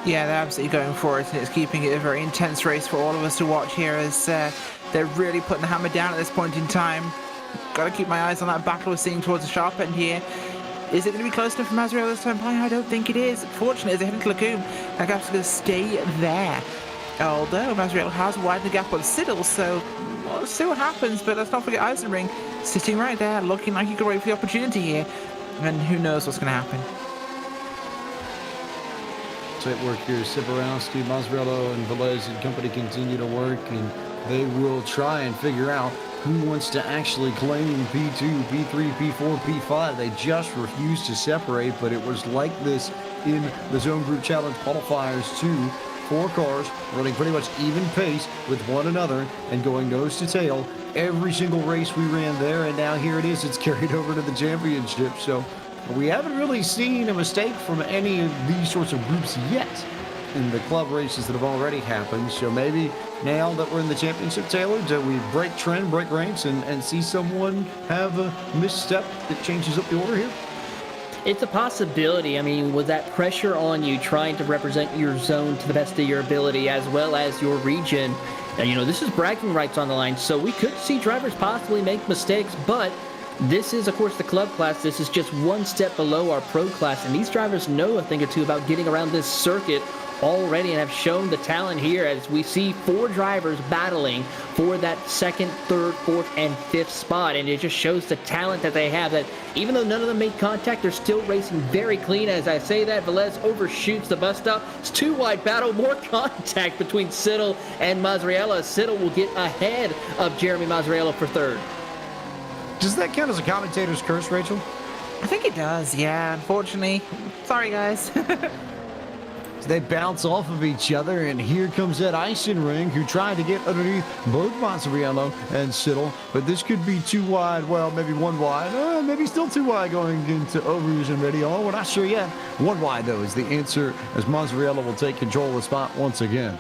[SPEAKER 3] Yeah, they're absolutely going for it, and it's keeping it a very intense race for all of us to watch here as they're really putting the hammer down at this point in time. Got to keep my eyes on that battle we're seeing towards the sharp end here. Is it going to be close enough for Mazzariello this time? I don't think it is. Fortunately, as they head into Lacombe, that gap's going to stay there. Although Mazzariello has widened the gap on Siddle, so we'll see what happens. But let's not forget Eisenring sitting right there, looking like he could wait for the opportunity here. And who knows what's going to happen.
[SPEAKER 1] Tight work here. Spa-Francorchamps, Mazzariello, and Velez and company continue to work, and they will try and figure out who wants to actually claim P2, P3, P4, P5. They just refuse to separate, but it was like this in the Zone Group Challenge qualifiers too. 4 cars running pretty much even pace with one another and going nose to tail every single race we ran there, and now here it is. It's carried over to the championship. So we haven't really seen a mistake from any of these sorts of groups yet in the club races that have already happened. So maybe now that we're in the championship, Taylor, do we break trend, break ranks, and see someone have a misstep that changes up the order here?
[SPEAKER 2] It's a possibility. I mean, with that pressure on you trying to represent your zone to the best of your ability as well as your region, you know, this is bragging rights on the line. So we could see drivers possibly make mistakes, but this is, of course, the club class. This is just one step below our pro class, and these drivers know a thing or two about getting around this circuit already and have shown the talent here as we see 4 drivers battling for that 2nd, 3rd, 4th, and 5th spot, and it just shows the talent that they have, that even though none of them made contact, they're still racing very clean. As I say that, Velez overshoots the bus stop. It's 2-wide battle, more contact between Siddle and Mazzariello. Siddle will get ahead of Jeremy Mazzariello for 3rd.
[SPEAKER 1] Does that count as a commentator's curse, Rachel?
[SPEAKER 3] I think it does, yeah, unfortunately. Sorry, guys.
[SPEAKER 1] They bounce off of each other, and here comes that Eisenring, who tried to get underneath both Mazzariello and Siddle, but this could be 2 wide, well, maybe 1 wide, maybe still 2 wide going into Overuse and Radio. We're not sure yet. 1 wide, though, is the answer, as Mazzariello will take control of the spot once again.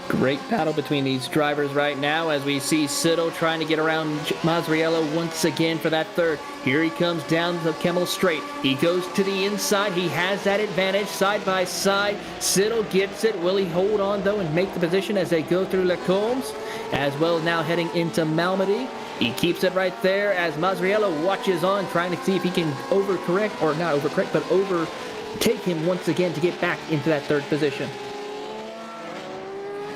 [SPEAKER 2] Great battle between these drivers right now as we see Siddle trying to get around Mazzariello once again for that 3rd. Here he comes down the Kemmel Straight. He goes to the inside. He has that advantage side by side. Siddle gets it. Will he hold on, though, and make the position as they go through Lecombes? As well now heading into Malmedy. He keeps it right there as Mazzariello watches on, trying to see if he can overcorrect, or not overcorrect, but overtake him once again to get back into that 3rd position.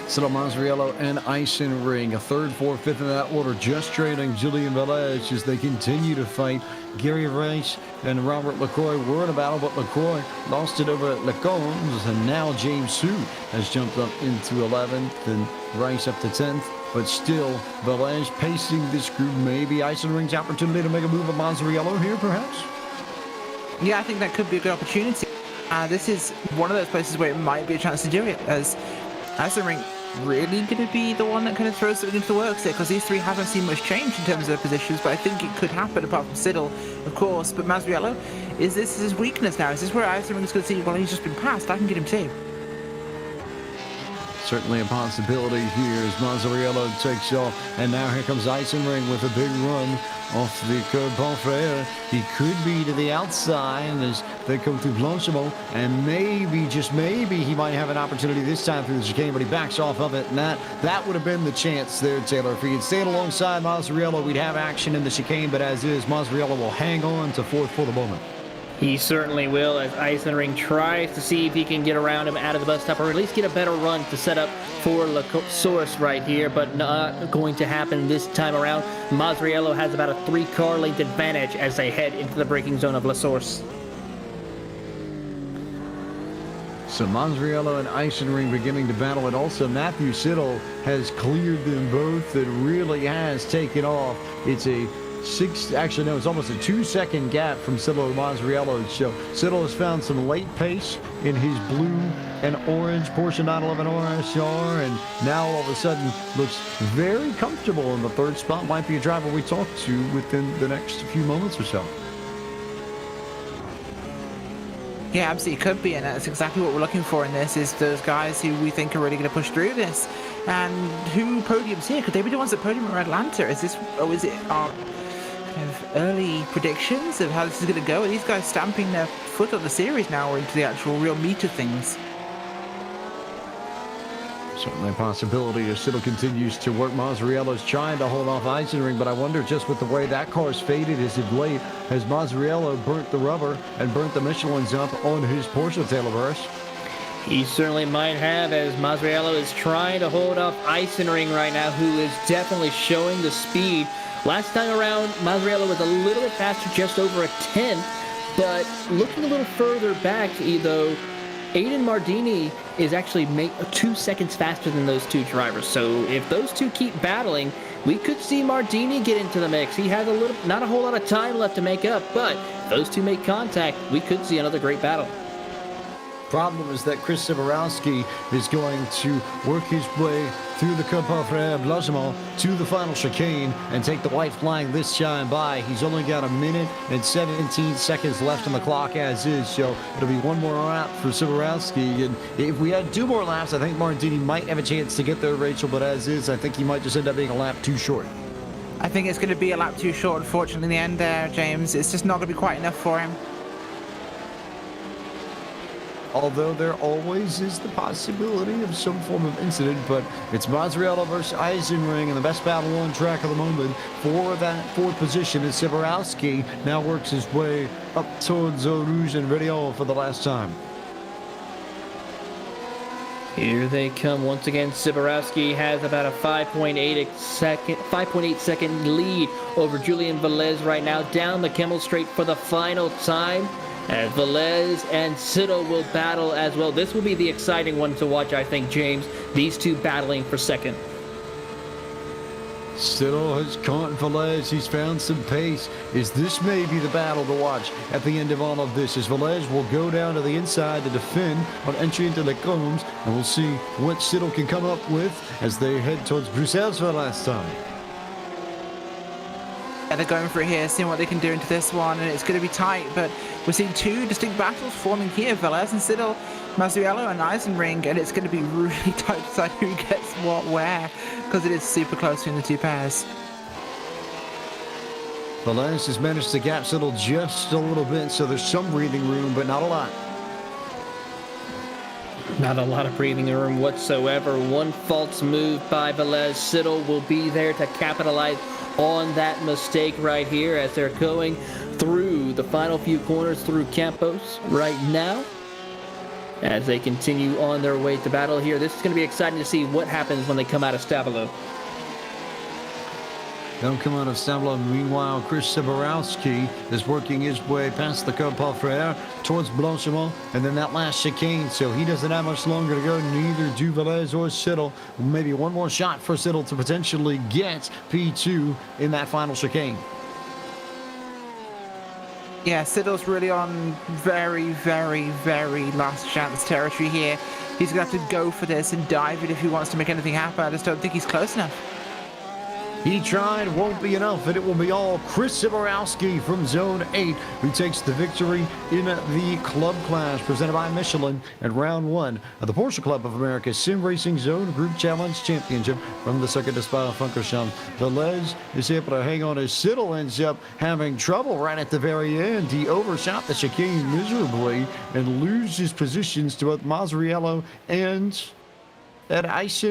[SPEAKER 1] Siddle, Mazzariello, and Eisenring, a 3rd, 4th, 5th in that order, just trailing Julian Velez as they continue to fight. Gary Rice and Robert LaCroix were in a battle, but LaCroix lost it over at Lecombes, and now James Hu has jumped up into 11th and Rice up to 10th. But still, Velez pacing this group. Maybe Eisenring's opportunity to make a move at Mazzariello here, perhaps?
[SPEAKER 3] Yeah, I think that could be a good opportunity. This is one of those places where it might be a chance to do it, as Eisenring really going to be the one that kind of throws something into the works there, because these 3 haven't seen much change in terms of their positions, but I think it could happen apart from Siddle, of course. But Mazzariello, is this his weakness now? Is this where Eisenring's going to see, well, he's just been passed, I can get him too?
[SPEAKER 1] Certainly a possibility here as Mazzariello takes off, and now here comes Eisenring with a big run off the Curb Bonfrere. He could be to the outside as they come through Blanchimont, and maybe, just maybe, he might have an opportunity this time through the chicane, but he backs off of it, and that would have been the chance there, Taylor. If he had stayed alongside Mazzariello, we'd have action in the chicane, but as is, Mazzariello will hang on to 4th for the moment.
[SPEAKER 2] He certainly will, as Eisenring tries to see if he can get around him out of the bus stop, or at least get a better run to set up for La Source right here, but not going to happen this time around. Mazriello has about a 3-car length advantage as they head into the braking zone of La Source.
[SPEAKER 1] So Mazriello and Eisenring beginning to battle it. Also, Matthew Siddle has cleared them both. It really has taken off. It's a it's almost a 2-second gap from Siddle to Mazriello. So Siddle has found some late pace in his blue and orange Porsche 911 RSR, and now all of a sudden looks very comfortable in the 3rd spot. Might be a driver we talk to within the next few moments or so.
[SPEAKER 3] Yeah, absolutely could be, and that's exactly what we're looking for in this, is those guys who we think are really going to push through this. And who podiums here? Could they be the ones that podium in Atlanta? Is it our kind of early predictions of how this is going to go? Are these guys stamping their foot on the series now, or into the actual real meat of things?
[SPEAKER 1] Certainly a possibility as Siddle continues to work. Mazriello's trying to hold off Eisenring, but I wonder just with the way that car's faded as of late, has Mazriello burnt the rubber and burnt the Michelin's up on his Porsche Taylorverse?
[SPEAKER 2] He certainly might have, as Mazriello is trying to hold off Eisenring right now, who is definitely showing the speed. Last time around, Mazriello was a little bit faster, just over a 10, but looking a little further back, though, Aiden Mardini is actually 2 seconds faster than those two drivers. So if those two keep battling, we could see Mardini get into the mix. He has not a whole lot of time left to make up, but if those two make contact, we could see another great battle.
[SPEAKER 1] Problem is that Chris Szyborowski is going to work his way through the Spa-Francorchamps to the final chicane and take the white flag this time by. He's only got 1 minute and 17 seconds left on the clock as is, so it'll be one more lap for Szyborowski. And if we had 2 more laps, I think Mardini might have a chance to get there, Rachel, but as is, I think he might just end up being a lap too short.
[SPEAKER 3] I think it's going to be a lap too short, unfortunately, in the end there, James. It's just not going to be quite enough for him.
[SPEAKER 1] Although there always is the possibility of some form of incident, but it's Mazriello versus Eisenring, and the best battle on track at the moment for that 4th position is Szyborowski. Now works his way up towards Eau Rouge and Rédillon for the last time.
[SPEAKER 2] Here they come once again. Szyborowski has about a 5.8 second lead over Julian Velez right now, down the Kimmel Straight for the final time, as Velez and Siddle will battle as well. This will be the exciting one to watch, I think, James. These two battling for second.
[SPEAKER 1] Siddle has caught Velez. He's found some pace. Is this maybe the battle to watch at the end of all of this? As Velez will go down to the inside to defend on entry into the combs, and we'll see what Siddle can come up with as they head towards Bruxelles for the last time.
[SPEAKER 3] Yeah, they're going for it here, seeing what they can do into this one, and it's going to be tight, but we're seeing 2 distinct battles forming here, Velez and Siddle, Mazriello and Eisenring, and it's going to be really tight to decide who gets what where, because it is super close between the 2 pairs.
[SPEAKER 1] Velez has managed to gap Siddle just a little bit, so there's some breathing room, but not a lot.
[SPEAKER 2] Not a lot of breathing room whatsoever. One false move by Velez. Siddle will be there to capitalize on that mistake right here as they're going through the final few corners through Campos right now as they continue on their way to battle here. This is going to be exciting to see what happens when they come out of Stabilo.
[SPEAKER 1] They'll come out of Stabilo. Meanwhile, Chris Szyborowski is working his way past the Code Palfrère towards Blanchimont, and then that last chicane, so he doesn't have much longer to go. Neither do Velez or Siddle. Maybe one more shot for Siddle to potentially get P2 in that final chicane.
[SPEAKER 3] Yeah, Siddle's really on very, very, very last chance territory here. He's going to have to go for this and dive it if he wants to make anything happen. I just don't think he's close enough.
[SPEAKER 1] He tried, won't be enough, and it will be all Chris Szyborowski from Zone 8 who takes the victory in the Club Clash presented by Michelin at Round 1 of the Porsche Club of America Sim Racing Zone Group Challenge Championship from the Circuit de Spa-Francorchamps. Velez is able to hang on as Siddle ends up having trouble right at the very end. He overshot the chicane miserably and loses positions to both Mazriello and at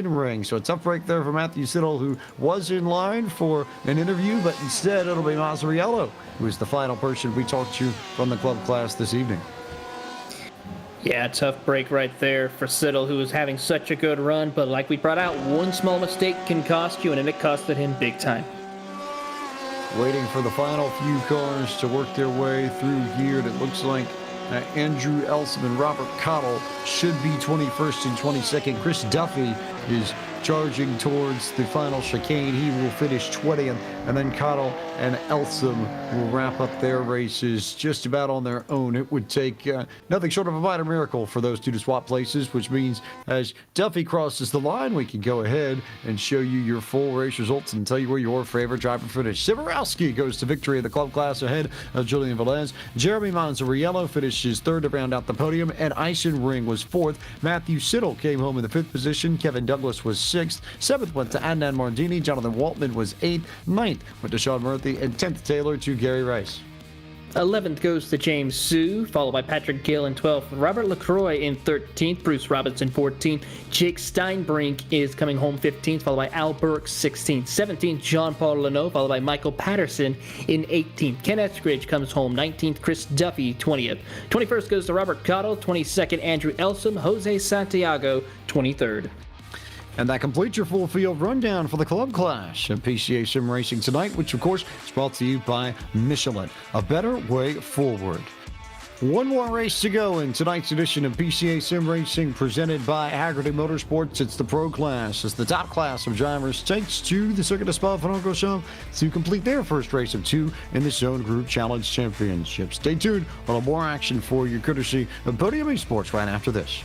[SPEAKER 1] Ring. So a tough break there for Matthew Siddle, who was in line for an interview, but instead it'll be Mazzariello, who is the final person we talked to from the club class this evening.
[SPEAKER 2] Yeah, tough break right there for Siddle, who was having such a good run, but like we brought out, one small mistake can cost you, and it costed him big time.
[SPEAKER 1] Waiting for the final few cars to work their way through here. It looks like Andrew Elsom and Robert Cottle should be 21st and 22nd. Chris Duffy is charging towards the final chicane. He will finish 20th, and then Cottle and Elsom will wrap up their races just about on their own. It would take nothing short of a minor miracle for those two to swap places, which means as Duffy crosses the line, we can go ahead and show you your full race results and tell you where your favorite driver finished. Siborowski goes to victory in the club class ahead of Julian Velez. Jeremy Mazzariello finishes third to round out the podium, and Ring was fourth. Matthew Siddle came home in the fifth position. Kevin Douglas was sixth. Seventh went to Adnan Mardini. Jonathan Waltman was eighth. Ninth went to Sean Murphy, and 10th Taylor to Gary Rice.
[SPEAKER 2] 11th goes to James Sue, followed by Patrick Gill in 12th. Robert LaCroix in 13th. Bruce Robinson 14th. Jake Steinbrink is coming home 15th, followed by Al Burke 16th. 17th, Jean-Paul Leno, followed by Michael Patterson in 18th. Ken Eskridge comes home 19th. Chris Duffy 20th. 21st goes to Robert Cottle. 22nd, Andrew Elsom. Jose Santiago 23rd.
[SPEAKER 1] And that completes your full field rundown for the club clash of PCA Sim Racing tonight, which of course is brought to you by Michelin, a better way forward. One more race to go in tonight's edition of PCA Sim Racing presented by HAGERTY Motorsports. It's the pro class as the top class of drivers takes to the Circuit of Spa-Francorchamps to complete their first race of two in the Zone Group Challenge Championship. Stay tuned for more action for you courtesy of Podium Esports right after this.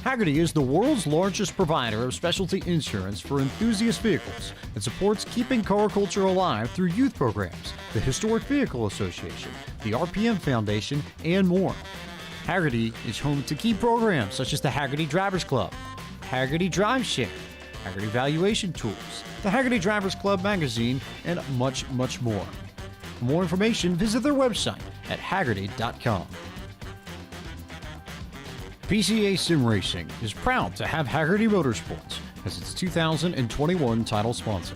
[SPEAKER 1] Hagerty is the world's largest provider of specialty insurance for enthusiast vehicles and supports keeping car culture alive through youth programs, the Historic Vehicle Association, the RPM Foundation, and more. Hagerty is home to key programs such as the Hagerty Drivers Club, Hagerty Drive Share, Hagerty Valuation Tools, the Hagerty Drivers Club magazine, and much, much more. For more information, visit their website at hagerty.com. PCA Sim Racing is proud to have HAGERTY Motorsports as its 2021 title sponsor.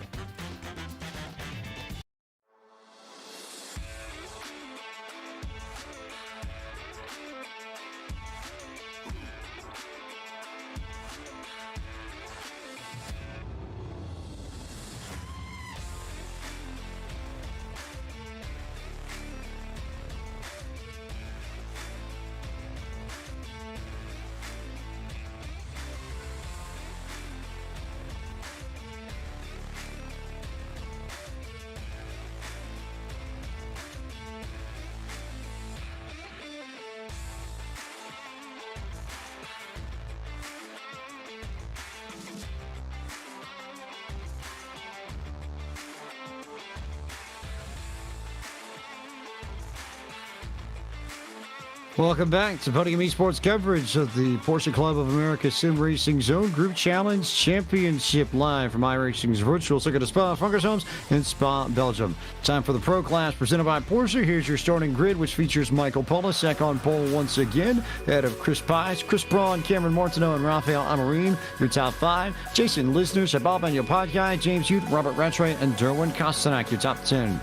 [SPEAKER 1] Welcome back to Podium Esports coverage of the Porsche Club of America Sim Racing Zone Group Challenge Championship live from iRacing's virtual circuit of Spa-Francorchamps in Spa, Belgium. Time for the Pro Class presented by Porsche. Here's your starting grid, which features Michael Polisek on pole once again, ahead of Chris Pies, Chris Braun, Cameron Martineau, and Rafael Amorim. Your top 5, Jason Lisner, Sabal Bagnapadkai, James Huth, Robert Rattray, and Derwin Kostanak. Your top 10.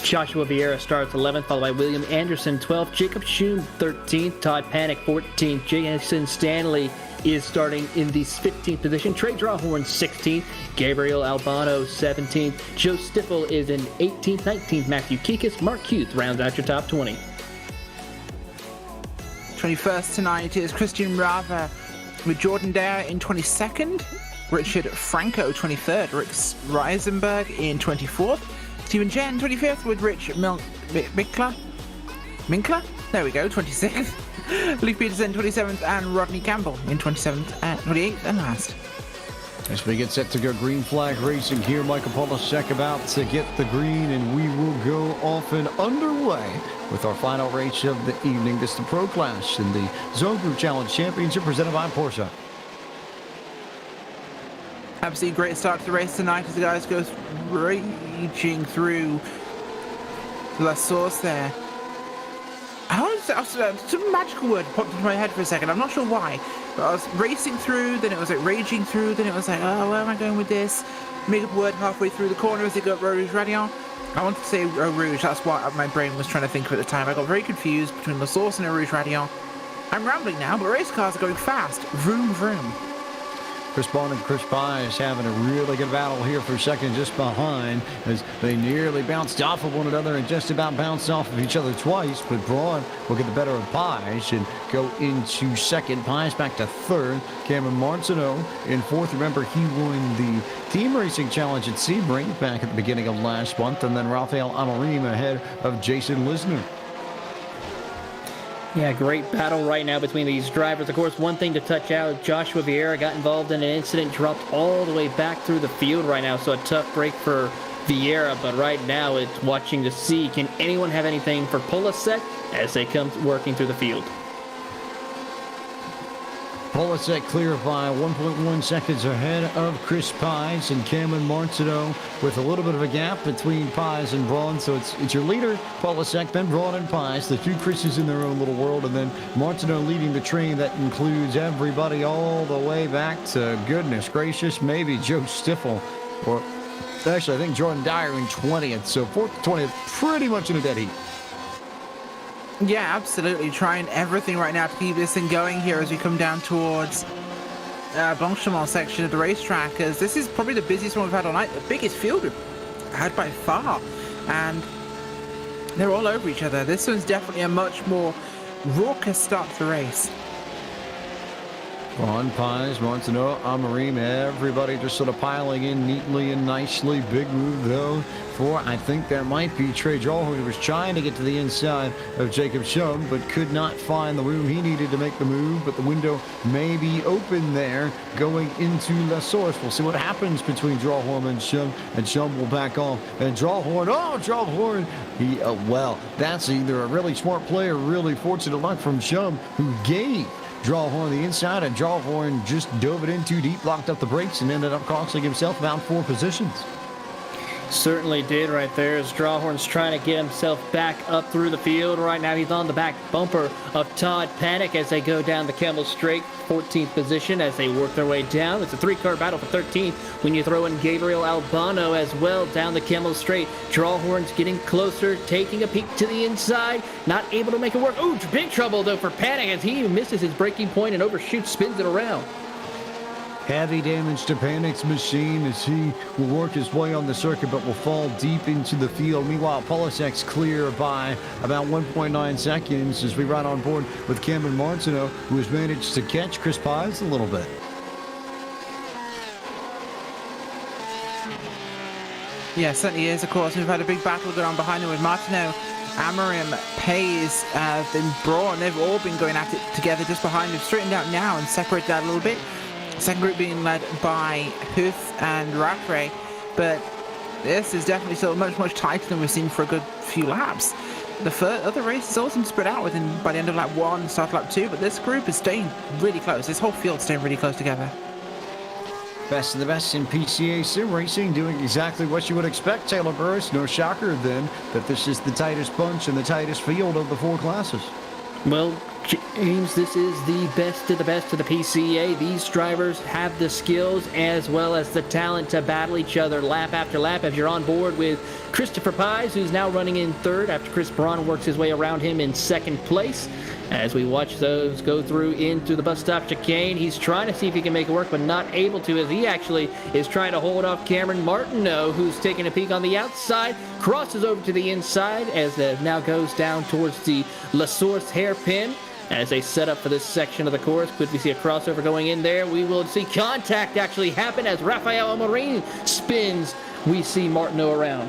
[SPEAKER 2] Joshua Vieira starts 11th, followed by William Anderson 12th, Jacob Schoon 13th, Todd Panic 14th, Jason Stanley is starting in the 15th position, Trey Drawhorn 16th, Gabriel Albano 17th, Joe Stiffel is in 18th, 19th, Matthew Kikas, Mark Huth rounds out your top 20.
[SPEAKER 3] 21st tonight is Christian Rava with Jordan Dare in 22nd, Richard Franco 23rd, Rick Reisenberg in 24th, Stephen Chen 25th with Rich Minkler? There we go, 26th. Luke Peterson 27th and Rodney Campbell in 27th and 28th and last.
[SPEAKER 1] As we get set to go green flag racing here, Michael Polisek about to get the green, and we will go off and underway with our final race of the evening. This is the Pro Class in the Zone Group Challenge Championship presented by Porsche.
[SPEAKER 3] Absolutely great start to the race tonight as the guys go raging through La Source there. Some magical word popped into my head for a second. I'm not sure why. But I was racing through, then it was like raging through, then it was like, oh, where am I going with this? Make up a word halfway through the corner as they go up Rouge Radion. I wanted to say Rouge, that's what my brain was trying to think of at the time. I got very confused between La Source and Rouge Radion. I'm rambling now, but race cars are going fast. Vroom, vroom.
[SPEAKER 1] Chris Braun and Chris Pies having a really good battle here for second just behind as they nearly bounced off of one another and just about bounced off of each other twice, but Braun will get the better of Pies and go into second. Pies back to third. Cameron Martineau in fourth. Remember, he won the Team Racing Challenge at Sebring back at the beginning of last month, and then Rafael Amorim ahead of Jason Lisner.
[SPEAKER 2] Yeah, great battle right now between these drivers. Of course, one thing to touch out, Joshua Vieira got involved in an incident, dropped all the way back through the field right now, so a tough break for Vieira, but right now it's watching to see, can anyone have anything for Polisek as they come working through the field?
[SPEAKER 1] Polisek clear by 1.1 seconds ahead of Chris Pies, and Cameron Martineau with a little bit of a gap between Pies and Braun. So it's your leader, Polisek, then Braun and Pies, the two Chris's in their own little world, and then Martineau leading the train that includes everybody all the way back to, goodness gracious, maybe Joe Stiffel, or actually I think Jordan Dyer in 20th. So 4th to 20th, pretty much in a dead heat.
[SPEAKER 3] Yeah, absolutely. Trying everything right now to keep this thing going here as we come down towards Blanchemont section of the racetrack, as this is probably the busiest one we've had all night, the biggest field we've had by far, and they're all over each other. This one's definitely a much more raucous start to the race.
[SPEAKER 1] Ron Pines, Martineau, Amarim, everybody just sort of piling in neatly and nicely. Big move, though, for I think that might be Trey Jolhorn, who was trying to get to the inside of Jacob Schum, but could not find the room he needed to make the move. But the window may be open there going into La Source. We'll see what happens between Jolhorn and Schum will back off. And Jolhorn, well, that's either a really smart play or really fortunate luck from Schum, who gave Jawhorn the inside, and Jawhorn just dove it in too deep, locked up the brakes, and ended up costing himself about 4 positions.
[SPEAKER 2] Certainly did right there as Jawhorn's trying to get himself back up through the field. Right now he's on the back bumper of Todd Panic as they go down the Kemmel Straight, 14th position as they work their way down. It's a 3-car battle for 13th when you throw in Gabriel Albano as well down the Kemmel Straight. Jawhorn's getting closer, taking a peek to the inside, not able to make it work. Ooh, big trouble though for Panic as he misses his braking point and overshoots, spins it around.
[SPEAKER 1] Heavy damage to Panic's machine as he will work his way on the circuit, but will fall deep into the field. Meanwhile, Polisek's clear by about 1.9 seconds as we ride on board with Cameron Martineau, who has managed to catch Chris Pies a little bit.
[SPEAKER 3] Yeah, certainly is. Of course, we've had a big battle going on behind them with Martineau, Amarim, Pays, then Braun. They've all been going at it together just behind them. Straightened out now and separated out a little bit. Second group being led by Huth and Rattray, but this is definitely still much tighter than we've seen for a good few laps. The other races all seem to spread out by the end of lap 1, start of lap 2, but this group is staying really close. This whole field is staying really close together.
[SPEAKER 1] Best of the best in PCA sim racing, doing exactly what you would expect, Taylor Burris. No shocker then that this is the tightest bunch and the tightest field of the 4 classes.
[SPEAKER 2] Well, James, this is the best of the PCA. These drivers have the skills as well as the talent to battle each other lap after lap. If you're on board with Christopher Pies, who's now running in 3rd after Chris Braun works his way around him in 2nd place. As we watch those go through into the bus stop chicane, he's trying to see if he can make it work, but not able to, as he actually is trying to hold off Cameron Martineau, who's taking a peek on the outside, crosses over to the inside as it now goes down towards the La Source hairpin. As they set up for this section of the course, could we see a crossover going in there? We will see contact actually happen as Rafael Amarin spins. We see Martineau around.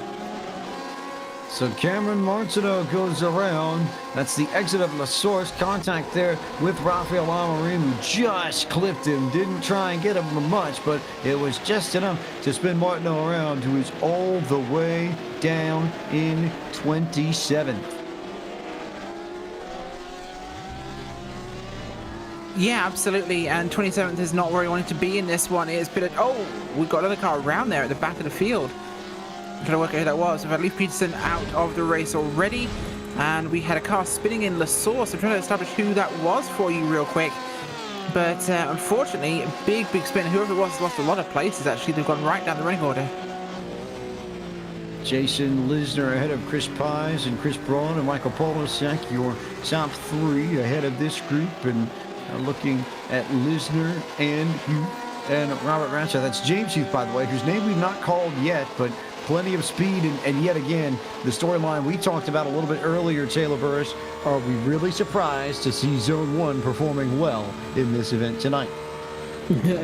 [SPEAKER 1] So Cameron Martineau goes around. That's the exit of La Source. Contact there with Rafael Amarin, who just clipped him. Didn't try and get him much, but it was just enough to spin Martineau around, who is all the way down in 27th.
[SPEAKER 3] Yeah, absolutely, and 27th is not where he wanted to be in this one. It's been we've got another car around there at the back of the field. I'm trying to work out who that was. We've had Leif Peterson out of the race already, and we had a car spinning in La Source. I'm trying to establish who that was for you real quick. But unfortunately, a big spin. Whoever it was has lost a lot of places, actually. They've gone right down the running order.
[SPEAKER 1] Jason Lisner ahead of Chris Pies and Chris Braun and Michael Polisek, your top 3 ahead of this group. And looking at Lisner and Huth and Robert Ratcha. That's James Huth, by the way, whose name we've not called yet, but plenty of speed. And yet again, the storyline we talked about a little bit earlier, Taylor Burris, are we really surprised to see Zone 1 performing well in this event tonight?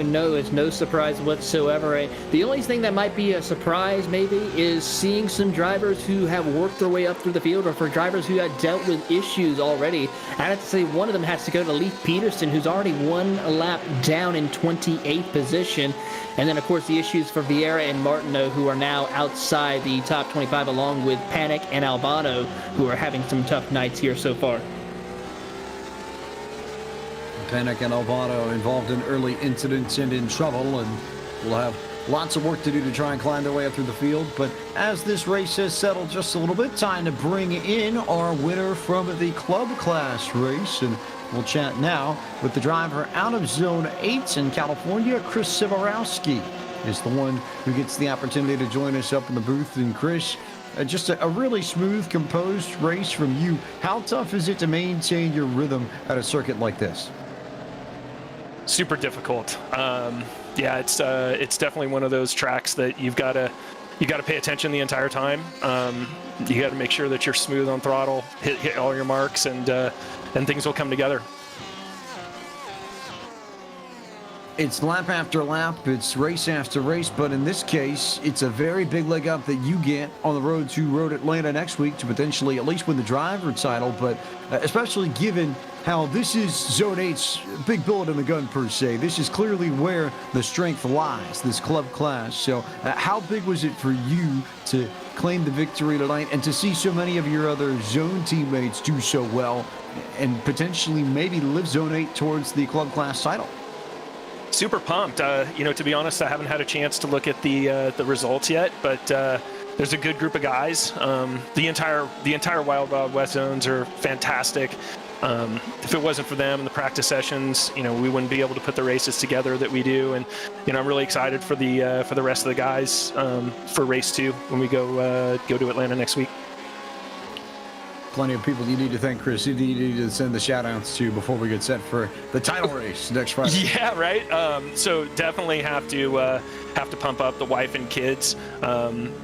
[SPEAKER 2] No, it's no surprise whatsoever. The only thing that might be a surprise maybe is seeing some drivers who have worked their way up through the field, or for drivers who have dealt with issues already. I have to say one of them has to go to Leif Peterson, who's already 1 lap down in 28th position. And then, of course, the issues for Vieira and Martineau, who are now outside the top 25, along with Panic and Albano, who are having some tough nights here so far.
[SPEAKER 1] Panic and Albano involved in early incidents and in trouble, and will have lots of work to do to try and climb their way up through the field. But as this race has settled just a little bit, time to bring in our winner from the club class race. And we'll chat now with the driver out of Zone 8 in California. Chris Siborowski is the one who gets the opportunity to join us up in the booth. And Chris, just a really smooth, composed race from you. How tough is it to maintain your rhythm at a circuit like this?
[SPEAKER 10] Super difficult. Yeah, it's definitely one of those tracks that you got to pay attention the entire time. You got to make sure that you're smooth on throttle, hit all your marks, and things will come together.
[SPEAKER 1] It's lap after lap, it's race after race, but in this case, it's a very big leg up that you get on the road to Road Atlanta next week to potentially at least win the driver title, but especially given how this is Zone 8's big bullet in the gun per se. This is clearly where the strength lies, this club class. So how big was it for you to claim the victory tonight and to see so many of your other Zone teammates do so well and potentially maybe live Zone 8 towards the club class title?
[SPEAKER 10] Super pumped. To be honest, I haven't had a chance to look at the results yet, but there's a good group of guys. The entire Wild Wild West zones are fantastic. If it wasn't for them and the practice sessions, we wouldn't be able to put the races together that we do. And I'm really excited for the rest of the guys for race 2 when we go to Atlanta next week.
[SPEAKER 1] Plenty of people you need to thank, Chris. You need to send the shout-outs to before we get set for the title race next Friday.
[SPEAKER 10] Yeah, right. So definitely have to pump up the wife and kids.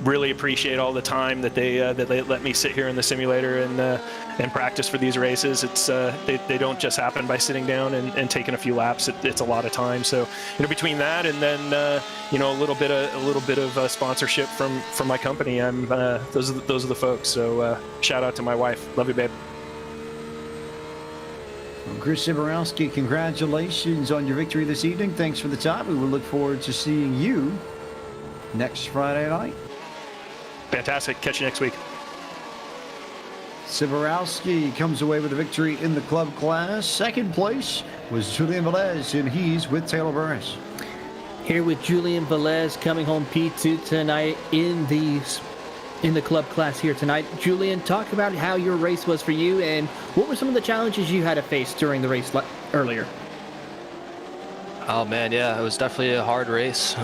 [SPEAKER 10] Really appreciate all the time that they let me sit here in the simulator and practice for these races. It's they don't just happen by sitting down and taking a few laps. It's a lot of time. So between that and then a little bit of sponsorship from my company, those are the folks. So shout out to my wife. Love you, babe.
[SPEAKER 1] Well, Chris Spa-Francorchamps, congratulations on your victory this evening. Thanks for the time. We will look forward to seeing you next Friday night.
[SPEAKER 10] Fantastic. Catch you next week.
[SPEAKER 1] Spa-Francorchamps comes away with a victory in the club class. Second place was Julian Velez, and he's with Taylor Burris.
[SPEAKER 2] Here with Julian Velez coming home P2 tonight in the club class here tonight. Julian, talk about how your race was for you and what were some of the challenges you had to face during the race earlier?
[SPEAKER 11] Oh man, yeah, it was definitely a hard race.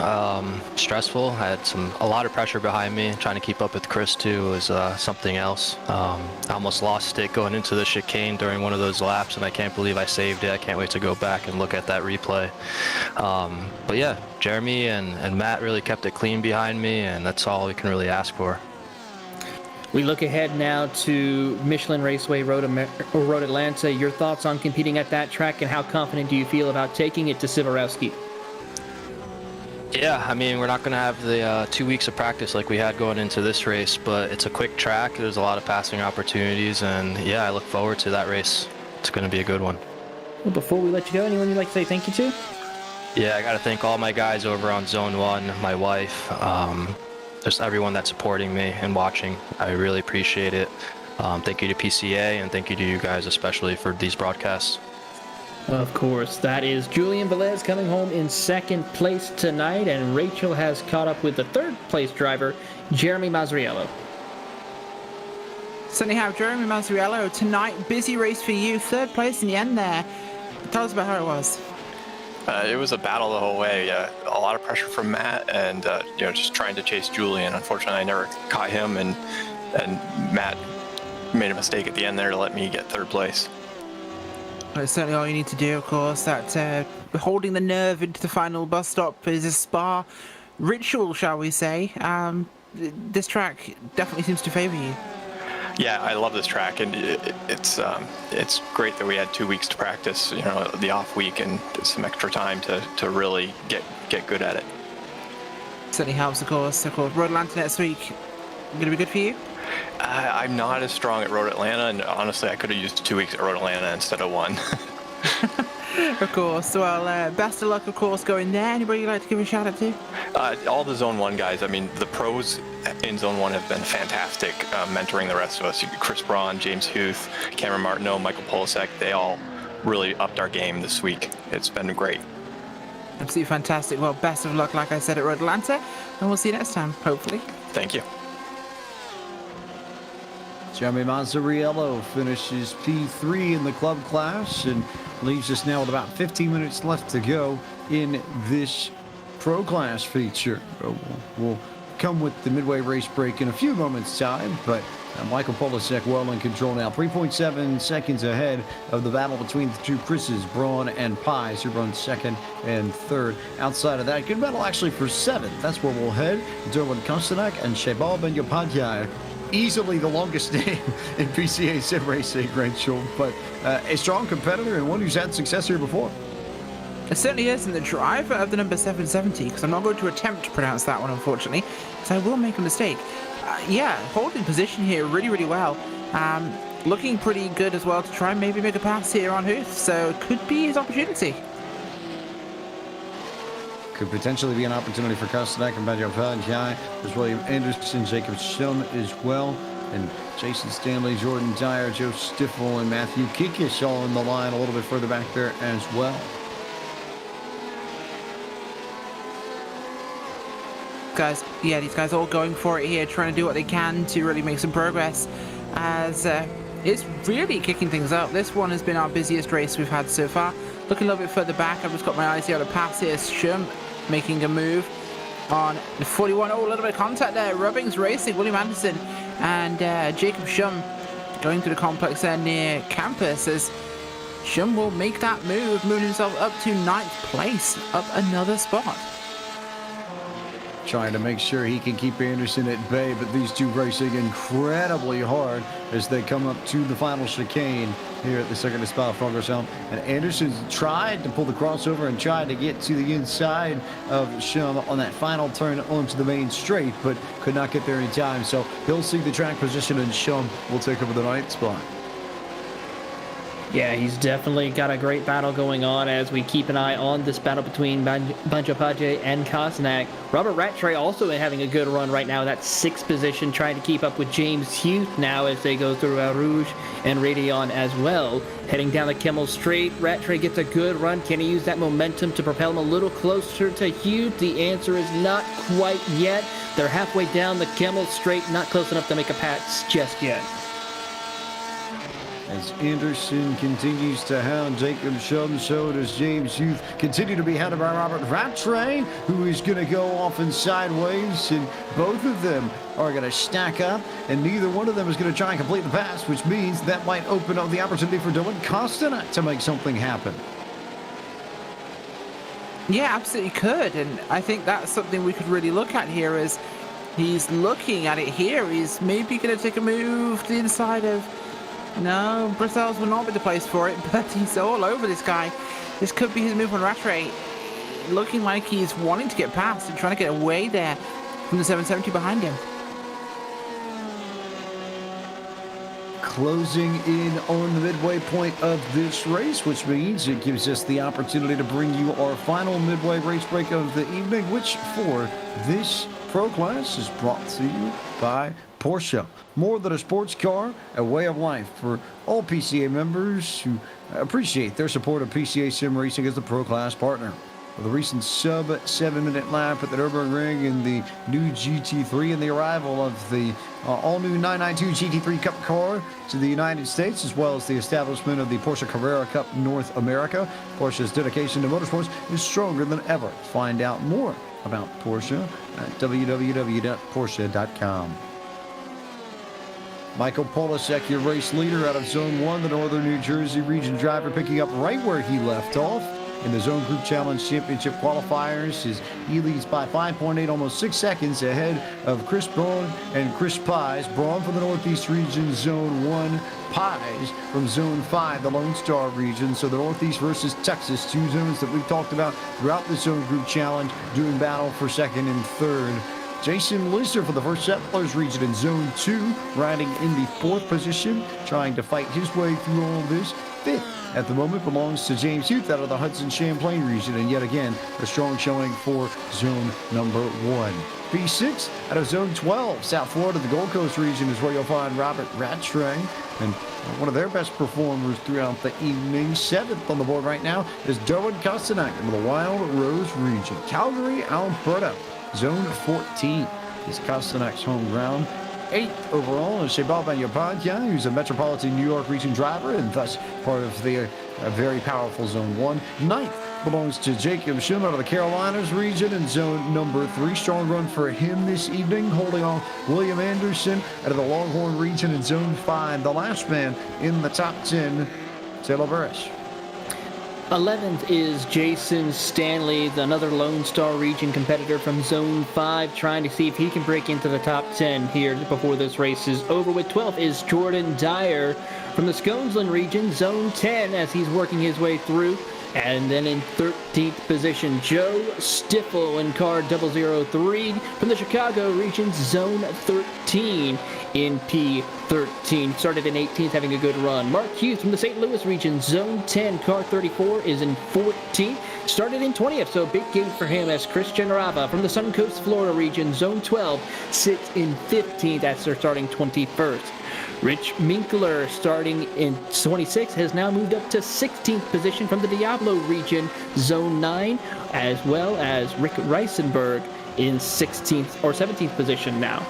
[SPEAKER 11] Stressful. I had a lot of pressure behind me. Trying to keep up with Chris too was something else. I almost lost it going into the chicane during one of those laps, and I can't believe I saved it. I can't wait to go back and look at that replay. But yeah, Jeremy and Matt really kept it clean behind me, and that's all we can really ask for.
[SPEAKER 2] We look ahead now to Michelin Raceway Road Atlanta. Your thoughts on competing at that track and how confident do you feel about taking it to Spa-Francorchamps?
[SPEAKER 11] Yeah, I mean, we're not going to have the 2 weeks of practice like we had going into this race, but it's a quick track. There's a lot of passing opportunities, and yeah, I look forward to that race. It's going to be a good one.
[SPEAKER 2] Well, before we let you go, anyone you'd like to say thank you to?
[SPEAKER 11] Yeah, I got to thank all my guys over on Zone 1, my wife, just everyone that's supporting me and watching. I really appreciate it. Thank you to PCA, and thank you to you guys especially for these broadcasts.
[SPEAKER 2] Of course, that is Julian Velez coming home in second place tonight, and Rachel has caught up with the third place driver, Jeremy Mazariello.
[SPEAKER 3] Certainly have Jeremy Mazariello tonight. Busy race for you. Third place in the end there. Tell us about how it was.
[SPEAKER 12] It was a battle the whole way. A lot of pressure from Matt, and just trying to chase Julian. Unfortunately, I never caught him, and Matt made a mistake at the end there to let me get third place.
[SPEAKER 3] Well, it's certainly all you need to do, of course. That holding the nerve into the final bus stop is a Spa ritual, shall we say. This track definitely seems to favor you.
[SPEAKER 12] Yeah, I love this track, and it's great that we had 2 weeks to practice, the off week and some extra time to really get good at it.
[SPEAKER 3] Certainly helps, of course. Road Atlanta next week, going to be good for you?
[SPEAKER 12] I'm not as strong at Road Atlanta, and honestly, I could have used 2 weeks at Road Atlanta instead of 1.
[SPEAKER 3] Of course. Well, best of luck, of course, going there. Anybody you'd like to give a shout out to?
[SPEAKER 12] All the Zone 1 guys. I mean, the pros in Zone 1 have been fantastic, mentoring the rest of us. Chris Braun, James Huth, Cameron Martineau, Michael Polasek, they all really upped our game this week. It's been great.
[SPEAKER 3] Absolutely fantastic. Well, best of luck, like I said, at Road Atlanta, and we'll see you next time, hopefully.
[SPEAKER 12] Thank you.
[SPEAKER 1] Jeremy Mazariello finishes P3 in the club class and leaves us now with about 15 minutes left to go in this pro class feature. We'll come with the midway race break in a few moments' time, but Michael Polasek well in control now. 3.7 seconds ahead of the battle between the two Chris's, Braun and Pies, who run second and third. Outside of that, good battle actually for seventh. That's where we'll head. Derwin Kostanek and Shebal Ben-Yopadhyay. Easily the longest name in PCA sim racing, Rachel, but a strong competitor and one who's had success here before.
[SPEAKER 3] It certainly is, and the driver of the number 770, because I'm not going to attempt to pronounce that one, unfortunately, because I will make a mistake. Yeah, holding position here really, really well. Looking pretty good as well to try and maybe make a pass here on Huth, so could be his opportunity.
[SPEAKER 1] Could potentially be an opportunity for Kostanek and Benjo Padjai. There's William Anderson, Jacob Schum as well, and Jason Stanley, Jordan Dyer, Joe Stiffel, and Matthew Kikish all in the line a little bit further back there as well.
[SPEAKER 3] Guys, yeah, these guys all going for it here, trying to do what they can to really make some progress, as it's really kicking things up. This one has been our busiest race we've had so far. Looking a little bit further back, I've just got my eyes here on the pass here. Schum making a move on the 41. Oh, a little bit of contact there. Rubbings Racing, William Anderson and Jacob Schum going through the complex there near campus, as Schum will make that move, moving himself up to 9th place, up another spot.
[SPEAKER 1] Trying to make sure he can keep Anderson at bay, but these two racing incredibly hard as they come up to the final chicane here at the second Spa-Francorchamps. And Anderson tried to pull the crossover and tried to get to the inside of Schum on that final turn onto the main straight, but could not get there in time. So he'll see the track position, and Schum will take over the 9th spot.
[SPEAKER 2] Yeah, he's definitely got a great battle going on as we keep an eye on this battle between Benjo Padjai and Kostanek. Robert Rattray also having a good run right now. That 6th position, trying to keep up with James Huth now as they go through Rouge and Radion as well. Heading down the Kimmel Straight, Rattray gets a good run. Can he use that momentum to propel him a little closer to Huth? The answer is not quite yet. They're halfway down the Kimmel Straight, not close enough to make a pass just yet.
[SPEAKER 1] As Anderson continues to hound Jacob Schum, so does James Huth. Continue to be hounded by Robert Rattray, who is going to go off and sideways, and both of them are going to stack up, and neither one of them is going to try and complete the pass, which means that might open up the opportunity for Dylan Kostanek to make something happen.
[SPEAKER 3] Yeah, absolutely could, and I think that's something we could really look at here. Is he's looking at it here. He's maybe going to take a move to the inside of... No, Brussels will not be the place for it, but he's all over this guy. This could be his move on Rattray. Looking like he's wanting to get past and trying to get away there from the 770 behind him.
[SPEAKER 1] Closing in on the midway point of this race, which means it gives us the opportunity to bring you our final midway race break of the evening, which for this Pro Class is brought to you by Porsche. More than a sports car, a way of life for all PCA members who appreciate their support of PCA Sim Racing as the Pro Class partner. With a recent sub-7-minute lap at the Nürburgring in the new GT3 and the arrival of the all-new 992 GT3 Cup car to the United States, as well as the establishment of the Porsche Carrera Cup North America, Porsche's dedication to motorsports is stronger than ever. Find out more about Porsche at www.porsche.com. Michael Polisek, your race leader out of Zone 1, the Northern New Jersey region driver, picking up right where he left off in the Zone Group Challenge Championship qualifiers. He leads by 5.8, almost 6 seconds ahead of Chris Braun and Chris Pies. Braun from the Northeast region, Zone 1. Pies from Zone 5, the Lone Star region. So the Northeast versus Texas, two zones that we've talked about throughout the Zone Group Challenge, doing battle for second and third. Jason Lister for the First Settlers region in Zone 2, riding in the 4th position, trying to fight his way through all of this. 5th at the moment belongs to James Huth out of the Hudson Champlain region, and yet again, a strong showing for zone number 1. P6 out of Zone 12, South Florida, the Gold Coast region is where you'll find Robert Rattray, and one of their best performers throughout the evening. 7th on the board right now is Dylan Kostanek in the Wild Rose region. Calgary, Alberta, Zone 14 is Kostanek's home ground. 8th overall is Spa-Francorchamps, who's a Metropolitan New York region driver and thus part of the very powerful Zone 1. 9th belongs to Jacob Schum out of the Carolinas region in Zone number 3. Strong run for him this evening, holding off William Anderson out of the Longhorn region in Zone 5. The last man in the top 10, Taylor Burris.
[SPEAKER 2] 11th is Jason Stanley, another Lone Star region competitor from Zone 5, trying to see if he can break into the top 10 here before this race is over with. 12th is Jordan Dyer from the Skonesland region, Zone 10, as he's working his way through. And then in 13th position, Joe Stiffel in car 003 from the Chicago region, zone 13 in P13. Started in 18th, having a good run. Mark Hughes from the St. Louis region, zone 10, car 34 is in 14th. Started in 20th, so big game for him as Chris Generava from the Suncoast, Florida region, zone 12, sits in 15th after starting 21st. Rich Minkler, starting in 26th, has now moved up to 16th position from the Diablo region, zone 9, as well as Rick Reisenberg in 16th or 17th position now,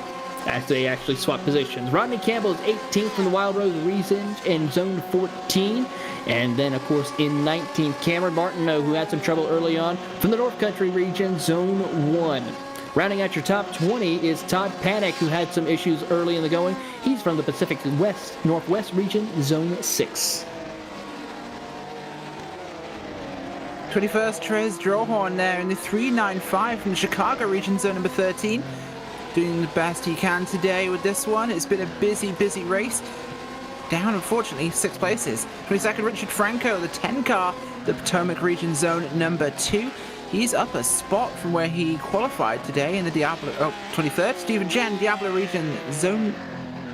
[SPEAKER 2] as they actually swap positions. Rodney Campbell is 18th from the Wild Rose region in zone 14. And then, of course, in 19th, Cameron Martineau, who had some trouble early on from the North Country region, zone 1. Rounding out your top 20 is Todd Panic, who had some issues early in the going. He's from the Pacific Northwest region, zone 6.
[SPEAKER 3] 21st, Trez Drawhorn there in the 395 from the Chicago region, zone number 13. Doing the best he can today with this one. It's been a busy race. Down, unfortunately, 6 places. 22nd, Richard Franco, the 10 car, the Potomac region, zone number 2. He's up a spot from where he qualified today in the Diablo. 23rd, Stephen Chen, Diablo region, zone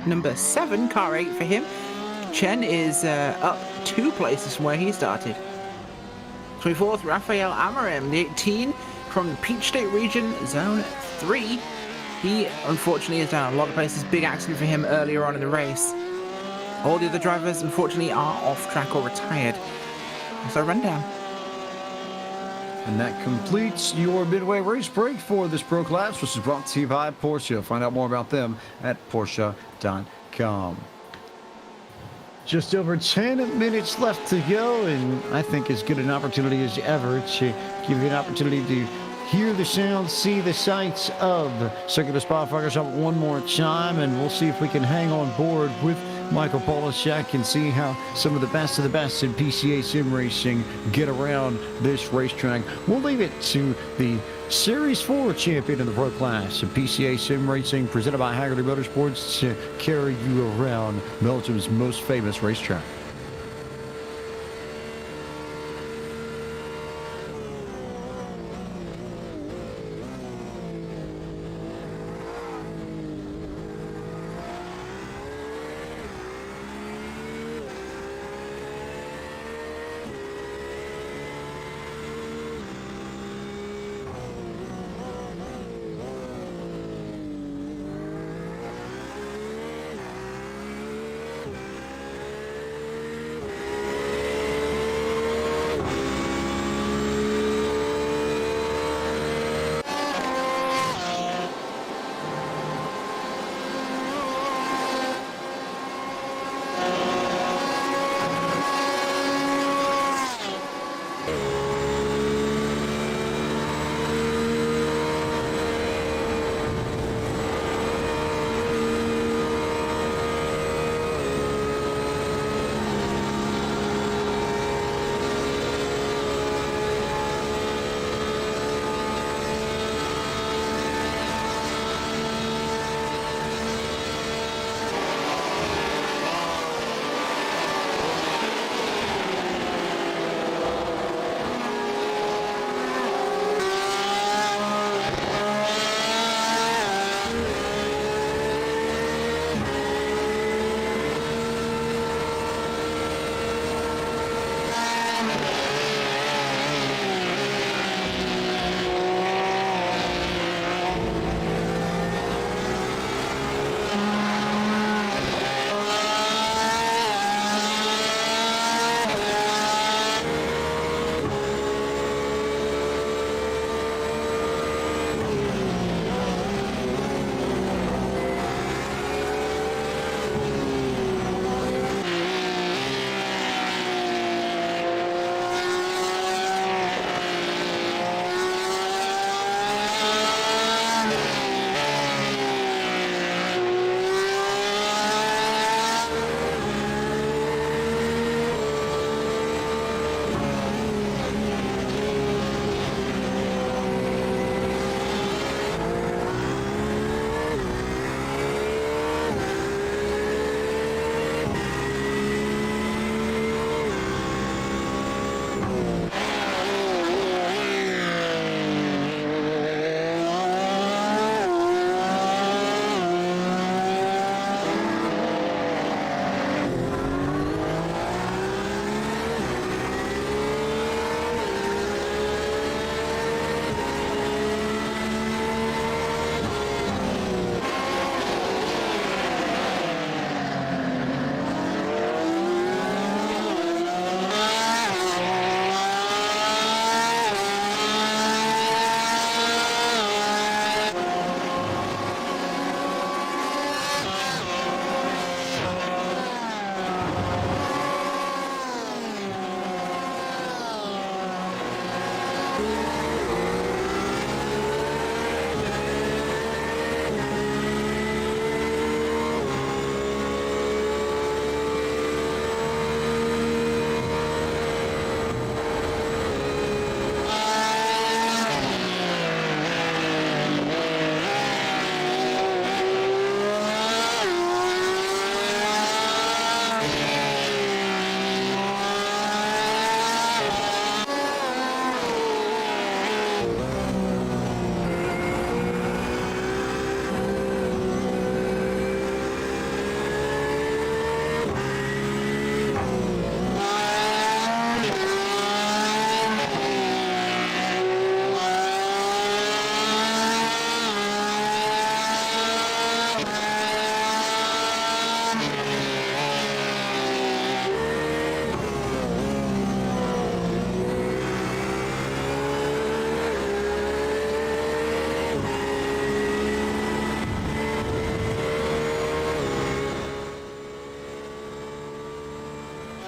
[SPEAKER 3] number 7, car 8 for him. Chen is up 2 places from where he started. 24th, Rafael Amarim, the 18 from the Peach State region, zone 3. He, unfortunately, is down a lot of places. Big accident for him earlier on in the race. All the other drivers, unfortunately, are off track or retired. So rundown.
[SPEAKER 1] And that completes your midway race break for this Pro Class, which is brought to you by Porsche. Find out more about them at Porsche.com. Just over 10 minutes left to go, and I think as good an opportunity as ever to give you an opportunity to hear the sounds, see the sights of Circuit of Spa-Francorchamps one more time, and we'll see if we can hang on board with Michael Polishek and see how some of the best in PCA sim racing get around this racetrack. We'll leave it to the Series 4 champion in the Pro Class of PCA sim racing, presented by HAGERTY Motorsports, to carry you around Belgium's most famous racetrack.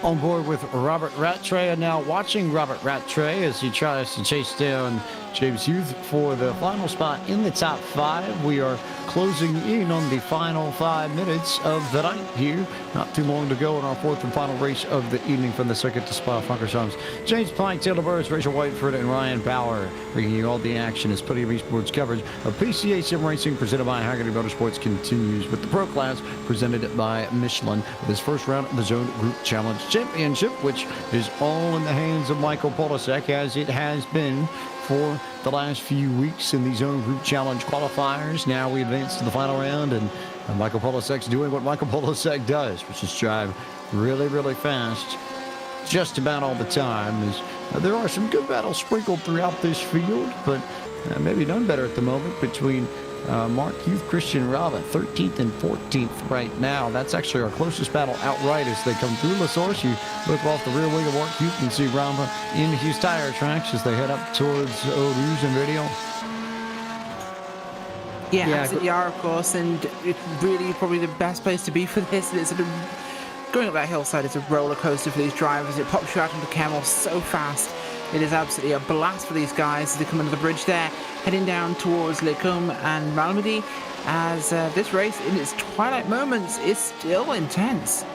[SPEAKER 1] On board with Robert Rattray, and now watching Robert Rattray as he tries to chase down James Hughes for the final spot in the top 5. We are closing in on the final 5 minutes of the night here. Not too long to go in our 4th and final race of the evening from the circuit to Spa-Francorchamps. James Pike, Taylor Burris, Rachel Whiteford, and Ryan Bauer bringing you all the action as Plenty of Esports coverage of PCA Sim Racing presented by HAGERTY Motorsports continues with the Pro Class presented by Michelin with his first round of the Zone Group Challenge Championship, which is all in the hands of Michael Polasek, as it has been for the last few weeks in these Zone Group Challenge qualifiers. Now we advance to the final round, and Michael Polasek's doing what Michael Polasek does, which is drive really, really fast just about all the time. There are some good battles sprinkled throughout this field, but maybe none better at the moment between Mark Youth, Christian Rava, 13th and 14th right now. That's actually our closest battle outright as they come through La Source. You look off the rear wing of Mark Youth and see Rava in his tire tracks as they head up towards Eau Rouge and Radio.
[SPEAKER 3] Yeah, absolutely are, of course, and it's really probably the best place to be for this. It's going up that hillside is a roller coaster for these drivers. It pops you out onto the camel so fast. It is absolutely a blast for these guys as they come under the bridge there, heading down towards Les Combes and Malmedy, as this race in its twilight moments is still intense.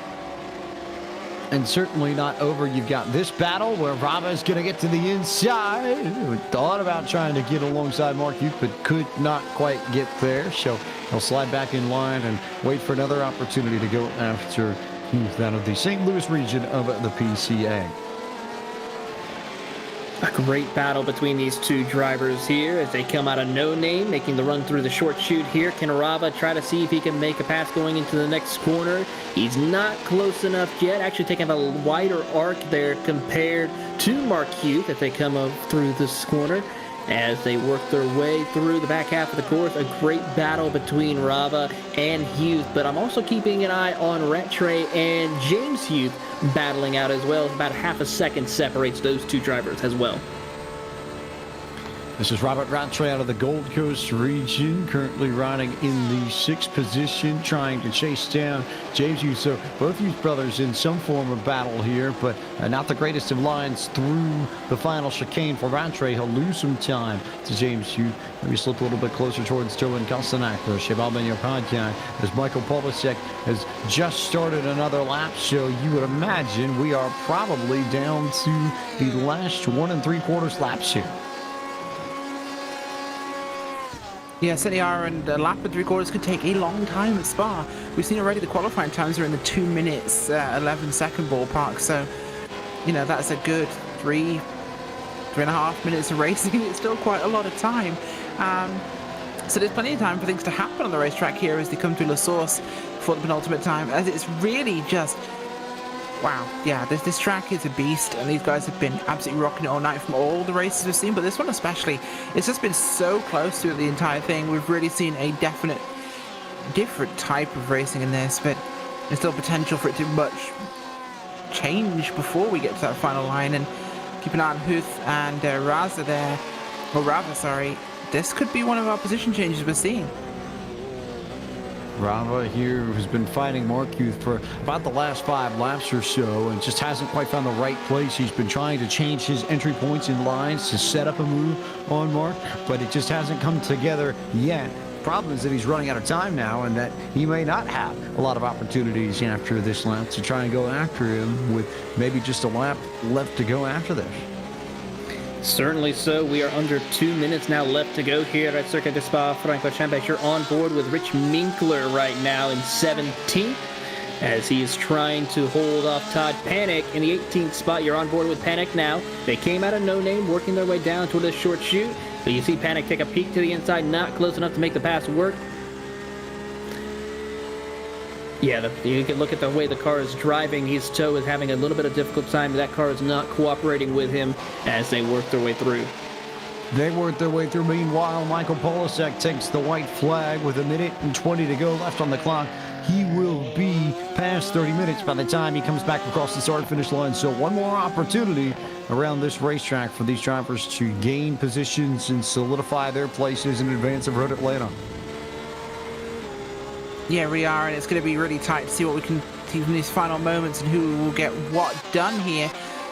[SPEAKER 1] And certainly not over. You've got this battle where Rava is going to get to the inside. Thought about trying to get alongside Mark Youth, but could not quite get there. So he'll slide back in line and wait for another opportunity to go after Youth out of the St. Louis region of the PCA.
[SPEAKER 2] A great battle between these two drivers here as they come out of no name, making the run through the short chute here. Can Rava try to see if he can make a pass going into the next corner? He's not close enough yet, actually taking a wider arc there compared to Mark Youth as they come up through this corner. As they work their way through the back half of the course, a great battle between Rava and Hughes, but I'm also keeping an eye on Rattray and James Hughes battling out as well. About half a second separates those two drivers as well.
[SPEAKER 1] This is Robert Rattray out of the Gold Coast region, currently riding in the 6th position, trying to chase down James Hughes. So both Hughes brothers in some form of battle here, but not the greatest of lines through the final chicane for Rattray. He'll lose some time to James Hughes. Maybe slip a little bit closer towards Joan Kostanak or Cheval Benio Podcast as Michael Polasek has just started another lap. So you would imagine we are probably down to the last 1 3/4 laps here.
[SPEAKER 3] Yeah, certainly are, and a lap and 3/4 could take a long time at Spa. We've seen already the qualifying times are in the 2 minutes, 11 second ballpark, so, you know, that's a good 3.5 minutes of racing. It's still quite a lot of time. So there's plenty of time for things to happen on the racetrack here as they come through La Source for the penultimate time, as it's really just... Wow, yeah, this track is a beast, and these guys have been absolutely rocking it all night from all the races we've seen, but this one especially, it's just been so close to the entire thing. We've really seen a definite different type of racing in this, but there's still potential for it to much change before we get to that final line, and keep an eye on Huth and Raza there, or Rava, sorry. This could be one of our position changes we're seeing.
[SPEAKER 1] Rava here has been fighting Mark Youth for about the last 5 laps or so and just hasn't quite found the right place. He's been trying to change his entry points in lines to set up a move on Mark, but it just hasn't come together yet. Problem is that he's running out of time now and that he may not have a lot of opportunities after this lap to try and go after him with maybe just a lap left to go after this.
[SPEAKER 2] Certainly so. We are under 2 minutes now left to go here at Circuit de Spa-Francorchamps. You're on board with Rich Minkler right now in 17th as he is trying to hold off Todd Panic in the 18th spot. You're on board with Panic now. They came out of no name, working their way down toward the short chute. But you see Panic take a peek to the inside, not close enough to make the pass work. Yeah, you can look at the way the car is driving. His toe is having a little bit of difficult time. That car is not cooperating with him as they work their way through.
[SPEAKER 1] They work their way through. Meanwhile, Michael Polasek takes the white flag with 1 minute and 20 to go left on the clock. He will be past 30 minutes by the time he comes back across the start-finish line. So one more opportunity around this racetrack for these drivers to gain positions and solidify their places in advance of Road Atlanta.
[SPEAKER 3] Yeah, we are, and it's going to be really tight to see what we can see from these final moments and who will get what done here,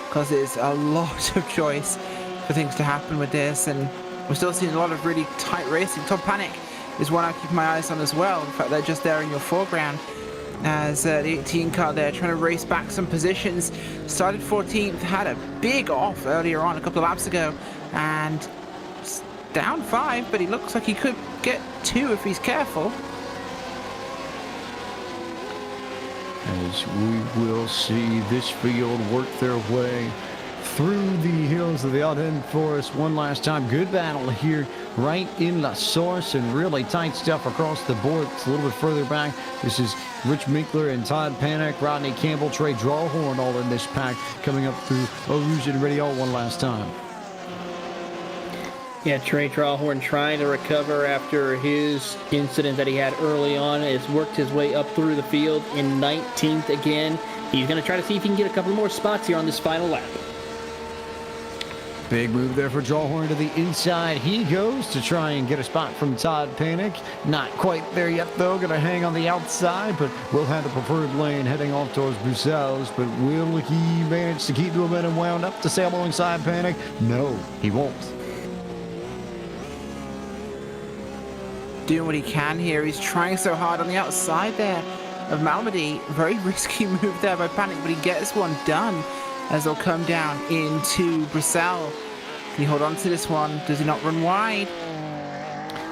[SPEAKER 3] because there's a lot of choice for things to happen with this, and we're still seeing a lot of really tight racing. Todd Panic is one I keep my eyes on as well. In fact, they're just there in your foreground as the 18 car there trying to race back some positions. Started 14th, had a big off earlier on a couple of laps ago, and down 5, but he looks like he could get 2 if he's careful.
[SPEAKER 1] As we will see this field work their way through the hills of the Ardennes Forest one last time. Good battle here right in La Source, and really tight stuff across the board. It's a little bit further back. This is Rich Minkler and Todd Panic, Rodney Campbell, Trey Drawhorn all in this pack coming up through Eau Rouge and Radial one last time.
[SPEAKER 2] Yeah, Trey Drawhorn trying to recover after his incident that he had early on. Has worked his way up through the field in 19th again. He's going to try to see if he can get a couple more spots here on this final lap.
[SPEAKER 1] Big move there for Drawhorn to the inside. He goes to try and get a spot from Todd Panic. Not quite there yet, though. Going to hang on the outside, but will have the preferred lane heading off towards Bruxelles. But will he manage to keep the momentum wound up to sail alongside Panic? No, he won't.
[SPEAKER 3] Doing what he can here. He's trying so hard on the outside there of Malmedy. Very risky move there by Panic, but he gets one done as they'll come down into Bruxelles. Can he hold on to this one? Does he not run wide?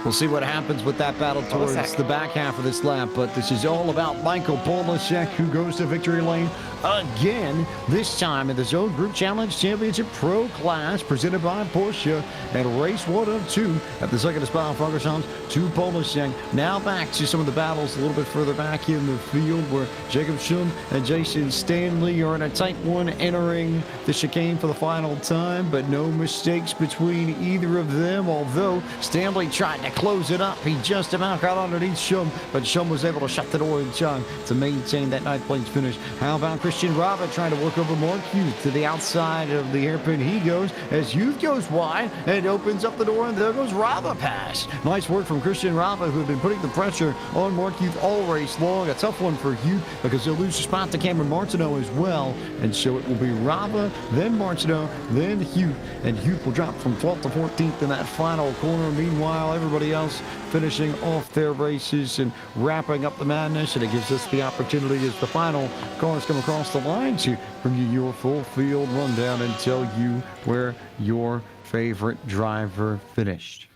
[SPEAKER 1] We'll see what happens with that battle towards the back half of this lap, but this is all about Michael Polasek, who goes to victory lane again, this time in the Zone Group Challenge Championship Pro Class, presented by Porsche, and race 1 of 2 at the second Spa-Francorchamps to Polasek. Now back to some of the battles a little bit further back in the field, where Jacob Schum and Jason Stanley are in a tight one entering the chicane for the final time, but no mistakes between either of them, although Stanley tried to close it up. He just about got underneath Schum, but Schum was able to shut the door in time to maintain that ninth place finish. How about Christian Rava trying to work over Mark Youth to the outside of the hairpin? He goes as Youth goes wide and opens up the door, and there goes Rava pass. Nice work from Christian Rava, who had been putting the pressure on Mark Youth all race long. A tough one for Youth because he'll lose a spot to Cameron Martineau as well, and so it will be Rava, then Martineau, then Youth, and Youth will drop from 12th to 14th in that final corner. Meanwhile, everybody else finishing off their races and wrapping up the madness, and it gives us the opportunity as the final cars come across the line to bring you your full field rundown and tell you where your favorite driver finished.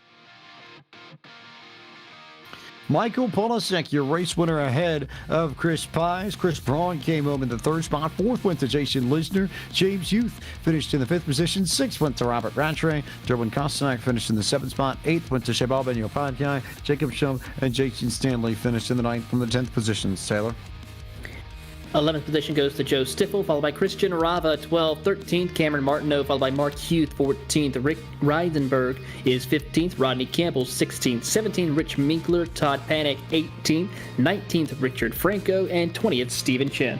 [SPEAKER 1] Michael Polasek, your race winner ahead of Chris Pies. Chris Braun came home in the 3rd spot. 4th went to Jason Lisner. James Youth finished in the 5th position. 6th went to Robert Rattray. Derwin Kostanek finished in the 7th spot. 8th went to Shabal Ben-Yopadkai. Jacob Schum and Jason Stanley finished in the 9th from the 10th positions. Taylor?
[SPEAKER 2] 11th position goes to Joe Stiffel, followed by Christian Rava, 12th. 13th, Cameron Martineau, followed by Mark Huth, 14th. Rick Reidenberg is 15th. Rodney Campbell, 16th. 17th, Rich Minkler. Todd Panic, 18th. 19th, Richard Franco. And 20th, Stephen Chen.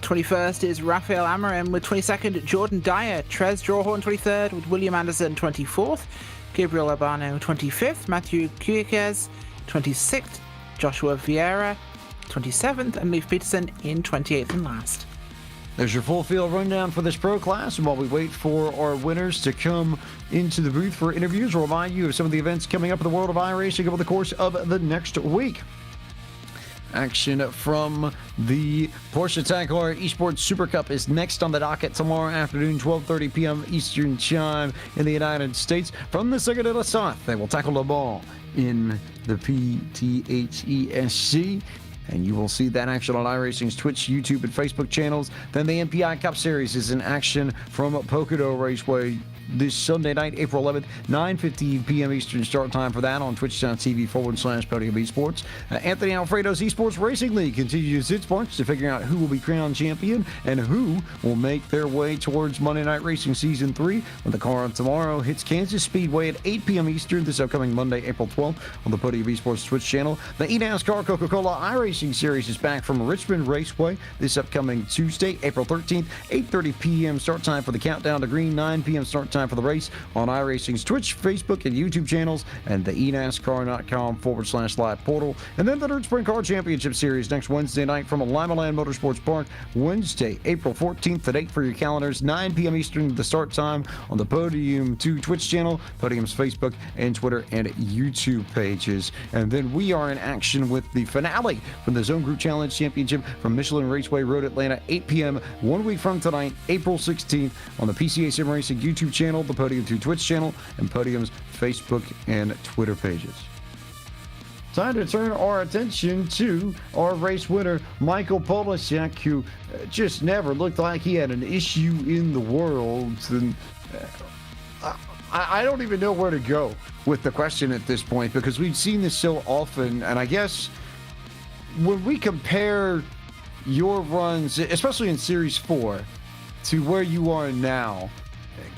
[SPEAKER 3] 21st is Rafael Amorim with 22nd, Jordan Dyer. Trez Drawhorn, 23rd, with William Anderson, 24th. Gabriel Albano, 25th. Matthew Kuikes, 26th. Joshua Vieira, 27th, and Leif Peterson in 28th and last.
[SPEAKER 1] There's your full field rundown for this pro class, and while we wait for our winners to come into the booth for interviews, we'll remind you of some of the events coming up in the world of iRacing over the course of the next week. Action from the Porsche Tacor Esports Super Cup is next on the docket tomorrow afternoon, 12:30 p.m. Eastern Time in the United States. From the Circuit de la Sarthe, they will tackle the ball in the PTHESC. And you will see that action on iRacing's Twitch, YouTube, and Facebook channels. Then the MPI Cup Series is in action from Pocono Raceway this Sunday night, April 11th, 9:15 p.m. Eastern start time for that on twitch.tv/Podium Esports. Anthony Alfredo's Esports Racing League continues its march to figuring out who will be crowned champion and who will make their way towards Monday Night Racing Season 3 when the car tomorrow hits Kansas Speedway at 8 p.m. Eastern this upcoming Monday, April 12th on the Podium Esports Twitch channel. The eNASCAR Coca-Cola iRacing Racing Series is back from Richmond Raceway this upcoming Tuesday, April 13th, 8:30 p.m. start time for the Countdown to Green, 9 p.m. start time for the race on iRacing's Twitch, Facebook, and YouTube channels, and the eNASCAR.com/live portal. And then the Dirt Sprint Car Championship Series next Wednesday night from Lima Land Motorsports Park, Wednesday, April 14th at 8 for your calendars, 9 p.m. Eastern, the start time on the Podium 2 Twitch channel, Podium's Facebook and Twitter and YouTube pages. And then we are in action with the finale from the Zone Group Challenge Championship from Michelin Raceway Road Atlanta, 8 p.m. 1 week from tonight, April 16th on the PCA Sim Racing YouTube channel, the Podium 2 Twitch channel, and Podium's Facebook and Twitter pages. Time to turn our attention to our race winner, Michael Polasek, who just never looked like he had an issue in the world. And I don't even know where to go with the question at this point, because we've seen this so often. And I guess when we compare your runs, especially in Series 4, to where you are now,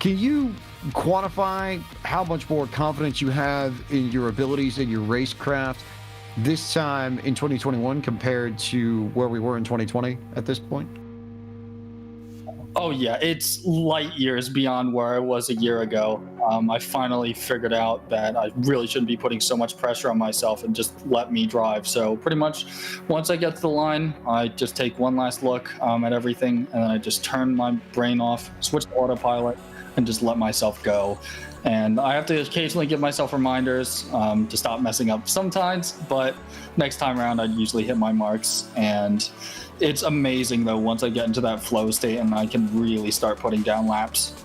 [SPEAKER 1] can you quantify how much more confidence you have in your abilities and your racecraft this time in 2021 compared to where we were in 2020 at this point?
[SPEAKER 13] Oh yeah, it's light years beyond where I was a year ago. I finally figured out that I really shouldn't be putting so much pressure on myself and just let me drive. So pretty much once I get to the line, I just take one last look at everything, and then I just turn my brain off, switch to autopilot, and just let myself go. And I have to occasionally give myself reminders to stop messing up sometimes, but next time around I usually hit my marks. And it's amazing though once I get into that flow state and I can really start putting down laps.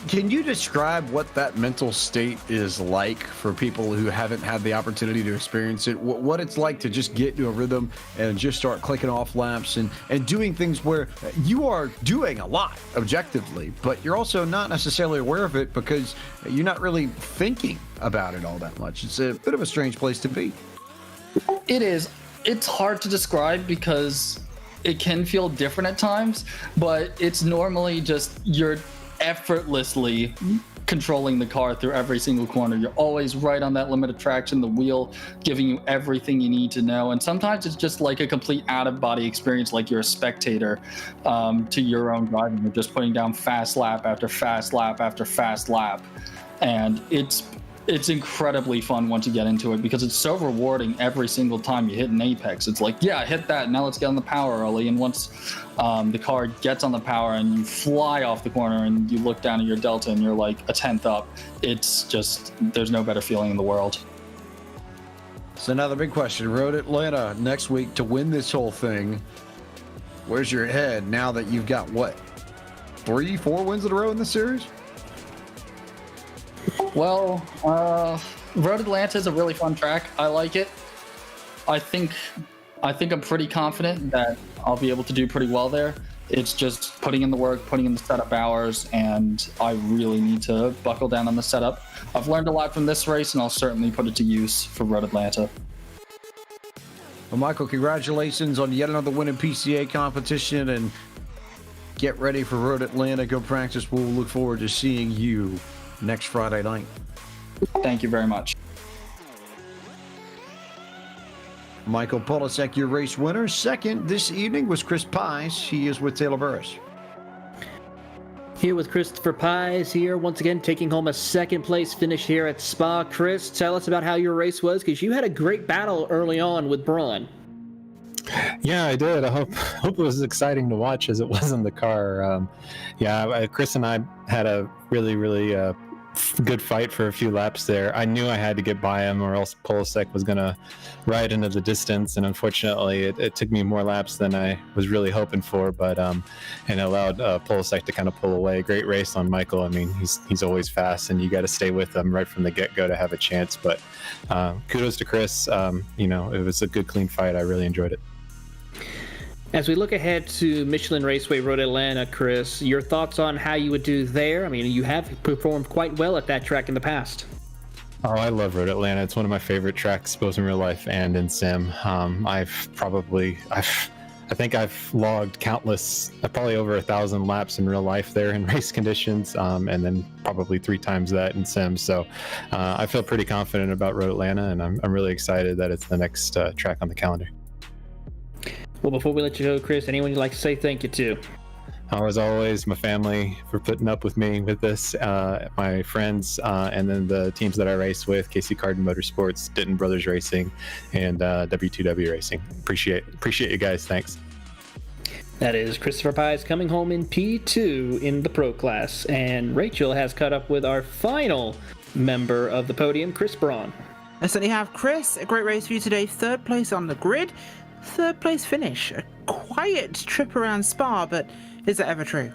[SPEAKER 1] Can you describe what that mental state is like for people who haven't had the opportunity to experience it? What it's like to just get into a rhythm and just start clicking off laps and doing things where you are doing a lot objectively, but you're also not necessarily aware of it because you're not really thinking about it all that much. It's a bit of a strange place to be.
[SPEAKER 13] It is. It's hard to describe because it can feel different at times, but it's normally just you're effortlessly controlling the car through every single corner. You're always right on that limit of traction, the wheel giving you everything you need to know. And sometimes it's just like a complete out-of-body experience, like you're a spectator to your own driving. You're just putting down fast lap after fast lap after fast lap. And it's incredibly fun once you get into it because it's so rewarding every single time you hit an apex. It's like, yeah, I hit that, now let's get on the power early. And once the car gets on the power and you fly off the corner and you look down at your delta and you're like a tenth up, it's just, there's no better feeling in the world.
[SPEAKER 1] So now the big question, Road Atlanta next week to win this whole thing. Where's your head now that you've got, what, 3-4 wins in a row in this series?
[SPEAKER 13] Well, Road Atlanta is a really fun track. I like it. I think I'm pretty confident that I'll be able to do pretty well there. It's just putting in the work, putting in the setup hours, and I really need to buckle down on the setup. I've learned a lot from this race, and I'll certainly put it to use for Road Atlanta.
[SPEAKER 1] Well, Michael, congratulations on yet another win in PCA competition, and get ready for Road Atlanta. Go practice. We'll look forward to seeing you next Friday night.
[SPEAKER 13] Thank you very much.
[SPEAKER 1] Michael Polasek, your race winner. Second this evening was Chris Pies. He is with Taylor Burris.
[SPEAKER 2] Here with Christopher Pies here, once again taking home a second place finish here at Spa. Chris, tell us about how your race was, because you had a great battle early on with Braun.
[SPEAKER 14] Yeah, I did. I hope it was as exciting to watch as it was in the car. Chris and I had a really good fight for a few laps there. I knew I had to get by him or else Polasek was going to ride into the distance, and unfortunately it took me more laps than I was really hoping for, but and it allowed Polasek to kind of pull away. Great race on Michael. I mean, he's always fast, and you got to stay with him right from the get-go to have a chance, but kudos to Chris. It was a good, clean fight. I really enjoyed it.
[SPEAKER 2] As we look ahead to Michelin Raceway Road Atlanta, Chris, your thoughts on how you would do there? I mean, you have performed quite well at that track in the past.
[SPEAKER 14] Oh, I love Road Atlanta. It's one of my favorite tracks, both in real life and in sim. I've I think I've logged countless, probably over 1,000 laps in real life there in race conditions, and then probably 3 times that in sims. So I feel pretty confident about Road Atlanta, and I'm really excited that it's the next track on the calendar.
[SPEAKER 2] Well, before we let you go, Chris, anyone you'd like to say thank you to?
[SPEAKER 14] As always, my family for putting up with me with this, my friends, and then the teams that I race with, HAGERTY Motorsports, Ditton Brothers Racing, and W2W Racing. Appreciate you guys. Thanks.
[SPEAKER 2] That is Christopher Pies coming home in P2 in the Pro Class, and Rachel has caught up with our final member of the podium, Chris Braun.
[SPEAKER 3] I certainly have. Chris, a great race for you today. 3rd place on the grid, 3rd place finish. A quiet trip around Spa, but is that ever true?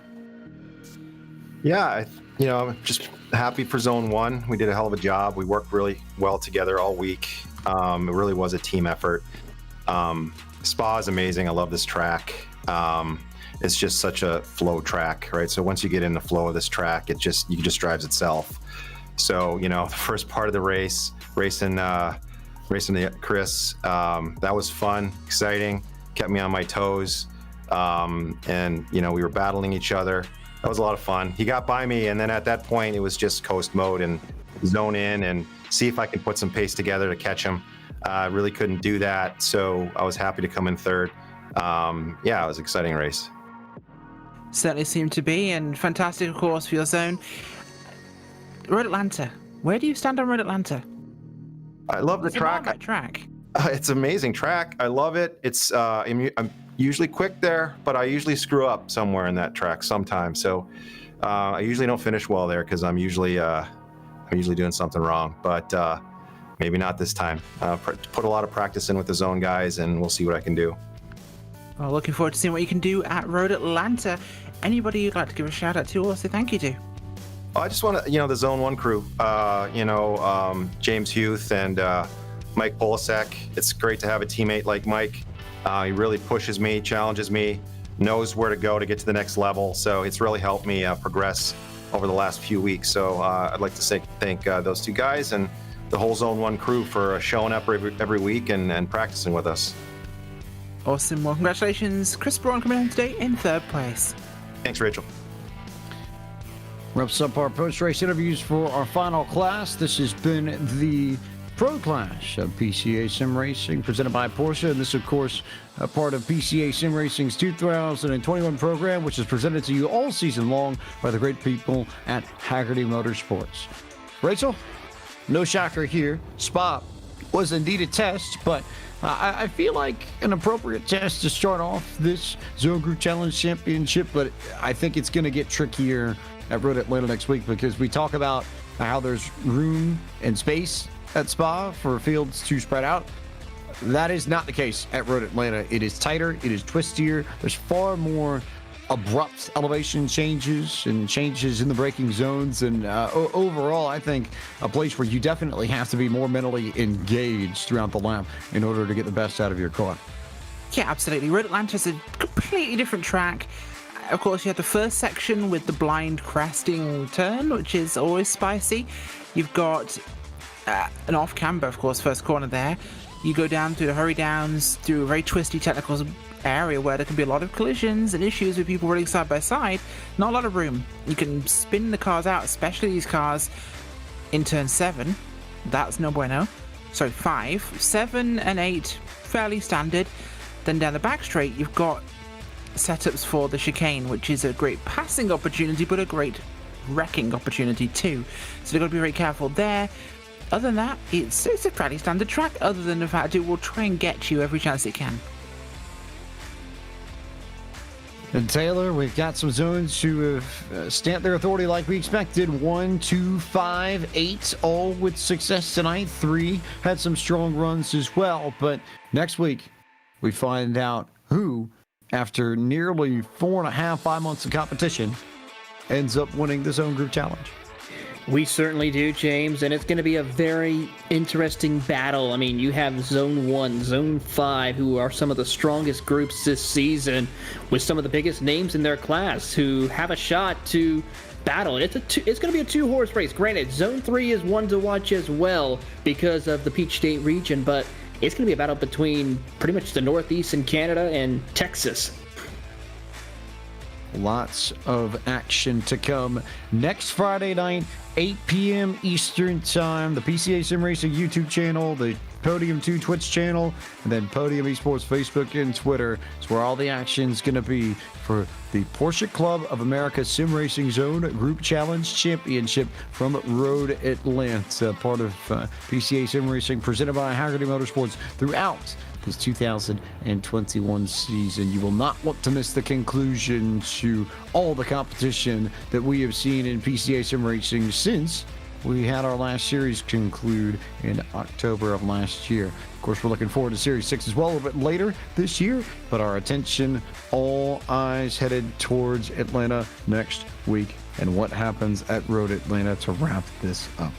[SPEAKER 15] Yeah, I'm just happy for Zone 1. We did a hell of a job. We worked really well together all week. It really was a team effort. Spa is amazing. I love this track. It's just such a flow track, right? So once you get in the flow of this track, it just drives itself. So, the first part of the race, racing the Chris, that was fun, exciting, kept me on my toes. And we were battling each other. That was a lot of fun. He got by me, and then at that point, it was just coast mode and zone in and see if I could put some pace together to catch him. I really couldn't do that, so I was happy to come in 3rd. It was an exciting race.
[SPEAKER 3] Certainly seemed to be, and fantastic, of course, for your zone. Road Atlanta. Where do you stand on Road Atlanta?
[SPEAKER 15] I love the track. It's an amazing track. I love it. It's I'm usually quick there, but I usually screw up somewhere in that track sometimes. So I usually don't finish well there because I'm usually doing something wrong. But maybe not this time. Put a lot of practice in with the zone guys, and we'll see what I can do.
[SPEAKER 3] Well, looking forward to seeing what you can do at Road Atlanta. Anybody you'd like to give a shout out to or say thank you to?
[SPEAKER 15] I just want to, the Zone 1 crew, James Huth and Mike Polasek. It's great to have a teammate like Mike. He really pushes me, challenges me, knows where to go to get to the next level. So it's really helped me progress over the last few weeks. So I'd like to thank those 2 guys and the whole Zone 1 crew for showing up every week and practicing with us.
[SPEAKER 3] Awesome. Well, congratulations. Chris Braun coming home today in 3rd place.
[SPEAKER 15] Thanks, Rachel.
[SPEAKER 1] Wraps up our post-race interviews for our final class. This has been the Pro Clash of PCA Sim Racing, presented by Porsche. And this, of course, a part of PCA Sim Racing's 2021 program, which is presented to you all season long by the great people at HAGERTY Motorsports. Rachel, no shocker here. Spa was indeed a test, but I feel like an appropriate test to start off this Zone Group Challenge Championship, but I think it's going to get trickier at Road Atlanta next week because we talk about how there's room and space at Spa for fields to spread out. That is not the case at Road Atlanta. It is tighter, it is twistier, there's far more abrupt elevation changes and changes in the braking zones, and overall I think a place where you definitely have to be more mentally engaged throughout the lap in order to get the best out of your car.
[SPEAKER 3] Yeah, absolutely. Road Atlanta is a completely different track. Of course, you have the first section with the blind cresting turn, which is always spicy. You've got an off-camber, of course, first corner there. You go down through the hurry downs, through a very twisty technical area where there can be a lot of collisions and issues with people running side by side. Not a lot of room. You can spin the cars out, especially these cars, in turn 7. That's no bueno. Sorry, 5. 7 and 8, fairly standard. Then down the back straight, you've got setups for the chicane, which is a great passing opportunity, but a great wrecking opportunity too. So they've got to be very careful there. Other than that, it's a fairly standard track, other than the fact it will try and get you every chance it can.
[SPEAKER 1] And Taylor, we've got some zones who have stamped their authority like we expected. 1, 2, 5, 8, all with success tonight. 3 had some strong runs as well. But next week, we find out who, after nearly 4.5, 5 months of competition, ends up winning the Zone Group Challenge.
[SPEAKER 2] We certainly do, James, and it's going to be a very interesting battle. I mean, you have Zone 1, Zone 5, who are some of the strongest groups this season, with some of the biggest names in their class who have a shot to battle. It's going to be a 2-horse race. Granted, Zone 3 is one to watch as well because of the Peach State region, but it's going to be a battle between pretty much the Northeast and Canada and Texas.
[SPEAKER 1] Lots of action to come next Friday night, 8 p.m. Eastern Time. The PCA Sim Racing YouTube channel, the Podium 2 Twitch channel, and then Podium Esports Facebook and Twitter. It's where all the action is going to be for the Porsche Club of America Sim Racing Zone Group Challenge Championship from Road Atlanta, part of PCA Sim Racing, presented by HAGERTY Motorsports throughout this 2021 season. You will not want to miss the conclusion to all the competition that we have seen in PCA Sim Racing since we had our last series conclude in October of last year. Of course, we're looking forward to Series 6 as well a little bit later this year, but our attention, all eyes headed towards Atlanta next week and what happens at Road Atlanta to wrap this up.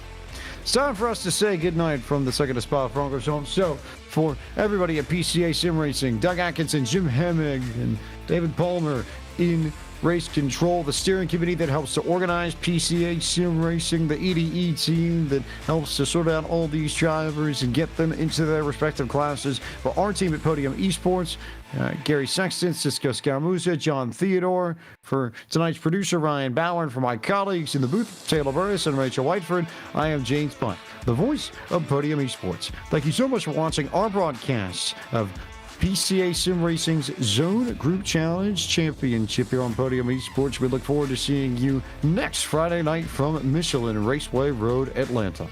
[SPEAKER 1] It's time for us to say goodnight from the second of Spa-Francorchamps. So, for everybody at PCA Sim Racing, Doug Atkinson, Jim Hemming, and David Palmer in race control, the steering committee that helps to organize PCA Sim Racing, the EDE team that helps to sort out all these drivers and get them into their respective classes. For our team at Podium Esports, Gary Sexton, Cisco Scaramuza, John Theodore. For tonight's producer, Ryan Bauer. And for my colleagues in the booth, Taylor Burris and Rachel Whiteford, I am James Bunt, the voice of Podium Esports. Thank you so much for watching our broadcast of PCA Sim Racing's Zone Group Challenge Championship here on Podium Esports. We look forward to seeing you next Friday night from Michelin Raceway Road, Atlanta.